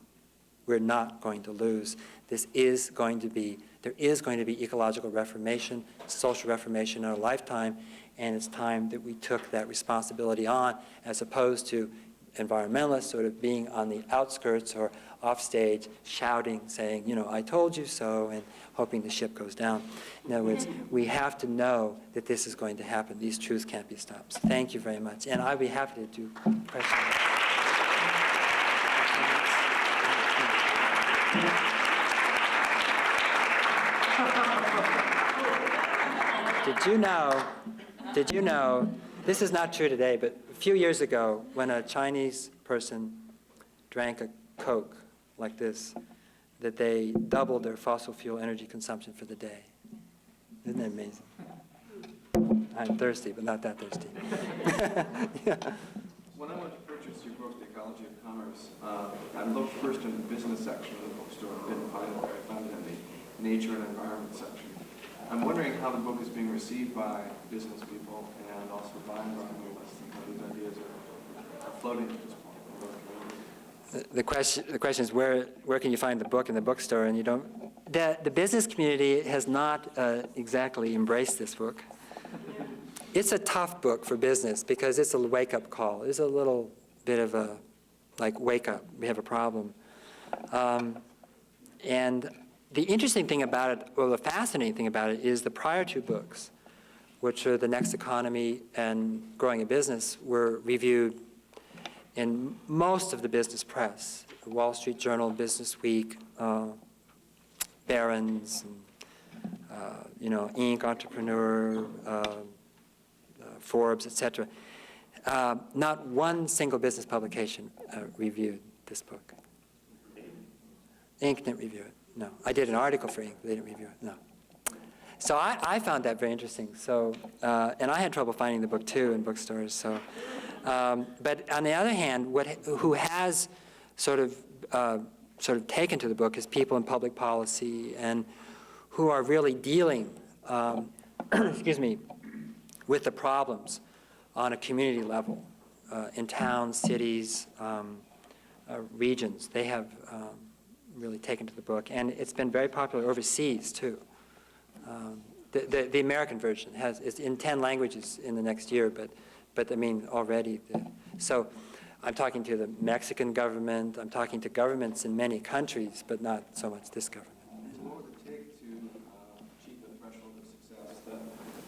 Speaker 9: We're not going to lose. There is going to be ecological reformation, social reformation in our lifetime, and it's time that we took that responsibility on, as opposed to environmentalists sort of being on the outskirts or off stage shouting, saying, you know, I told you so, and hoping the ship goes down. In other words, we have to know that this is going to happen. These truths can't be stopped. So thank you very much. And I'd be happy to do questions. Did you know, this is not true today, but a few years ago, when a Chinese person drank a Coke like this, that they doubled their fossil fuel energy consumption for the day. Isn't that amazing? I'm thirsty, but not that thirsty. Yeah.
Speaker 10: When I went to purchase your book, The Ecology of Commerce, I looked first in the business section of the bookstore and didn't find it there. I found it in the nature and environment section. I'm wondering how the book is being received by business people and also by environmentalists, and how these ideas are floating at this point.
Speaker 9: The question is where can you find the book in the bookstore, and you don't. The business community has not exactly embraced this book. It's a tough book for business because it's a wake-up call. It's a little bit of a, like, wake up, we have a problem. And the interesting thing about it, or the fascinating thing about it, is the prior two books, which are The Next Economy and Growing a Business, were reviewed in most of the business press, Wall Street Journal, Business Week, Barron's, Inc., Entrepreneur, Forbes, etc. Not one single business publication reviewed this book. Inc. didn't review it. No, I did an article for Inc., but they didn't review it, no. So I found that very interesting. So, and I had trouble finding the book too in bookstores. So, but on the other hand, who has sort of taken to the book is people in public policy and who are really dealing, excuse me, with the problems on a community level in towns, cities, regions. They have really taken to the book, and it's been very popular overseas too. The American version is in 10 languages in the next year, but I mean already. So I'm talking to the Mexican government. I'm talking to governments in many countries, but not so much this government.
Speaker 10: What would it take to achieve the threshold of success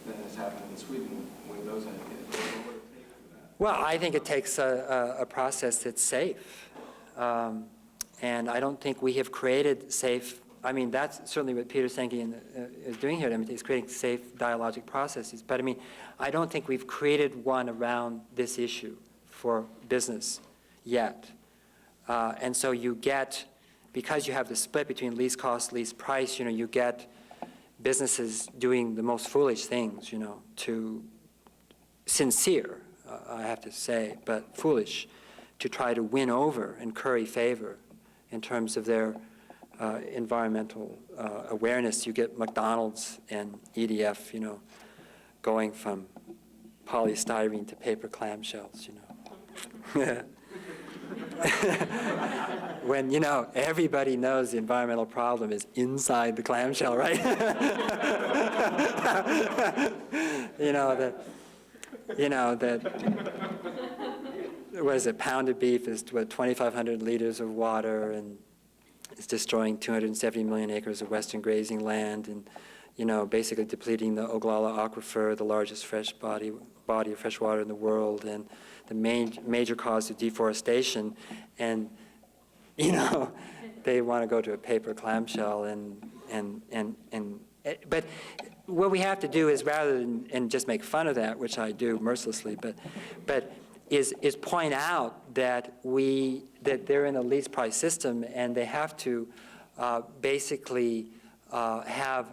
Speaker 10: that has happened in Sweden with those ideas? What would it take for that?
Speaker 9: Well, I think it takes a process that's safe. And I don't think we have created safe, I mean, that's certainly what Peter Senge is doing here. I mean, he's creating safe dialogic processes. But I mean, I don't think we've created one around this issue for business yet. And so you get, because you have the split between least cost, least price, you get businesses doing the most foolish things, to sincere, I have to say, but foolish, to try to win over and curry favor in terms of their environmental awareness. You get McDonald's and EDF, going from polystyrene to paper clamshells, When, everybody knows the environmental problem is inside the clamshell, right? What is it, pounded beef is 2,500 liters of water, and it's destroying 270 million acres of western grazing land, and basically depleting the Oglala aquifer, the largest fresh body of fresh water in the world, and the major cause of deforestation. And, they want to go to a paper clamshell but what we have to do is, rather than just make fun of that, which I do mercilessly, but is point out that they're in a least price system, and they have to basically have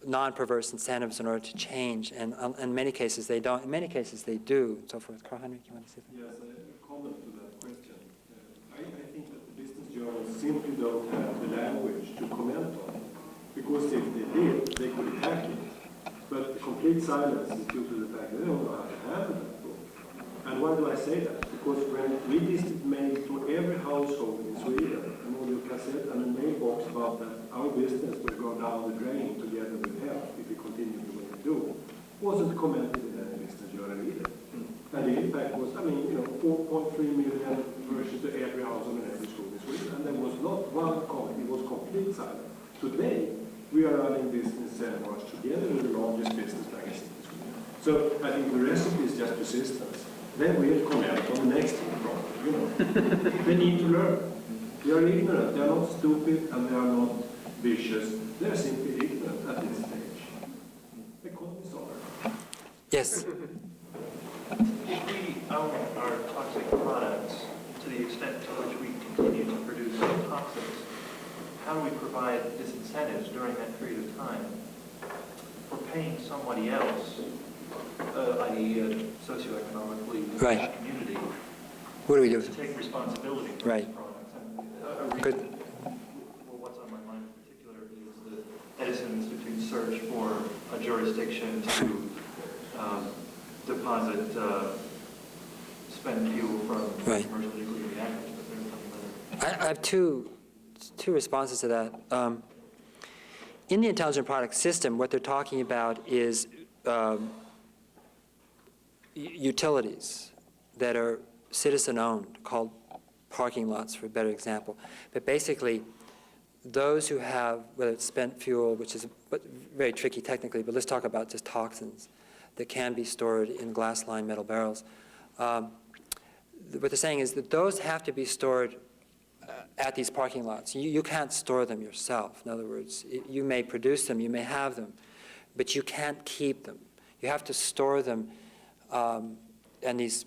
Speaker 9: non-perverse incentives in order to change. And in many cases they don't. In many cases they do, and so forth. Karl-Henrik, you want to say something?
Speaker 11: Yes, a comment to that question. I think that the business journals simply don't have the language to comment on it. Because if they did, they could attack it. But the complete silence is due to the fact that they don't know how to handle that book. And why do I say that? Because when Swedish is made to every household in Sweden, an audio cassette and a mailbox about that our business will go down the drain together with health if we continue the way we do, wasn't commented in any business journal either. And the impact was, 4.3 million versions to every household in every school in Sweden. And there was not one comment, it was complete silence. Today, we are running business seminars together with the largest business magazine in Sweden. So I think the recipe is just persistence. They will comment on the next problem, They need to learn. They are ignorant, they are not stupid, and they are not vicious. They are simply ignorant at this stage. Economists are.
Speaker 9: Yes.
Speaker 12: If we own our toxic products to the extent to which we continue to produce toxins, how do we provide disincentives during that period of time for paying somebody else, i.e. a socioeconomically
Speaker 9: Right.
Speaker 12: community,
Speaker 9: What do we do?
Speaker 12: to take responsibility for
Speaker 9: Right.
Speaker 12: these products? And
Speaker 9: Good.
Speaker 12: what's on my mind in particular is the Edison Institute's search for a jurisdiction to deposit spent fuel from
Speaker 9: Right.
Speaker 12: commercial nuclear reactors. But there's something other.
Speaker 9: I have two responses to that. In the intelligent product system, what they're talking about is utilities that are citizen-owned, called parking lots, for a better example. But basically, those who have, whether it's spent fuel, which is very tricky technically, but let's talk about just toxins that can be stored in glass-lined metal barrels. What they're saying is that those have to be stored at these parking lots. You can't store them yourself. In other words, you may produce them, you may have them, but you can't keep them. You have to store them, and these,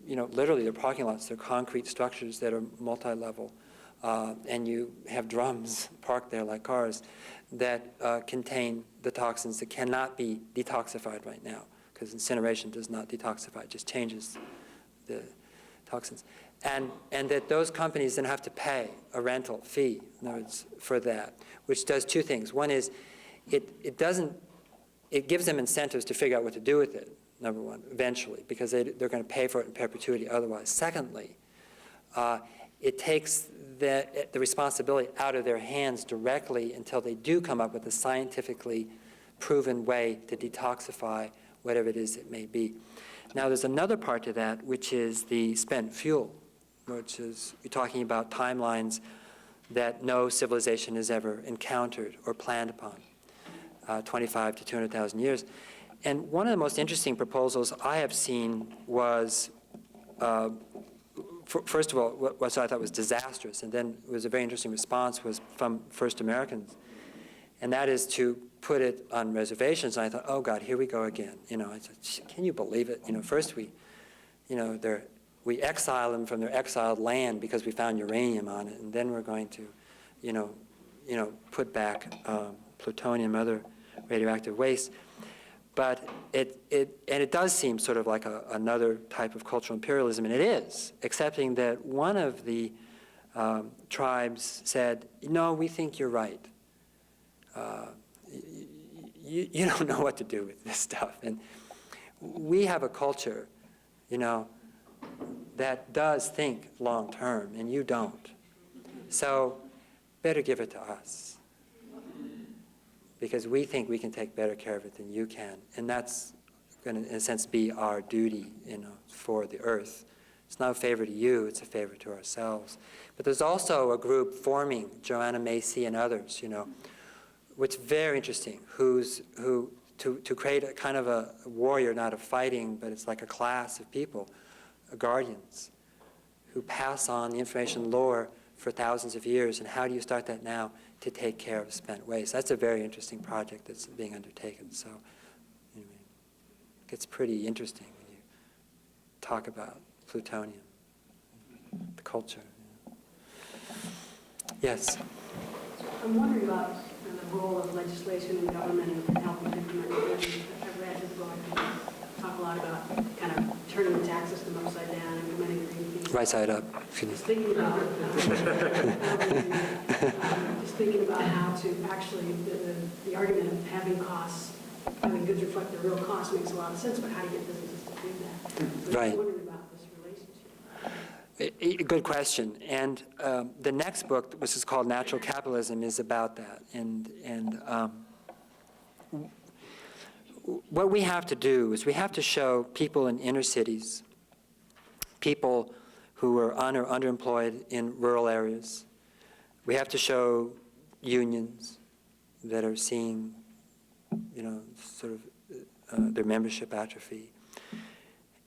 Speaker 9: literally they're parking lots. They're concrete structures that are multi-level, and you have drums parked there like cars that contain the toxins that cannot be detoxified right now, because incineration does not detoxify, it just changes the toxins. And that those companies then have to pay a rental fee, in other words, for that, which does two things. One is it gives them incentives to figure out what to do with it, number one, eventually, because they're going to pay for it in perpetuity otherwise. Secondly, it takes the responsibility out of their hands directly until they do come up with a scientifically proven way to detoxify whatever it is it may be. Now, there's another part to that, which is the spent fuel, which is you're talking about timelines that no civilization has ever encountered or planned upon, 25 to 200,000 years. And one of the most interesting proposals I have seen was, first of all, what I thought was disastrous, and then it was a very interesting response, was from First Americans, and that is to put it on reservations. And I thought, oh God, here we go again. I said, can you believe it? First we exile them from their exiled land because we found uranium on it, and then we're going to, put back plutonium, other radioactive waste. But it does seem sort of like another type of cultural imperialism, and it is, excepting that one of the tribes said, no, we think you're right. You don't know what to do with this stuff. And we have a culture, that does think long term, and you don't. So better give it to us, because we think we can take better care of it than you can. And that's going to, in a sense, be our duty, for the earth. It's not a favor to you, it's a favor to ourselves. But there's also a group forming, Joanna Macy and others, what's very interesting, to create a kind of a warrior, not a fighting, but it's like a class of people, guardians, who pass on the information lore for thousands of years, and how do you start that now to take care of spent waste? That's a very interesting project that's being undertaken. So anyway, it gets pretty interesting when you talk about plutonium, the culture. Yes?
Speaker 5: I'm wondering about the role of legislation in government and helping to implement it. I've read his book and talk a lot about kind of turning the tax system upside down and implementing green fees.
Speaker 9: Right side up.
Speaker 5: Just thinking about how to actually, the argument of having costs, having goods reflect their real costs makes a lot of sense, but how do you get businesses to do that? So
Speaker 9: Right.
Speaker 5: I'm wondering about this relationship.
Speaker 9: Good question. And the next book, which is called Natural Capitalism, is about that. And what we have to do is we have to show people in inner cities, people who are underemployed in rural areas. We have to show unions that are seeing, sort of their membership atrophy.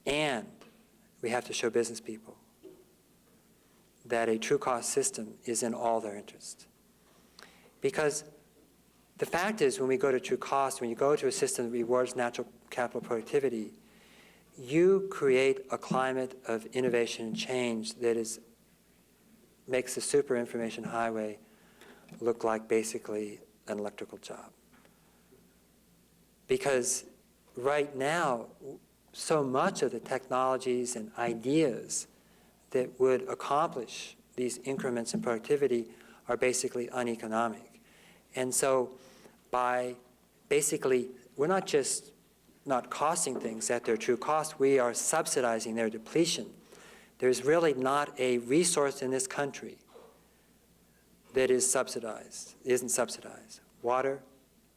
Speaker 9: And we have to show business people that a true cost system is in all their interest. Because the fact is, when we go to true cost, when you go to a system that rewards natural capital productivity, you create a climate of innovation and change that makes the super information highway look like basically an electrical job. Because right now, so much of the technologies and ideas that would accomplish these increments in productivity are basically uneconomic. And so by basically, we're not just not costing things at their true cost, we are subsidizing their depletion. There's really not a resource in this country that isn't subsidized. Water,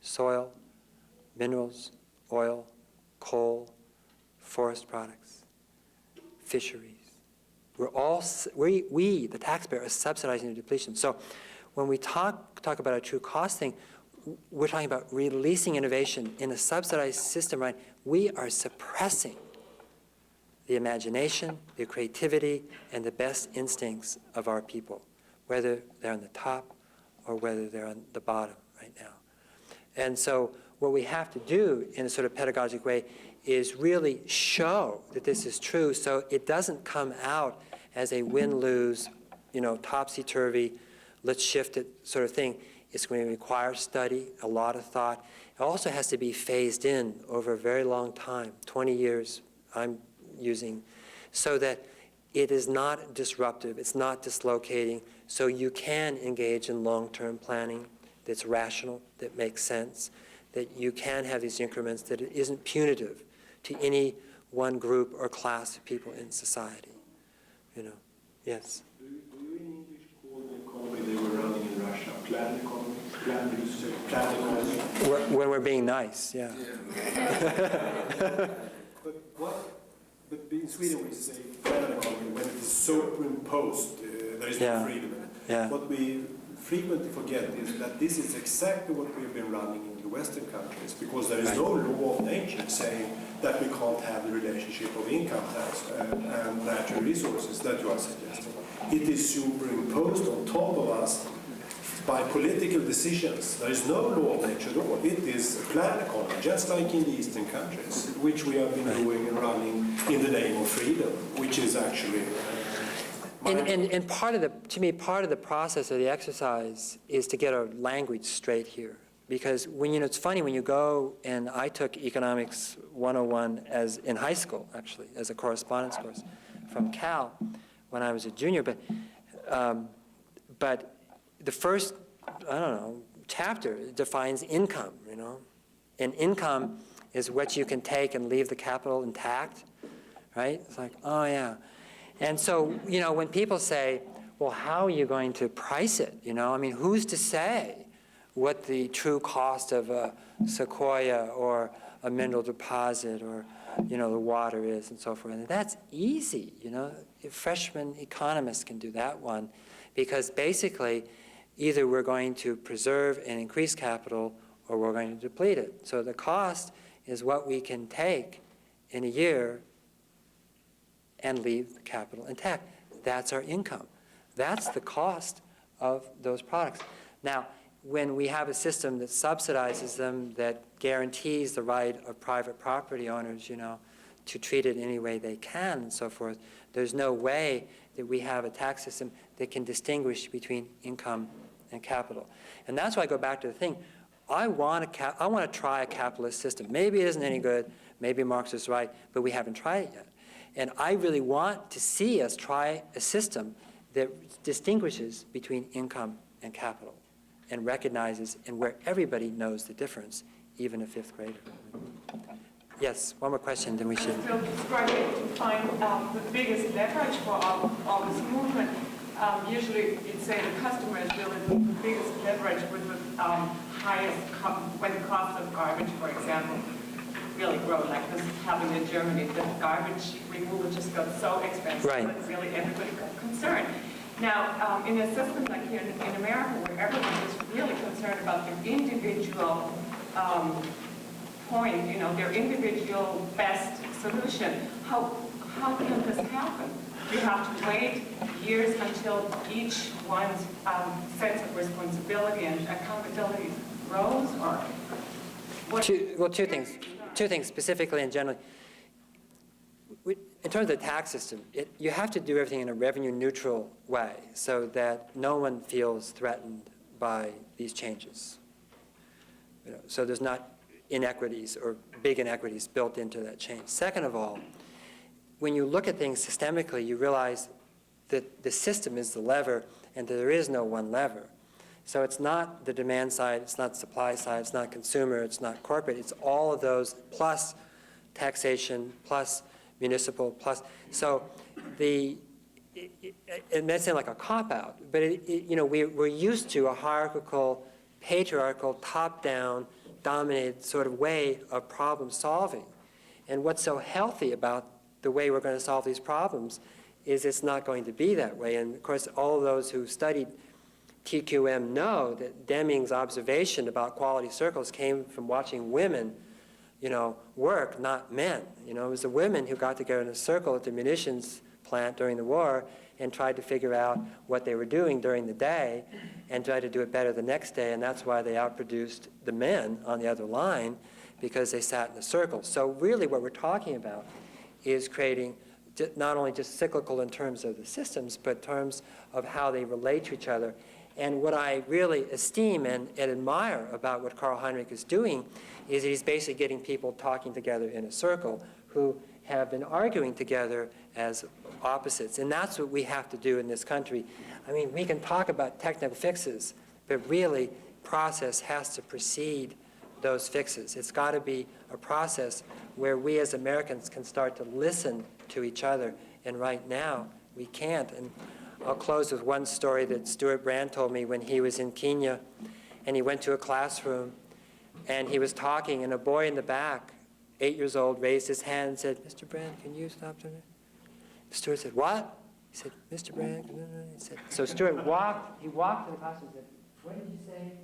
Speaker 9: soil, minerals, oil, coal, forest products, fisheries. We, the taxpayer, are subsidizing the depletion. So when we talk about a true cost thing, we're talking about releasing innovation in a subsidized system, right? We are suppressing the imagination, the creativity, and the best instincts of our people, whether they're on the top or whether they're on the bottom right now. And so what we have to do in a sort of pedagogic way is really show that this is true, so it doesn't come out as a win-lose, topsy-turvy, let's shift it sort of thing. It's going to require study, a lot of thought. It also has to be phased in over a very long time, 20 years I'm using, so that it is not disruptive, it's not dislocating, so you can engage in long-term planning that's rational, that makes sense, that you can have these increments, that it isn't punitive to any one group or class of people in society. Yes?
Speaker 11: Do you in English call the economy they were running in Russia planned economy? Planned economy?
Speaker 9: When we're being nice, yeah.
Speaker 11: But in Sweden we say planned economy when it is superimposed, there is no freedom in it.
Speaker 9: Yeah.
Speaker 11: What we frequently forget is that this is exactly what we have been running in the Western countries, because there is no law of nature saying that we can't have the relationship of income tax and natural resources that you are suggesting. It is superimposed on top of us by political decisions. There is no law of nature at all. It is a planned economy, just like in the Eastern countries, which we have been doing and running in the name of freedom, which is actually...
Speaker 9: And to me, part of the process of the exercise is to get our language straight here. Because it's funny when you go, and I took Economics 101 in high school, actually, as a correspondence course from Cal when I was a junior. But the first, chapter defines income, And income is what you can take and leave the capital intact, right? It's like, oh yeah. And so, when people say, well, how are you going to price it? Who's to say what the true cost of a sequoia or a mineral deposit or, the water is and so forth? And that's easy, Freshman economists can do that one, because basically, Either we're going to preserve and increase capital, or we're going to deplete it. So the cost is what we can take in a year and leave the capital intact. That's our income. That's the cost of those products. Now, when we have a system that subsidizes them, that guarantees the right of private property owners, to treat it any way they can and so forth, there's no way that we have a tax system that can distinguish between income and capital. And that's why I go back to the thing. I want to try a capitalist system. Maybe it isn't any good. Maybe Marx is right, but we haven't tried it yet. And I really want to see us try a system that distinguishes between income and capital and recognizes, and where everybody knows the difference, even a fifth grader. Yes, one more question, then we should.
Speaker 13: I'm still struggling to find the biggest leverage for all this movement. Usually you'd say the customer is really the biggest leverage with the highest, when the cost of garbage, for example, really grow, like this happened in Germany. The garbage removal just got so expensive that really everybody got concerned. Now, in a system like here in America, where everyone is really concerned about the individual point, their individual best solution, how can this happen? Do you have to wait years until each one's sense of responsibility and accountability grows, or what?
Speaker 9: Two things. Two things, specifically and generally. In terms of the tax system, you have to do everything in a revenue-neutral way so that no one feels threatened by these changes. So there's not inequities or big inequities built into that change. Second of all, when you look at things systemically, you realize that the system is the lever and that there is no one lever. So it's not the demand side, it's not supply side, it's not consumer, it's not corporate, it's all of those plus taxation, plus municipal, plus. So it may seem like a cop-out, but we're used to a hierarchical, patriarchal, top-down, dominated sort of way of problem solving. And what's so healthy about the way we're going to solve these problems is it's not going to be that way. And of course, all of those who studied TQM know that Deming's observation about quality circles came from watching women, work, not men. It was the women who got together in a circle at the munitions plant during the war and tried to figure out what they were doing during the day and tried to do it better the next day. And that's why they outproduced the men on the other line, because they sat in a circle. So really what we're talking about is creating not only just cyclical in terms of the systems, but in terms of how they relate to each other. And what I really esteem and admire about what Karl-Henrik is doing is that he's basically getting people talking together in a circle who have been arguing together as opposites. And that's what we have to do in this country. I mean, we can talk about technical fixes, but really process has to precede those fixes. It's got to be a process where we as Americans can start to listen to each other. And right now, we can't. And I'll close with one story that Stuart Brand told me when he was in Kenya, and he went to a classroom, and he was talking, and a boy in the back, 8 years old, raised his hand and said, "Mr. Brand, can you stop doing it?" Stuart said, "What?" He said, "Mr. Brand." He said, so Stuart walked to the classroom and said, "What did you say?"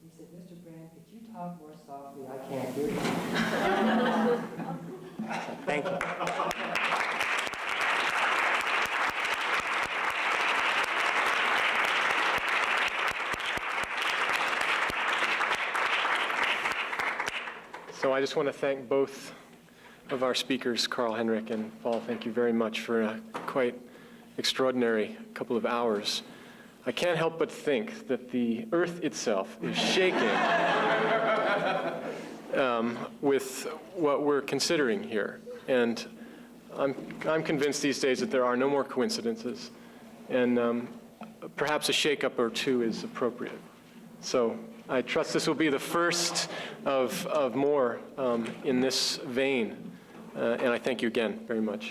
Speaker 9: He said, "Mr. Brand, could you talk more softly? I can't hear you." Thank you.
Speaker 1: So I just want to thank both of our speakers, Karl-Henrik and Paul. Thank you very much for a quite extraordinary couple of hours. I can't help but think that the earth itself is shaking with what we're considering here. And I'm convinced these days that there are no more coincidences, and perhaps a shakeup or two is appropriate. So I trust this will be the first of more in this vein, and I thank you again very much.